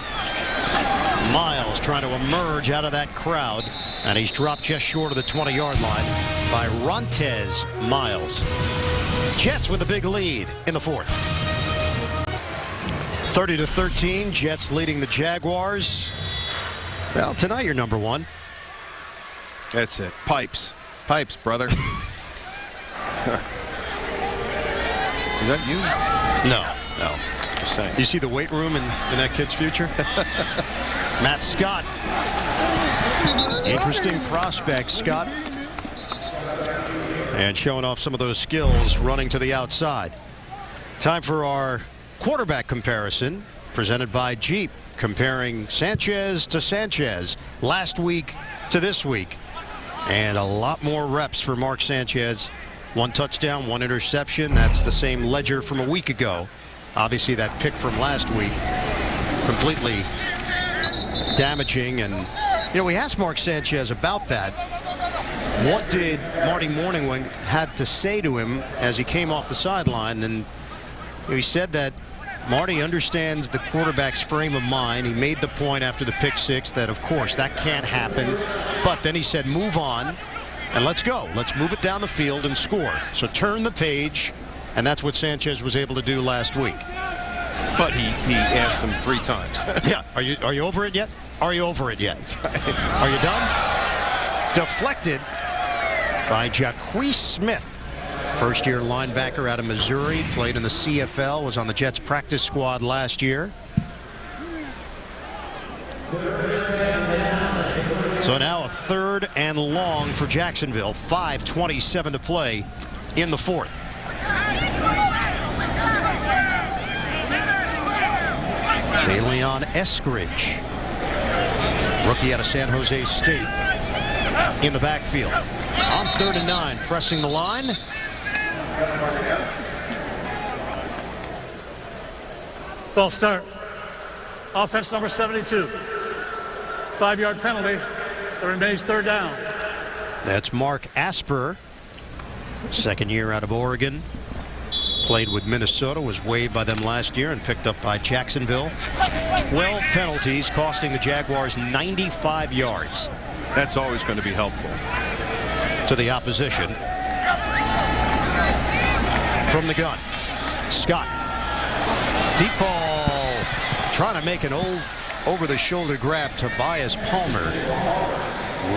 Speaker 2: Miles trying to emerge out of that crowd, and he's dropped just short of the 20-yard line by Rontez Miles. Jets with a big lead in the 4th. 30-13, Jets leading the Jaguars. Well, tonight you're number 1.
Speaker 1: That's it. Pipes. Pipes, brother. Is that you?
Speaker 2: No.
Speaker 1: Just saying.
Speaker 2: You see the weight room in that kid's future? Matt Scott. Interesting prospect, Scott. And showing off some of those skills running to the outside. Time for our quarterback comparison presented by Jeep, comparing Sanchez to Sanchez last week to this week. And a lot more reps for Mark Sanchez. 1 touchdown, 1 interception. That's the same ledger from a week ago. Obviously that pick from last week completely damaging. And you know, we asked Mark Sanchez about that. What did Marty Morningwing had to say to him as he came off the sideline? And he said that Marty understands the quarterback's frame of mind. He made the point after the pick 6 that of course that can't happen, but then he said move on and let's go. Let's move it down the field and score. So turn the page, and that's what Sanchez was able to do last week.
Speaker 1: But he asked him 3 times.
Speaker 2: Yeah. Are you over it yet? Are you over it yet? Are you done? Deflected by Jacquez Smith. First-year linebacker out of Missouri. Played in the CFL. Was on the Jets practice squad last year. So now a 3rd and long for Jacksonville. 5:27 to play in the 4th. DeLeon Eskridge, rookie out of San Jose State, in the backfield. On 3rd and 9, pressing the line.
Speaker 3: Ball start. Offense number 72. 5-yard penalty. It remains 3rd down.
Speaker 2: That's Mark Asper, 2nd year out of Oregon. Played with Minnesota, was waived by them last year and picked up by Jacksonville. 12 penalties, costing the Jaguars 95 yards.
Speaker 1: That's always going to be helpful
Speaker 2: to the opposition. From the gun, Scott. Deep ball, trying to make an old over-the-shoulder grab. Tobias Palmer.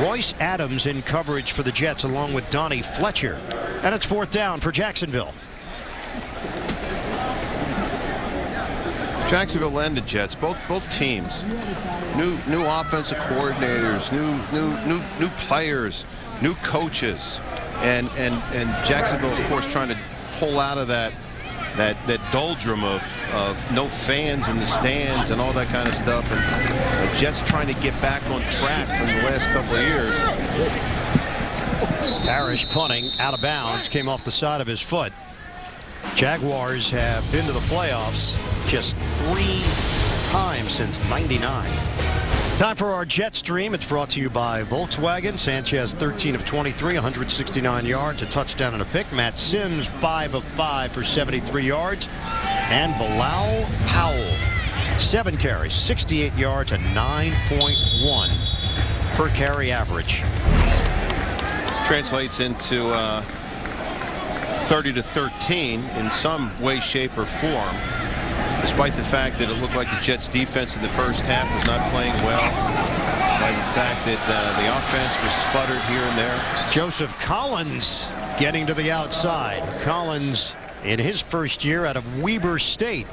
Speaker 2: Royce Adams in coverage for the Jets along with Donnie Fletcher. And it's 4th down for Jacksonville.
Speaker 1: Jacksonville and the Jets, both teams, new offensive coordinators, new players, new coaches, and Jacksonville, of course, trying to pull out of that doldrum of no fans in the stands and all that kind of stuff, and the Jets trying to get back on track from the last couple of years.
Speaker 2: Parrish punting out of bounds, came off the side of his foot. Jaguars have been to the playoffs just 3 times since '99. Time for our Jet Stream. It's brought to you by Volkswagen. Sanchez 13 of 23, 169 yards, a touchdown and a pick. Matt Sims 5 of 5 for 73 yards. And Bilal Powell 7 carries, 68 yards, a 9.1 per carry average.
Speaker 1: Translates into 30-13 in some way, shape, or form, despite the fact that it looked like the Jets' defense in the first half was not playing well, despite the fact that the offense was sputtered here and there.
Speaker 2: Joseph Collins getting to the outside. Collins in his first year out of Weber State.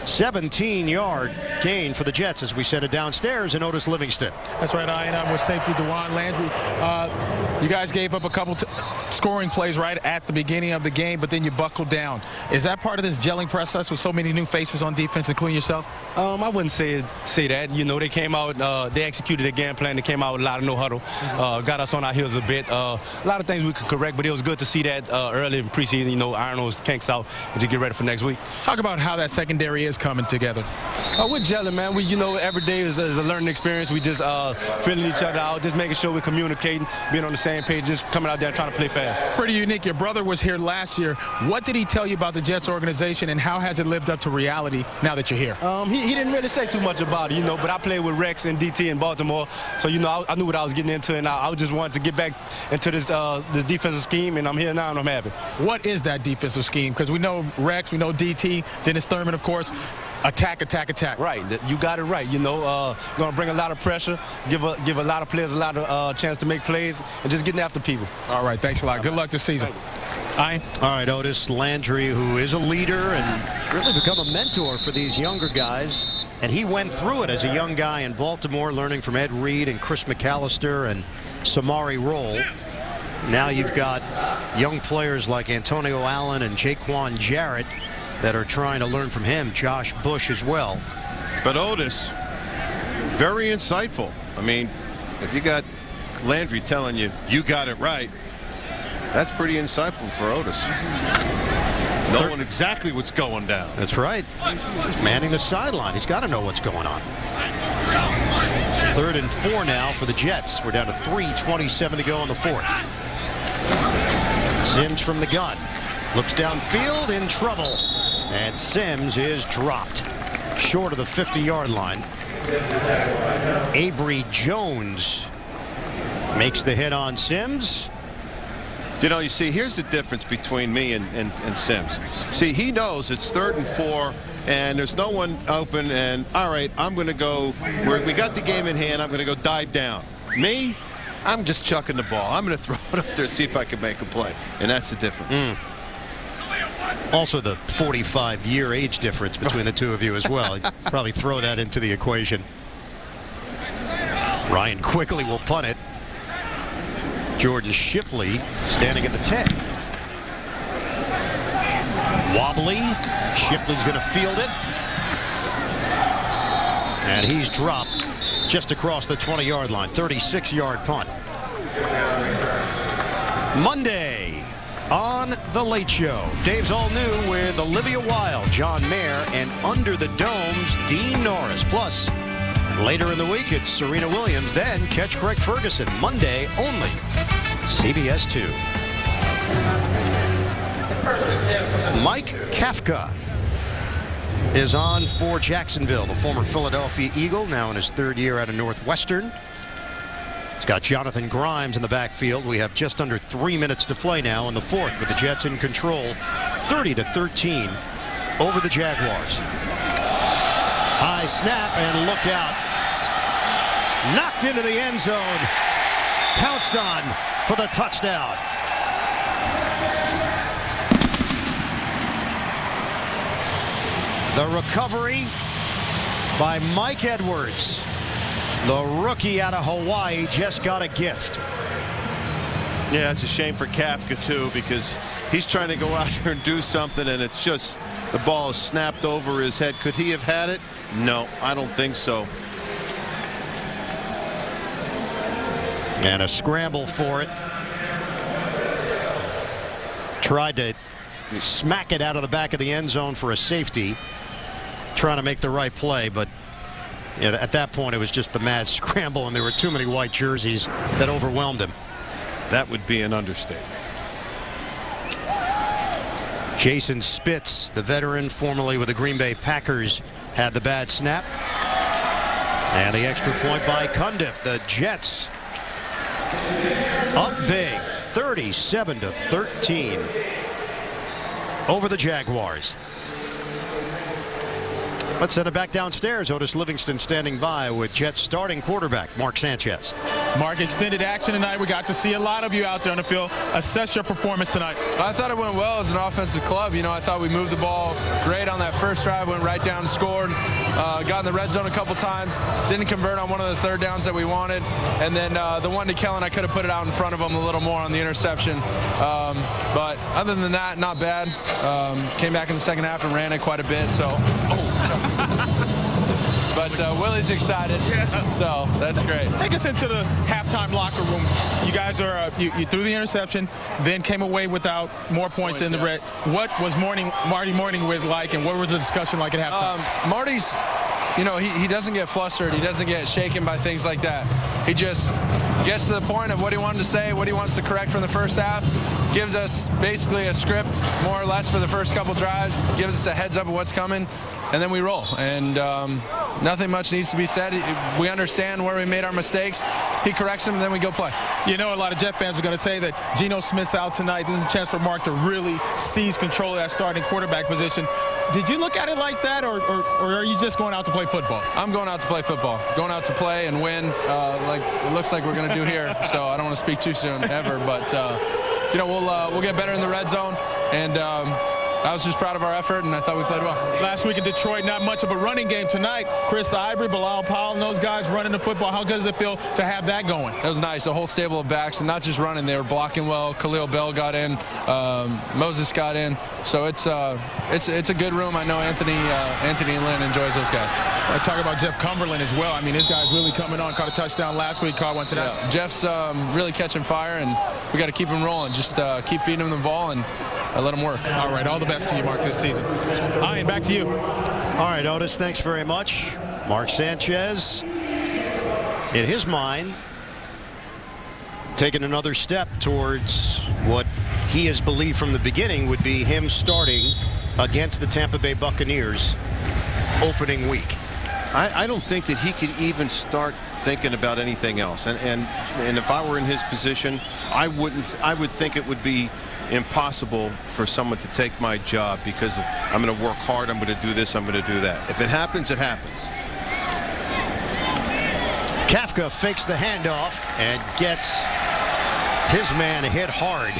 Speaker 2: 17-yard gain for the Jets as we send it downstairs in Otis Livingston.
Speaker 6: That's right, Ian. I'm with safety Dewan Landry. You guys gave up a couple scoring plays right at the beginning of the game, but then you buckled down. Is that part of this gelling process with so many new faces on defense, including yourself?
Speaker 8: I wouldn't say that. You know, they came out, they executed a game plan. They came out with a lot of no huddle, got us on our heels a bit. A lot of things we could correct, but it was good to see that early in preseason. You know, iron those kinks out and to get ready for next week.
Speaker 6: Talk about how that secondary is coming together.
Speaker 8: We're gelling, man. You know, every day is a learning experience. We just filling each other out, just making sure we're communicating, being on the same page, just coming out there trying to play fast.
Speaker 6: Pretty unique. Your brother was here last year. What did he tell you about the Jets organization, and how has it lived up to reality now that you're here?
Speaker 8: He didn't really say too much about it, you know, but I played with Rex and DT in Baltimore, so, you know, I knew what I was getting into, and I just wanted to get back into this defensive scheme, and I'm here now, and I'm happy.
Speaker 6: What is that defensive scheme? Because we know Rex, we know DT, Dennis Thurman, of course. Attack, attack, attack.
Speaker 8: Right. You got it right. You know, going to bring a lot of pressure, give a lot of players a lot of chance to make plays, and just getting after people.
Speaker 6: All right. Thanks a lot. Good luck this season. Ian?
Speaker 2: All right, Otis Landry, who is a leader and really become a mentor for these younger guys. And he went through it as a young guy in Baltimore, learning from Ed Reed and Chris McAllister and Samari Roll. Now you've got young players like Antonio Allen and Jaquan Jarrett that are trying to learn from him. Josh Bush as well.
Speaker 1: But Otis, very insightful. I mean, if you got Landry telling you, you got it right, that's pretty insightful for Otis. Knowing exactly what's going down.
Speaker 2: That's right. He's manning the sideline. He's got to know what's going on. 3rd and 4 now for the Jets. We're down to 3:27 to go in the 4th. Sims from the gun. Looks downfield, in trouble. And Sims is dropped short of the 50-yard line. Avery Jones makes the hit on Sims.
Speaker 1: You know, you see, here's the difference between me and Sims. See, he knows it's 3rd and 4, and there's no one open, and all right, I'm going to go, we got the game in hand, I'm going to go dive down. Me, I'm just chucking the ball. I'm going to throw it up there, see if I can make a play, and that's the difference.
Speaker 2: Also the 45-year age difference between the two of you as well. You'd probably throw that into the equation. Ryan quickly will punt it. Jordan Shipley standing at the 10. Wobbly. Shipley's going to field it. And he's dropped just across the 20-yard line. 36-yard punt. Monday on The Late Show. Dave's all new with Olivia Wilde, John Mayer, and Under the Dome's Dean Norris. Plus, later in the week, it's Serena Williams. Then catch Craig Ferguson Monday only. CBS 2. Mike Kafka is on for Jacksonville, the former Philadelphia Eagle, now in his 3rd year out of Northwestern. It's got Jonathan Grimes in the backfield. We have just under 3 minutes to play now in the 4th with the Jets in control, 30-13 over the Jaguars. High snap and look out. Knocked into the end zone. Pounced on for the touchdown. The recovery by Mike Edwards. The rookie out of Hawaii just got a gift.
Speaker 1: Yeah, it's a shame for Kafka, too, because he's trying to go out there and do something, and it's just the ball is snapped over his head. Could he have had it? No, I don't think so.
Speaker 2: And a scramble for it. Tried to smack it out of the back of the end zone for a safety. Trying to make the right play, but at that point it was just the mad scramble, and there were too many white jerseys that overwhelmed him.
Speaker 1: That would be an understatement.
Speaker 2: Jason Spitz, the veteran formerly with the Green Bay Packers, had the bad snap. And the extra point by Cundiff. The Jets up big, 37-13 over the Jaguars. Let's send it back downstairs. Otis Livingston standing by with Jets starting quarterback Mark Sanchez.
Speaker 6: Mark, extended action tonight. We got to see a lot of you out there on the field. Assess your performance tonight.
Speaker 9: I thought it went well as an offensive club. You know, I thought we moved the ball great on that first drive, went right down and scored. Got in the red zone a couple times. Didn't convert on one of the 3rd downs that we wanted. And then the one to Kellen, I could have put it out in front of him a little more on the interception. But other than that, not bad. Came back in the second half and ran it quite a bit. So. But Willie's excited, so that's great.
Speaker 6: Take us into the halftime locker room. You guys are you threw the interception, then came away without more points in the red. What was Marty Morning with like, and what was the discussion like at halftime?
Speaker 9: Marty's, you know, he doesn't get flustered. He doesn't get shaken by things like that. He just gets to the point of what he wanted to say, what he wants to correct from the first half, gives us basically a script, more or less, for the first couple drives, gives us a heads up of what's coming, and then we roll. And nothing much needs to be said. We understand where we made our mistakes. He corrects them, and then we go play.
Speaker 6: You know, a lot of Jet fans are going to say that Geno Smith's out tonight. This is a chance for Mark to really seize control of that starting quarterback position. Did you look at it like that, or are you just going out to play football?
Speaker 9: I'm going out to play football. Going out to play and win, like it looks like we're going to do here. So I don't want to speak too soon ever, but you know, we'll get better in the red zone, and I was just proud of our effort, and I thought we played well.
Speaker 6: Last week in Detroit, not much of a running game. Tonight, Chris Ivory, Bilal Powell, and those guys running the football. How good does it feel to have that going?
Speaker 9: It was nice. A whole stable of backs, and not just running. They were blocking well. Khalil Bell got in. Moses got in. So it's a good room. I know Anthony and Lynn enjoys those guys.
Speaker 6: I talk about Jeff Cumberland as well. I mean, this guy's really coming on. Caught a touchdown last week. Caught one tonight.
Speaker 9: Yeah, Jeff's really catching fire, and we got to keep him rolling. Just keep feeding him the ball and let him work.
Speaker 6: All right. All the best to you, Mark, this season. Ian, back to you.
Speaker 2: All right, Otis, thanks very much. Mark Sanchez, in his mind, taking another step towards what he has believed from the beginning would be him starting against the Tampa Bay Buccaneers opening week.
Speaker 1: I don't think that he could even start thinking about anything else. And if I were in his position, I would think it would be impossible for someone to take my job because of, I'm going to work hard, I'm going to do this, I'm going to do that. If it happens, it happens.
Speaker 2: Kafka fakes the handoff and gets his man hit hard.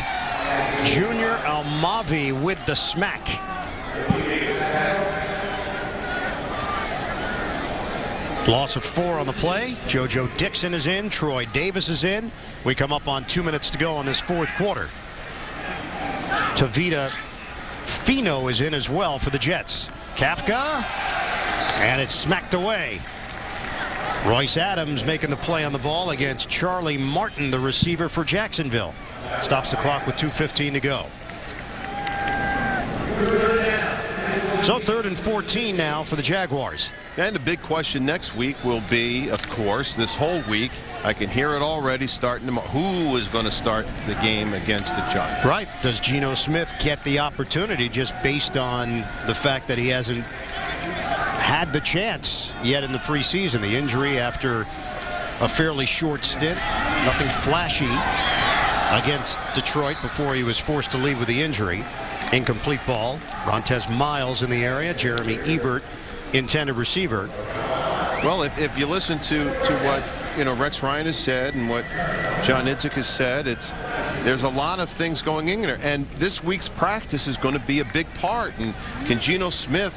Speaker 2: Junior Almavi with the smack. Loss of 4 on the play. JoJo Dixon is in. Troy Davis is in. We come up on 2 minutes to go on this fourth quarter. Tavita Fino is in as well for the Jets. Kafka, and it's smacked away. Royce Adams making the play on the ball against Charlie Martin, the receiver for Jacksonville. Stops the clock with 2:15 to go. So 3rd and 14 now for the Jaguars.
Speaker 1: And the big question next week will be, of course, this whole week, I can hear it already starting tomorrow. Who is going to start the game against the Giants?
Speaker 2: Right. Does Geno Smith get the opportunity just based on the fact that he hasn't had the chance yet in the preseason? The injury after a fairly short stint. Nothing flashy against Detroit before he was forced to leave with the injury. Incomplete ball. Montez Miles in the area. Jeremy Ebert, intended receiver.
Speaker 1: Well, if you listen to what Rex Ryan has said and what John Idzik has said, there's a lot of things going in there, and this week's practice is going to be a big part. And can Geno Smith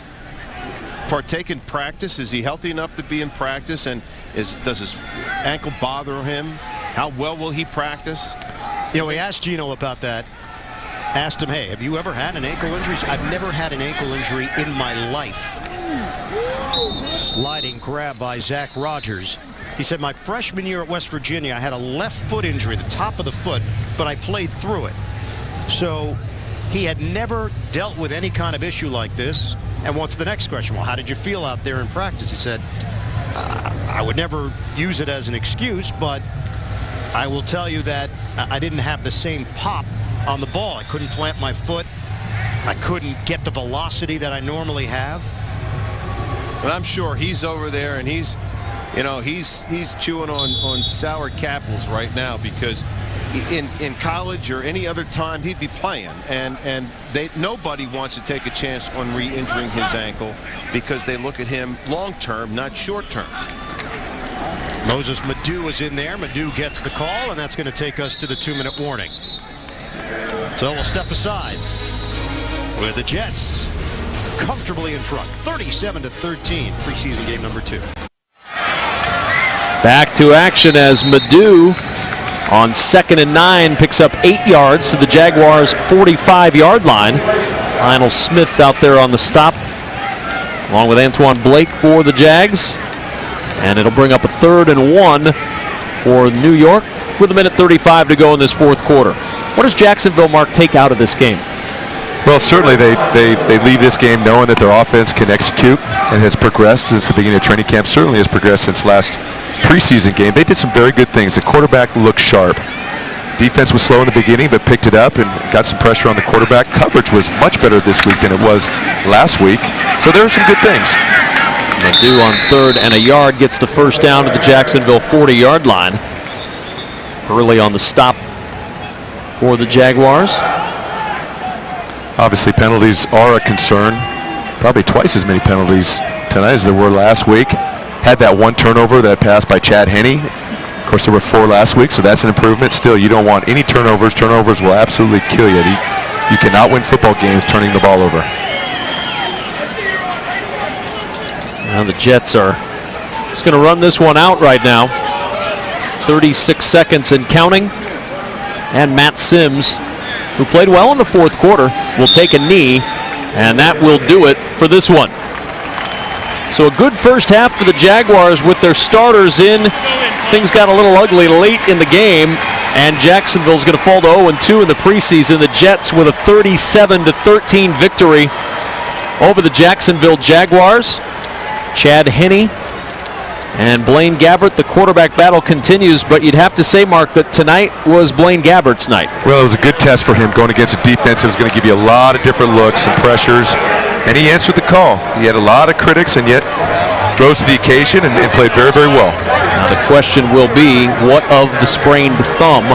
Speaker 1: partake in practice? Is he healthy enough to be in practice? And does his ankle bother him? How well will he practice?
Speaker 2: We asked Geno about that. Asked him, hey, have you ever had an ankle injury? I've never had an ankle injury in my life. Sliding grab by Zach Rogers. He said, my freshman year at West Virginia, I had a left foot injury, the top of the foot, but I played through it. So he had never dealt with any kind of issue like this. And what's the next question? Well, how did you feel out there in practice? He said, I would never use it as an excuse, but I will tell you that I didn't have the same pop on the ball. I couldn't plant my foot. I couldn't get the velocity that I normally have.
Speaker 1: But I'm sure he's over there and he's chewing on sour apples right now, because in college or any other time he'd be playing, and nobody wants to take a chance on re-injuring his ankle because they look at him long-term, not short-term.
Speaker 2: Moses Madu is in there. Madu gets the call, and that's going to take us to the 2-minute warning. So we'll step aside with the Jets comfortably in front, 37-13, preseason game number 2.
Speaker 10: Back to action as Madu on 2nd and 9 picks up 8 yards to the Jaguars' 45-yard line. Lionel Smith out there on the stop, along with Antoine Blake for the Jags. And it'll bring up a 3rd and 1 for New York with 1:35 to go in this fourth quarter. What does Jacksonville, Mark, take out of this game?
Speaker 11: Well, certainly they leave this game knowing that their offense can execute and has progressed since the beginning of training camp. Certainly has progressed since last preseason game. They did some very good things. The quarterback looked sharp. Defense was slow in the beginning, but picked it up and got some pressure on the quarterback. Coverage was much better this week than it was last week. So there are some good things.
Speaker 10: Madu on 3rd and a yard gets the first down to the Jacksonville 40-yard line. Early on the stop for the Jaguars.
Speaker 11: Obviously, penalties are a concern. Probably twice as many penalties tonight as there were last week. Had that one turnover, that pass by Chad Henne. Of course, there were 4 last week, so that's an improvement. Still, you don't want any turnovers. Turnovers will absolutely kill you. You cannot win football games turning the ball over.
Speaker 10: Now the Jets are just going to run this one out right now. 36 seconds and counting. And Matt Sims, who played well in the fourth quarter, will take a knee, and that will do it for this one. So a good first half for the Jaguars with their starters in. Things got a little ugly late in the game, and Jacksonville's going to fall to 0-2 in the preseason. The Jets with a 37-13 victory over the Jacksonville Jaguars. Chad Henne and Blaine Gabbert, the quarterback battle continues, but you'd have to say, Mark, that tonight was Blaine Gabbert's night.
Speaker 11: Well, it was a good test for him going against a defense that was going to give you a lot of different looks and pressures, and he answered the call. He had a lot of critics, and yet rose to the occasion and played very, very well.
Speaker 10: Now the question will be, what of the sprained thumb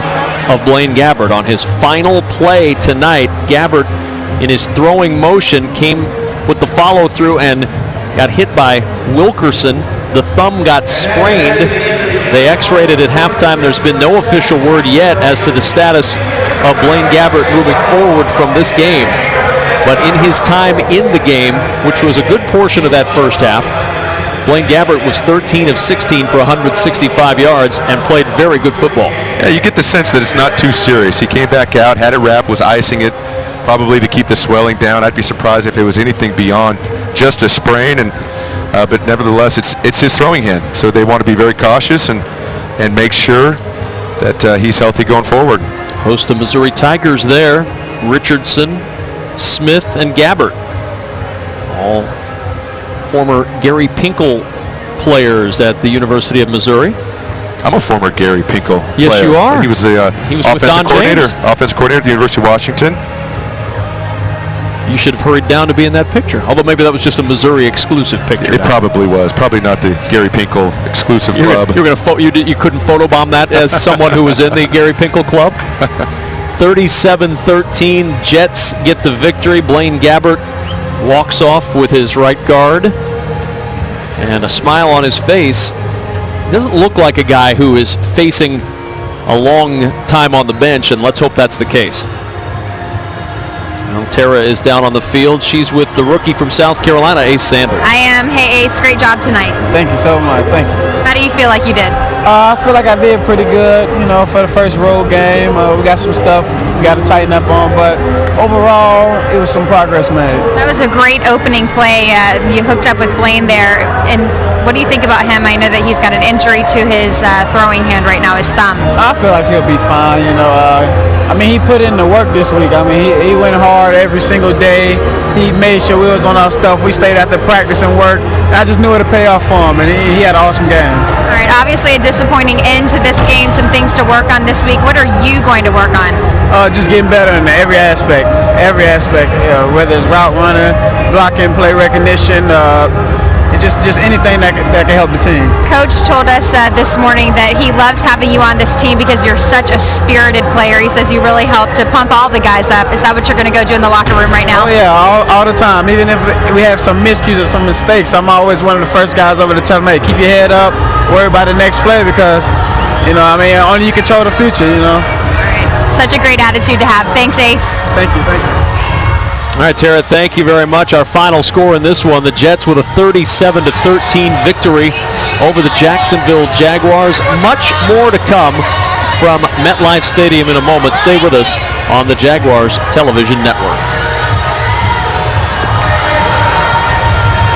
Speaker 10: of Blaine Gabbert? On his final play tonight, Gabbert, in his throwing motion, came with the follow-through and got hit by Wilkerson. The thumb got sprained. They x-rayed it at halftime. There's been no official word yet as to the status of Blaine Gabbert moving forward from this game. But in his time in the game, which was a good portion of that first half, Blaine Gabbert was 13 of 16 for 165 yards and played very good football.
Speaker 11: Yeah, you get the sense that it's not too serious. He came back out, had it wrapped, was icing it, probably to keep the swelling down. I'd be surprised if it was anything beyond just a sprain. But nevertheless, it's his throwing hand. So they want to be very cautious and make sure that he's healthy going forward.
Speaker 10: Host of Missouri Tigers there, Richardson, Smith, and Gabbert. All former Gary Pinkel players at the University of Missouri.
Speaker 11: I'm a former Gary Pinkel player.
Speaker 10: Yes, you are.
Speaker 11: He was the offensive coordinator at the University of Washington.
Speaker 10: You should have hurried down to be in that picture. Although maybe that was just a Missouri exclusive picture.
Speaker 11: It probably was. Probably not the Gary Pinkel exclusive club.
Speaker 10: You couldn't photobomb that as someone who was in the Gary Pinkel club. 37-13, Jets get the victory. Blaine Gabbert walks off with his right guard and a smile on his face. He doesn't look like a guy who is facing a long time on the bench, and let's hope that's the case. Well, Tara is down on the field. She's with the rookie from South Carolina, Ace Sanders.
Speaker 12: I am. Hey, Ace, great job tonight.
Speaker 13: Thank you so much. Thank you.
Speaker 12: How do you feel like you did?
Speaker 13: I feel like I did pretty good, for the first road game. We got some stuff we got to tighten up on, but overall, it was some progress made.
Speaker 12: That was a great opening play. You hooked up with Blaine there. And what do you think about him? I know that he's got an injury to his throwing hand right now, his thumb.
Speaker 13: I feel like he'll be fine, he put in the work this week. He went hard every single day. He made sure we was on our stuff. We stayed after practice and work. And I just knew it would pay off for him, and he had an awesome game.
Speaker 12: All right, obviously a disappointing end to this game, some things to work on this week. What are you going to work on?
Speaker 13: Just getting better in every aspect, whether it's route running, blocking, play recognition, just anything that can help the team.
Speaker 12: Coach told us this morning that he loves having you on this team because you're such a spirited player. He says you really help to pump all the guys up. Is that what you're going to go do in the locker room right now?
Speaker 13: Oh yeah, all the time. Even if we have some miscues or some mistakes, I'm always one of the first guys over to tell them, hey, keep your head up, worry about the next play, because only you control the future.
Speaker 12: All right. Such a great attitude to have. Thanks, Ace.
Speaker 13: Thank you.
Speaker 10: All right, Tara, thank you very much. Our final score in this one, the Jets with a 37-13 victory over the Jacksonville Jaguars. Much more to come from MetLife Stadium in a moment. Stay with us on the Jaguars Television Network.